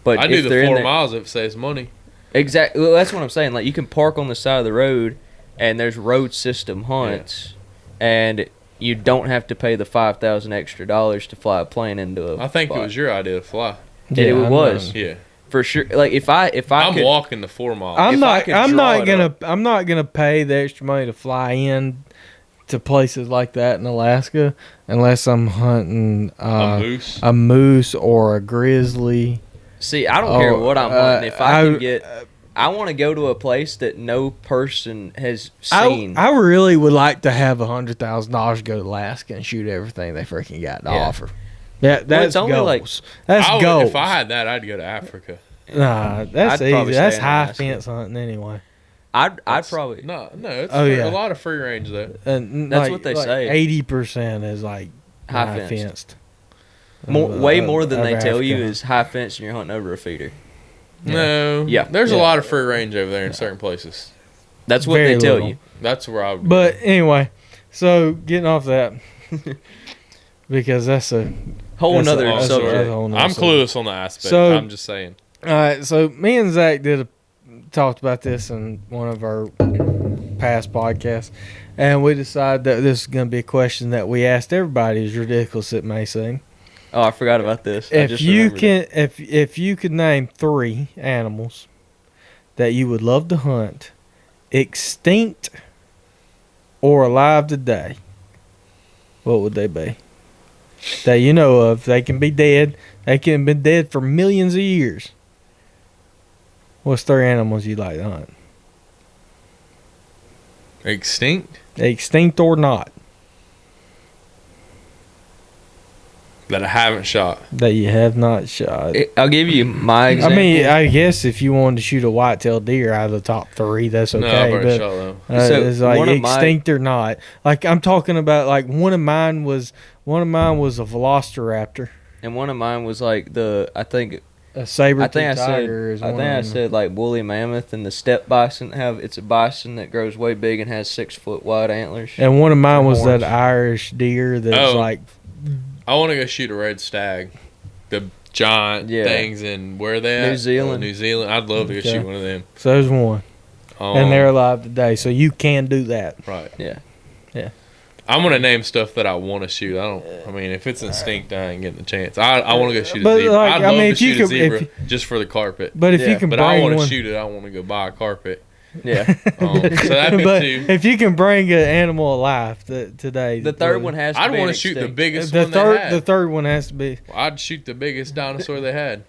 [SPEAKER 2] But
[SPEAKER 3] I do
[SPEAKER 2] if
[SPEAKER 3] the
[SPEAKER 2] they're in
[SPEAKER 3] 4
[SPEAKER 2] there,
[SPEAKER 3] miles if it saves money.
[SPEAKER 2] exactly. Well, that's what I'm saying. Like you can park on the side of the road, and there's road system hunts, and you don't have to pay the $5,000 extra to fly a plane into a.
[SPEAKER 3] I think
[SPEAKER 2] spot.
[SPEAKER 3] it was your idea to fly.
[SPEAKER 2] It
[SPEAKER 1] I'm
[SPEAKER 2] was.
[SPEAKER 1] not-
[SPEAKER 3] Yeah,
[SPEAKER 2] For sure. Like if I
[SPEAKER 3] I'm
[SPEAKER 2] could,
[SPEAKER 3] walking the 4 miles.
[SPEAKER 1] I'm
[SPEAKER 2] If I
[SPEAKER 1] not.
[SPEAKER 2] could
[SPEAKER 1] I'm
[SPEAKER 2] draw
[SPEAKER 1] not
[SPEAKER 2] it
[SPEAKER 1] gonna.
[SPEAKER 2] up.
[SPEAKER 1] I'm not gonna pay the extra money to fly in to places like that in Alaska unless I'm hunting
[SPEAKER 3] a moose.
[SPEAKER 1] a moose or a grizzly
[SPEAKER 2] See, I don't care what I'm hunting. If I can get, I want to go to a place that no person has seen.
[SPEAKER 1] I really would like to have $100,000 to go to Alaska and shoot everything they freaking got to offer. Yeah, that's
[SPEAKER 2] only
[SPEAKER 1] goals.
[SPEAKER 2] like
[SPEAKER 1] that's goals.
[SPEAKER 3] If I had that, I'd go to Africa.
[SPEAKER 1] Nah, that's
[SPEAKER 2] I'd probably
[SPEAKER 1] easy. That's
[SPEAKER 2] stay in
[SPEAKER 1] high
[SPEAKER 2] Alaska.
[SPEAKER 1] fence hunting anyway.
[SPEAKER 2] I'd probably
[SPEAKER 3] No, it's
[SPEAKER 1] yeah.
[SPEAKER 3] a lot of free range though.
[SPEAKER 1] And
[SPEAKER 2] That's what they say.
[SPEAKER 1] 80% is like
[SPEAKER 2] High
[SPEAKER 1] high
[SPEAKER 2] fenced.
[SPEAKER 1] fenced.
[SPEAKER 2] way more than they tell you
[SPEAKER 1] Africa.
[SPEAKER 2] is high fence and you're hunting over a feeder.
[SPEAKER 3] No,
[SPEAKER 2] Yeah.
[SPEAKER 3] there's a
[SPEAKER 1] Yeah.
[SPEAKER 3] lot of free range over there in certain places.
[SPEAKER 2] That's what
[SPEAKER 1] Very
[SPEAKER 2] they tell
[SPEAKER 1] little.
[SPEAKER 2] you.
[SPEAKER 3] That's where I would.
[SPEAKER 1] But anyway, so getting off that because that's a
[SPEAKER 2] Whole
[SPEAKER 1] that's
[SPEAKER 2] nother
[SPEAKER 1] that's
[SPEAKER 2] subject.
[SPEAKER 1] that's a whole nother
[SPEAKER 3] I'm
[SPEAKER 1] subject.
[SPEAKER 3] clueless on the aspect.
[SPEAKER 1] So-
[SPEAKER 3] I'm just saying.
[SPEAKER 1] All right, so me and Zach talked about this in one of our past podcasts, and we decided that this is going to be a question that we asked everybody, as ridiculous it may seem.
[SPEAKER 2] Oh, I forgot about this. I
[SPEAKER 1] If
[SPEAKER 2] just
[SPEAKER 1] you
[SPEAKER 2] remembered it.
[SPEAKER 1] can, if you could name 3 animals that you would love to hunt, extinct or alive today, what would they be? That you know of, they can be dead. They can have been dead for millions of years. What's 3 animals you'd like to hunt?
[SPEAKER 3] Extinct
[SPEAKER 1] Extinct or not,
[SPEAKER 3] that I haven't shot.
[SPEAKER 1] that you have not shot.
[SPEAKER 2] I'll give you my
[SPEAKER 1] I
[SPEAKER 2] example.
[SPEAKER 1] mean, I guess if you wanted to shoot a white-tailed deer out of the top 3, that's okay.
[SPEAKER 3] No, I've already
[SPEAKER 1] but
[SPEAKER 3] shot them.
[SPEAKER 2] So,
[SPEAKER 1] it's like
[SPEAKER 2] one of my-
[SPEAKER 1] extinct or not. Like I'm talking about, like one of mine was a velociraptor,
[SPEAKER 2] and one of mine was like
[SPEAKER 1] a saber-tooth tiger. Is
[SPEAKER 2] I
[SPEAKER 1] one
[SPEAKER 2] think I
[SPEAKER 1] of them.
[SPEAKER 2] said like woolly mammoth and the steppe bison. It's a bison that grows way big and has 6 foot wide antlers.
[SPEAKER 1] And one of mine was
[SPEAKER 2] horns.
[SPEAKER 1] that Irish deer that's
[SPEAKER 3] Oh.
[SPEAKER 1] like
[SPEAKER 3] I want to go shoot a red stag. The giant
[SPEAKER 2] Yeah.
[SPEAKER 3] things in where they at?
[SPEAKER 2] New Zealand.
[SPEAKER 3] New Zealand. I'd love to go
[SPEAKER 1] Okay.
[SPEAKER 3] shoot one of them.
[SPEAKER 1] so. There's one, and
[SPEAKER 3] Um,
[SPEAKER 1] they're alive today, so you can do that.
[SPEAKER 3] right.
[SPEAKER 2] Yeah.
[SPEAKER 3] I'm gonna name stuff that I want to shoot. I mean, if it's instinct, I ain't getting the chance. I want to go shoot a
[SPEAKER 1] But,
[SPEAKER 3] zebra.
[SPEAKER 1] like,
[SPEAKER 3] I'd
[SPEAKER 1] I
[SPEAKER 3] love
[SPEAKER 1] mean,
[SPEAKER 3] to
[SPEAKER 1] if you
[SPEAKER 3] shoot a
[SPEAKER 1] could-
[SPEAKER 3] zebra
[SPEAKER 1] if-
[SPEAKER 3] just for the carpet.
[SPEAKER 1] But if
[SPEAKER 2] Yeah,
[SPEAKER 1] you can
[SPEAKER 3] But I
[SPEAKER 1] bring
[SPEAKER 3] want to
[SPEAKER 1] one,
[SPEAKER 3] shoot it. I want to go buy a carpet.
[SPEAKER 2] Yeah.
[SPEAKER 3] So that'd be
[SPEAKER 1] but
[SPEAKER 3] 2.
[SPEAKER 1] if you can bring an animal alive today,
[SPEAKER 2] The third one has to
[SPEAKER 3] I'd
[SPEAKER 2] be
[SPEAKER 3] want
[SPEAKER 2] an
[SPEAKER 3] to shoot the
[SPEAKER 2] extinct.
[SPEAKER 3] biggest
[SPEAKER 1] the
[SPEAKER 3] one they had.
[SPEAKER 1] third one has to be
[SPEAKER 3] I'd shoot the biggest dinosaur they had,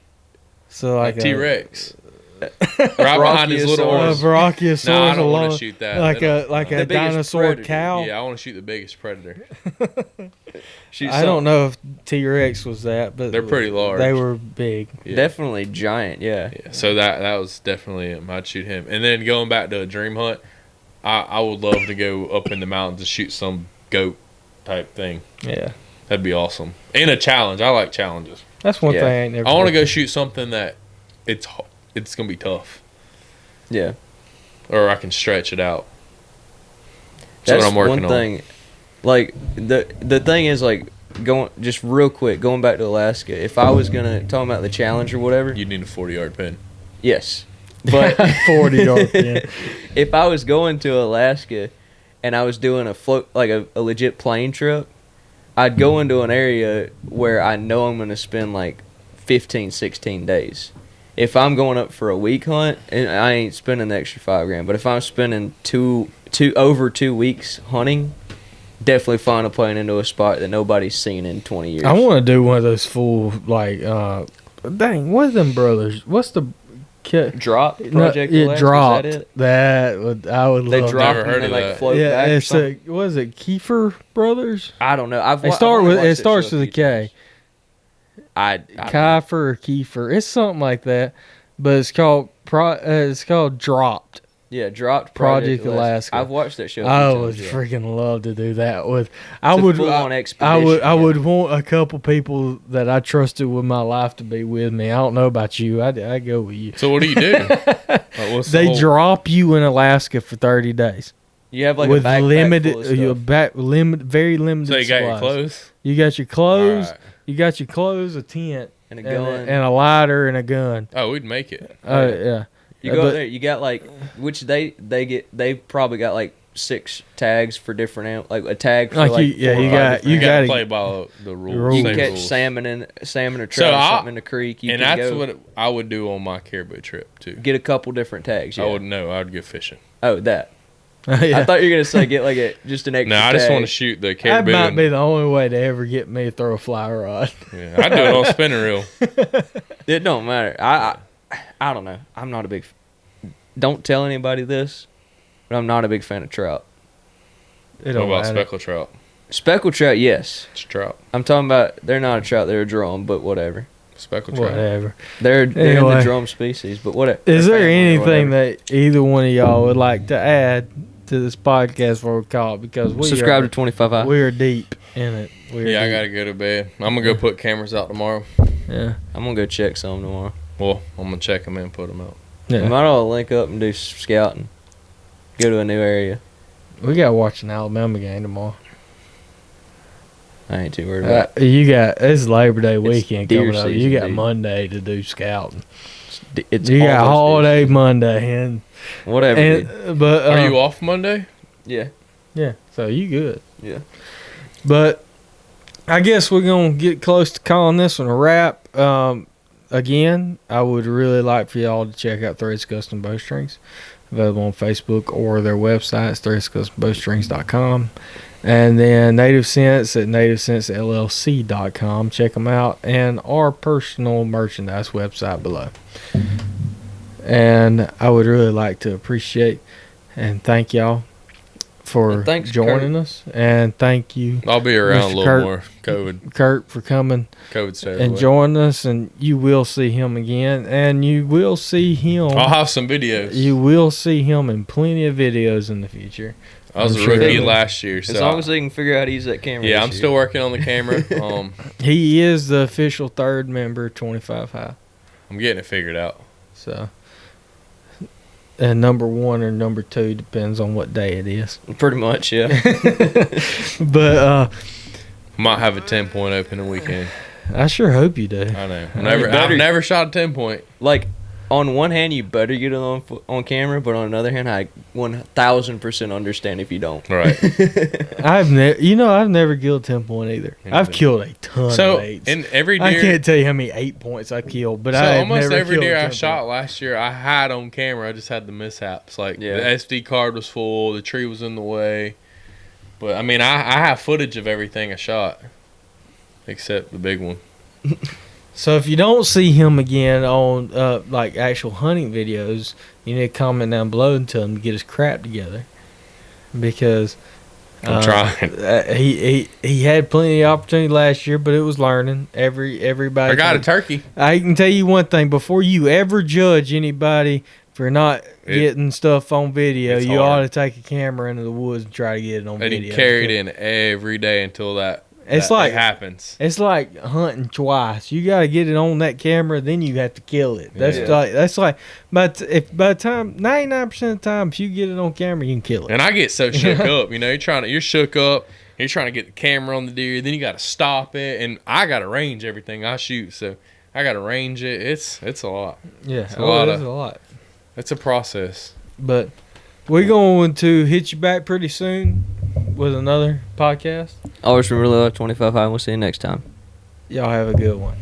[SPEAKER 1] so
[SPEAKER 3] like
[SPEAKER 1] like
[SPEAKER 3] T Rex, right behind his little
[SPEAKER 2] Brachiosaurus.
[SPEAKER 3] horns.
[SPEAKER 1] Brachiosaurus
[SPEAKER 3] No, I don't
[SPEAKER 1] along,
[SPEAKER 3] want to shoot that.
[SPEAKER 1] like
[SPEAKER 3] They
[SPEAKER 1] a
[SPEAKER 3] don't-
[SPEAKER 1] like
[SPEAKER 3] no.
[SPEAKER 1] a
[SPEAKER 2] The biggest
[SPEAKER 1] dinosaur
[SPEAKER 2] predator.
[SPEAKER 1] cow.
[SPEAKER 3] Yeah, I want to shoot the biggest predator.
[SPEAKER 2] Shoot
[SPEAKER 1] I don't know if T Rex was that, but
[SPEAKER 3] They're pretty large.
[SPEAKER 1] They were big.
[SPEAKER 3] Yeah.
[SPEAKER 2] Definitely giant. Yeah.
[SPEAKER 3] Yeah, so that was definitely him. I'd shoot him. And then going back to a dream hunt, I would love to go up in the mountains and shoot some goat type thing.
[SPEAKER 1] Yeah,
[SPEAKER 3] That'd be awesome. And a challenge. I like challenges.
[SPEAKER 1] that's one
[SPEAKER 2] Yeah.
[SPEAKER 1] thing I ain't never.
[SPEAKER 3] I want to go shoot something that it's gonna be tough,
[SPEAKER 2] Yeah.
[SPEAKER 3] or I can stretch it out.
[SPEAKER 2] That's
[SPEAKER 3] what I'm working
[SPEAKER 2] one
[SPEAKER 3] on.
[SPEAKER 2] thing. Like the thing is like going just real quick going back to Alaska. If I was gonna talk about the challenge or whatever,
[SPEAKER 3] You'd need a 40-yard pin.
[SPEAKER 2] yes. But
[SPEAKER 1] 40 yards. Yeah.
[SPEAKER 2] if I was going to Alaska and I was doing a float like a legit plane trip, I'd go into an area where I know I'm gonna spend like 15, 16 days. If I'm going up for a week hunt, and I ain't spending the extra $5,000, but if I'm spending over 2 weeks hunting, definitely find a plane into a spot that nobody's seen in 20 years.
[SPEAKER 1] I want to do one of those full like. Dang, what are them brothers? What's the?
[SPEAKER 2] Drop Project
[SPEAKER 1] it
[SPEAKER 2] Alaska, is
[SPEAKER 1] dropped.
[SPEAKER 2] that it?
[SPEAKER 1] That would I would
[SPEAKER 2] They
[SPEAKER 1] love.
[SPEAKER 2] drop
[SPEAKER 3] Never
[SPEAKER 2] them
[SPEAKER 3] heard
[SPEAKER 2] and
[SPEAKER 3] of
[SPEAKER 2] they like
[SPEAKER 3] that.
[SPEAKER 2] float
[SPEAKER 1] Yeah,
[SPEAKER 2] back. or
[SPEAKER 1] it's
[SPEAKER 2] something?
[SPEAKER 1] what is it? Kiefer Brothers.
[SPEAKER 2] I don't know.
[SPEAKER 1] It starts with a K.
[SPEAKER 2] I
[SPEAKER 1] Kiefer or Kiefer. It's something like that, but it's called Dropped.
[SPEAKER 2] Yeah, dropped
[SPEAKER 1] Project Alaska.
[SPEAKER 2] I've watched that show.
[SPEAKER 1] I
[SPEAKER 2] a few
[SPEAKER 1] would
[SPEAKER 2] times, yeah.
[SPEAKER 1] freaking love to do that with.
[SPEAKER 2] It's a full-on expedition,
[SPEAKER 1] I
[SPEAKER 2] yeah.
[SPEAKER 1] would want a couple people that I trusted with my life to be with me. I don't know about you. I go with you.
[SPEAKER 3] So what do you do? What's the
[SPEAKER 1] They
[SPEAKER 3] whole-
[SPEAKER 1] drop you in Alaska for 30 days
[SPEAKER 2] You have like
[SPEAKER 1] with
[SPEAKER 2] a backpack
[SPEAKER 1] limited,
[SPEAKER 2] full of stuff.
[SPEAKER 1] very limited.
[SPEAKER 3] So you got your
[SPEAKER 1] supplies.
[SPEAKER 3] clothes?
[SPEAKER 1] You got your clothes.
[SPEAKER 3] Alright.
[SPEAKER 1] You got your clothes, a tent,
[SPEAKER 2] and a gun.
[SPEAKER 1] and a lighter and a gun.
[SPEAKER 3] Oh, we'd make it.
[SPEAKER 1] Yeah.
[SPEAKER 2] You go
[SPEAKER 1] but-
[SPEAKER 2] up there. You got like which they probably got like 6 tags for different like a tag for
[SPEAKER 1] Like
[SPEAKER 2] like
[SPEAKER 1] you- yeah,
[SPEAKER 2] 4 or
[SPEAKER 1] you
[SPEAKER 2] 5
[SPEAKER 1] got-
[SPEAKER 2] different-
[SPEAKER 1] you
[SPEAKER 3] You got
[SPEAKER 1] gotta-
[SPEAKER 3] to play by the rules.
[SPEAKER 1] rules.
[SPEAKER 2] You
[SPEAKER 3] same
[SPEAKER 2] can catch
[SPEAKER 3] rules.
[SPEAKER 2] salmon or
[SPEAKER 3] So
[SPEAKER 2] trout or something in the creek. You
[SPEAKER 3] and
[SPEAKER 2] can
[SPEAKER 3] that's
[SPEAKER 2] go
[SPEAKER 3] what I would do on my caribou trip too.
[SPEAKER 2] get a couple different tags. Yeah.
[SPEAKER 3] I would know. I would go fishing.
[SPEAKER 2] Oh, that. I thought you were gonna say get like just an extra.
[SPEAKER 3] No, I just
[SPEAKER 2] tag.
[SPEAKER 3] want to shoot the
[SPEAKER 1] That
[SPEAKER 3] caribou.
[SPEAKER 1] might be the only way to ever get me to throw a fly rod.
[SPEAKER 3] Yeah, I do it on spinning reel.
[SPEAKER 2] It don't matter. I don't know. I'm not a big. Don't tell anybody this, but I'm not a big fan of trout.
[SPEAKER 1] It
[SPEAKER 3] What
[SPEAKER 1] don't
[SPEAKER 3] about
[SPEAKER 1] matter.
[SPEAKER 3] speckled trout?
[SPEAKER 2] Speckled trout, yes.
[SPEAKER 3] It's trout.
[SPEAKER 2] I'm talking about. They're not a trout. They're a drum, but whatever.
[SPEAKER 3] Speckled trout.
[SPEAKER 1] Whatever.
[SPEAKER 2] They're in
[SPEAKER 1] Anyway.
[SPEAKER 2] the drum species, but whatever.
[SPEAKER 1] Is
[SPEAKER 2] They're
[SPEAKER 1] there
[SPEAKER 2] family or
[SPEAKER 1] anything
[SPEAKER 2] whatever.
[SPEAKER 1] that either one of y'all would like to add to this podcast before we call it? Because
[SPEAKER 2] Subscribe to 25 High.
[SPEAKER 1] we're deep in it.
[SPEAKER 3] Yeah, I gotta go to bed. I'm gonna go put cameras out tomorrow.
[SPEAKER 1] Yeah.
[SPEAKER 2] I'm gonna go check some tomorrow.
[SPEAKER 3] Well, I'm gonna check them in and put them out.
[SPEAKER 2] We
[SPEAKER 1] Yeah.
[SPEAKER 2] might all link up and do scouting. Go to a new area.
[SPEAKER 1] We got to watch an Alabama game tomorrow.
[SPEAKER 2] I ain't too worried about it.
[SPEAKER 1] It's Labor Day weekend
[SPEAKER 2] deer
[SPEAKER 1] coming up. You
[SPEAKER 2] season,
[SPEAKER 1] got
[SPEAKER 2] dude.
[SPEAKER 1] Monday to do scouting.
[SPEAKER 2] It's
[SPEAKER 1] You got
[SPEAKER 2] almost
[SPEAKER 1] holiday
[SPEAKER 2] deer
[SPEAKER 1] Monday and
[SPEAKER 2] season. Whatever. dude.
[SPEAKER 1] but
[SPEAKER 3] Are you off Monday?
[SPEAKER 2] Yeah.
[SPEAKER 1] Yeah, so you good.
[SPEAKER 2] Yeah.
[SPEAKER 1] But I guess we're gonna get close to calling this one a wrap. Again, I would really like for y'all to check out Threads Custom Bowstrings, available on Facebook or their website, threadscustombowstrings.com. And then Native Sense at nativesensellc.com. Check them out, and our personal merchandise website below. And I would really like to appreciate and thank y'all for
[SPEAKER 2] And thanks,
[SPEAKER 1] joining us. And thank you,
[SPEAKER 3] I'll be around
[SPEAKER 1] Mr.
[SPEAKER 3] a little
[SPEAKER 1] Curt.
[SPEAKER 3] more. COVID
[SPEAKER 1] Kurt, for coming
[SPEAKER 3] stay
[SPEAKER 1] and
[SPEAKER 3] away.
[SPEAKER 1] joining us. And you will see him again, and you will see him.
[SPEAKER 3] I'll have some videos.
[SPEAKER 1] You will see him in plenty of videos in the future.
[SPEAKER 3] I was
[SPEAKER 1] I'm
[SPEAKER 3] a
[SPEAKER 1] sure
[SPEAKER 3] rookie
[SPEAKER 1] they will.
[SPEAKER 3] last year, so
[SPEAKER 2] As long as they can figure out how to use that camera.
[SPEAKER 3] yeah,
[SPEAKER 2] this
[SPEAKER 3] I'm
[SPEAKER 2] year.
[SPEAKER 3] still working on the camera.
[SPEAKER 1] He is the official third member of 25 High.
[SPEAKER 3] I'm getting it figured out.
[SPEAKER 1] So, and number one or number two depends on what day it is.
[SPEAKER 2] Pretty much, yeah.
[SPEAKER 1] But
[SPEAKER 3] Might have a 10-point opening weekend.
[SPEAKER 1] I sure hope you do.
[SPEAKER 3] I know.
[SPEAKER 2] better-
[SPEAKER 3] I've never shot a 10-point.
[SPEAKER 2] Like, on one hand, you better get it on camera, but on another hand, I 1,000% understand if you don't.
[SPEAKER 3] Right.
[SPEAKER 1] I've never killed 10-point either. I've killed a ton
[SPEAKER 3] So
[SPEAKER 1] of eights.
[SPEAKER 3] in every
[SPEAKER 1] I
[SPEAKER 3] deer,
[SPEAKER 1] can't tell you how many 8 points I've killed, but
[SPEAKER 3] so
[SPEAKER 1] I have
[SPEAKER 3] almost
[SPEAKER 1] never
[SPEAKER 3] every
[SPEAKER 1] killed
[SPEAKER 3] deer
[SPEAKER 1] a
[SPEAKER 3] I
[SPEAKER 1] 10-point.
[SPEAKER 3] shot last year, I had on camera. I just had the mishaps. Like
[SPEAKER 2] Yeah.
[SPEAKER 3] the SD card was full, the tree was in the way. But I mean, I have footage of everything I shot, except the big one.
[SPEAKER 1] So if you don't see him again on like actual hunting videos, you need to comment down below and tell him to get his crap together, because
[SPEAKER 3] I'm trying.
[SPEAKER 1] he had plenty of opportunity last year, but it was learning. Everybody.
[SPEAKER 3] I got a turkey.
[SPEAKER 1] I can tell you one thing: before you ever judge anybody for not getting stuff on video,
[SPEAKER 3] it's
[SPEAKER 1] you
[SPEAKER 3] hard.
[SPEAKER 1] ought to take a camera into the woods and try to get it on
[SPEAKER 3] And
[SPEAKER 1] video.
[SPEAKER 3] he carried in every day until that.
[SPEAKER 1] It's
[SPEAKER 3] that
[SPEAKER 1] like
[SPEAKER 3] thing happens.
[SPEAKER 1] It's like hunting twice. You got to get it on that camera, then you have to kill it. That's
[SPEAKER 3] Yeah.
[SPEAKER 1] like, but if by the time 99% of the time, if you get it on camera, you can kill it.
[SPEAKER 3] And I get so shook up. You know, you're shook up. You're trying to get the camera on the deer. Then you got to stop it, and I got to range everything I shoot. So I got to range it. It's a lot.
[SPEAKER 1] Yeah,
[SPEAKER 3] a lot
[SPEAKER 1] it is
[SPEAKER 3] of-
[SPEAKER 1] a lot.
[SPEAKER 3] It's a process.
[SPEAKER 1] But we're going to hit you back pretty soon with another podcast.
[SPEAKER 2] Always remember, 25 High, and we'll see you next time.
[SPEAKER 1] Y'all have a good one.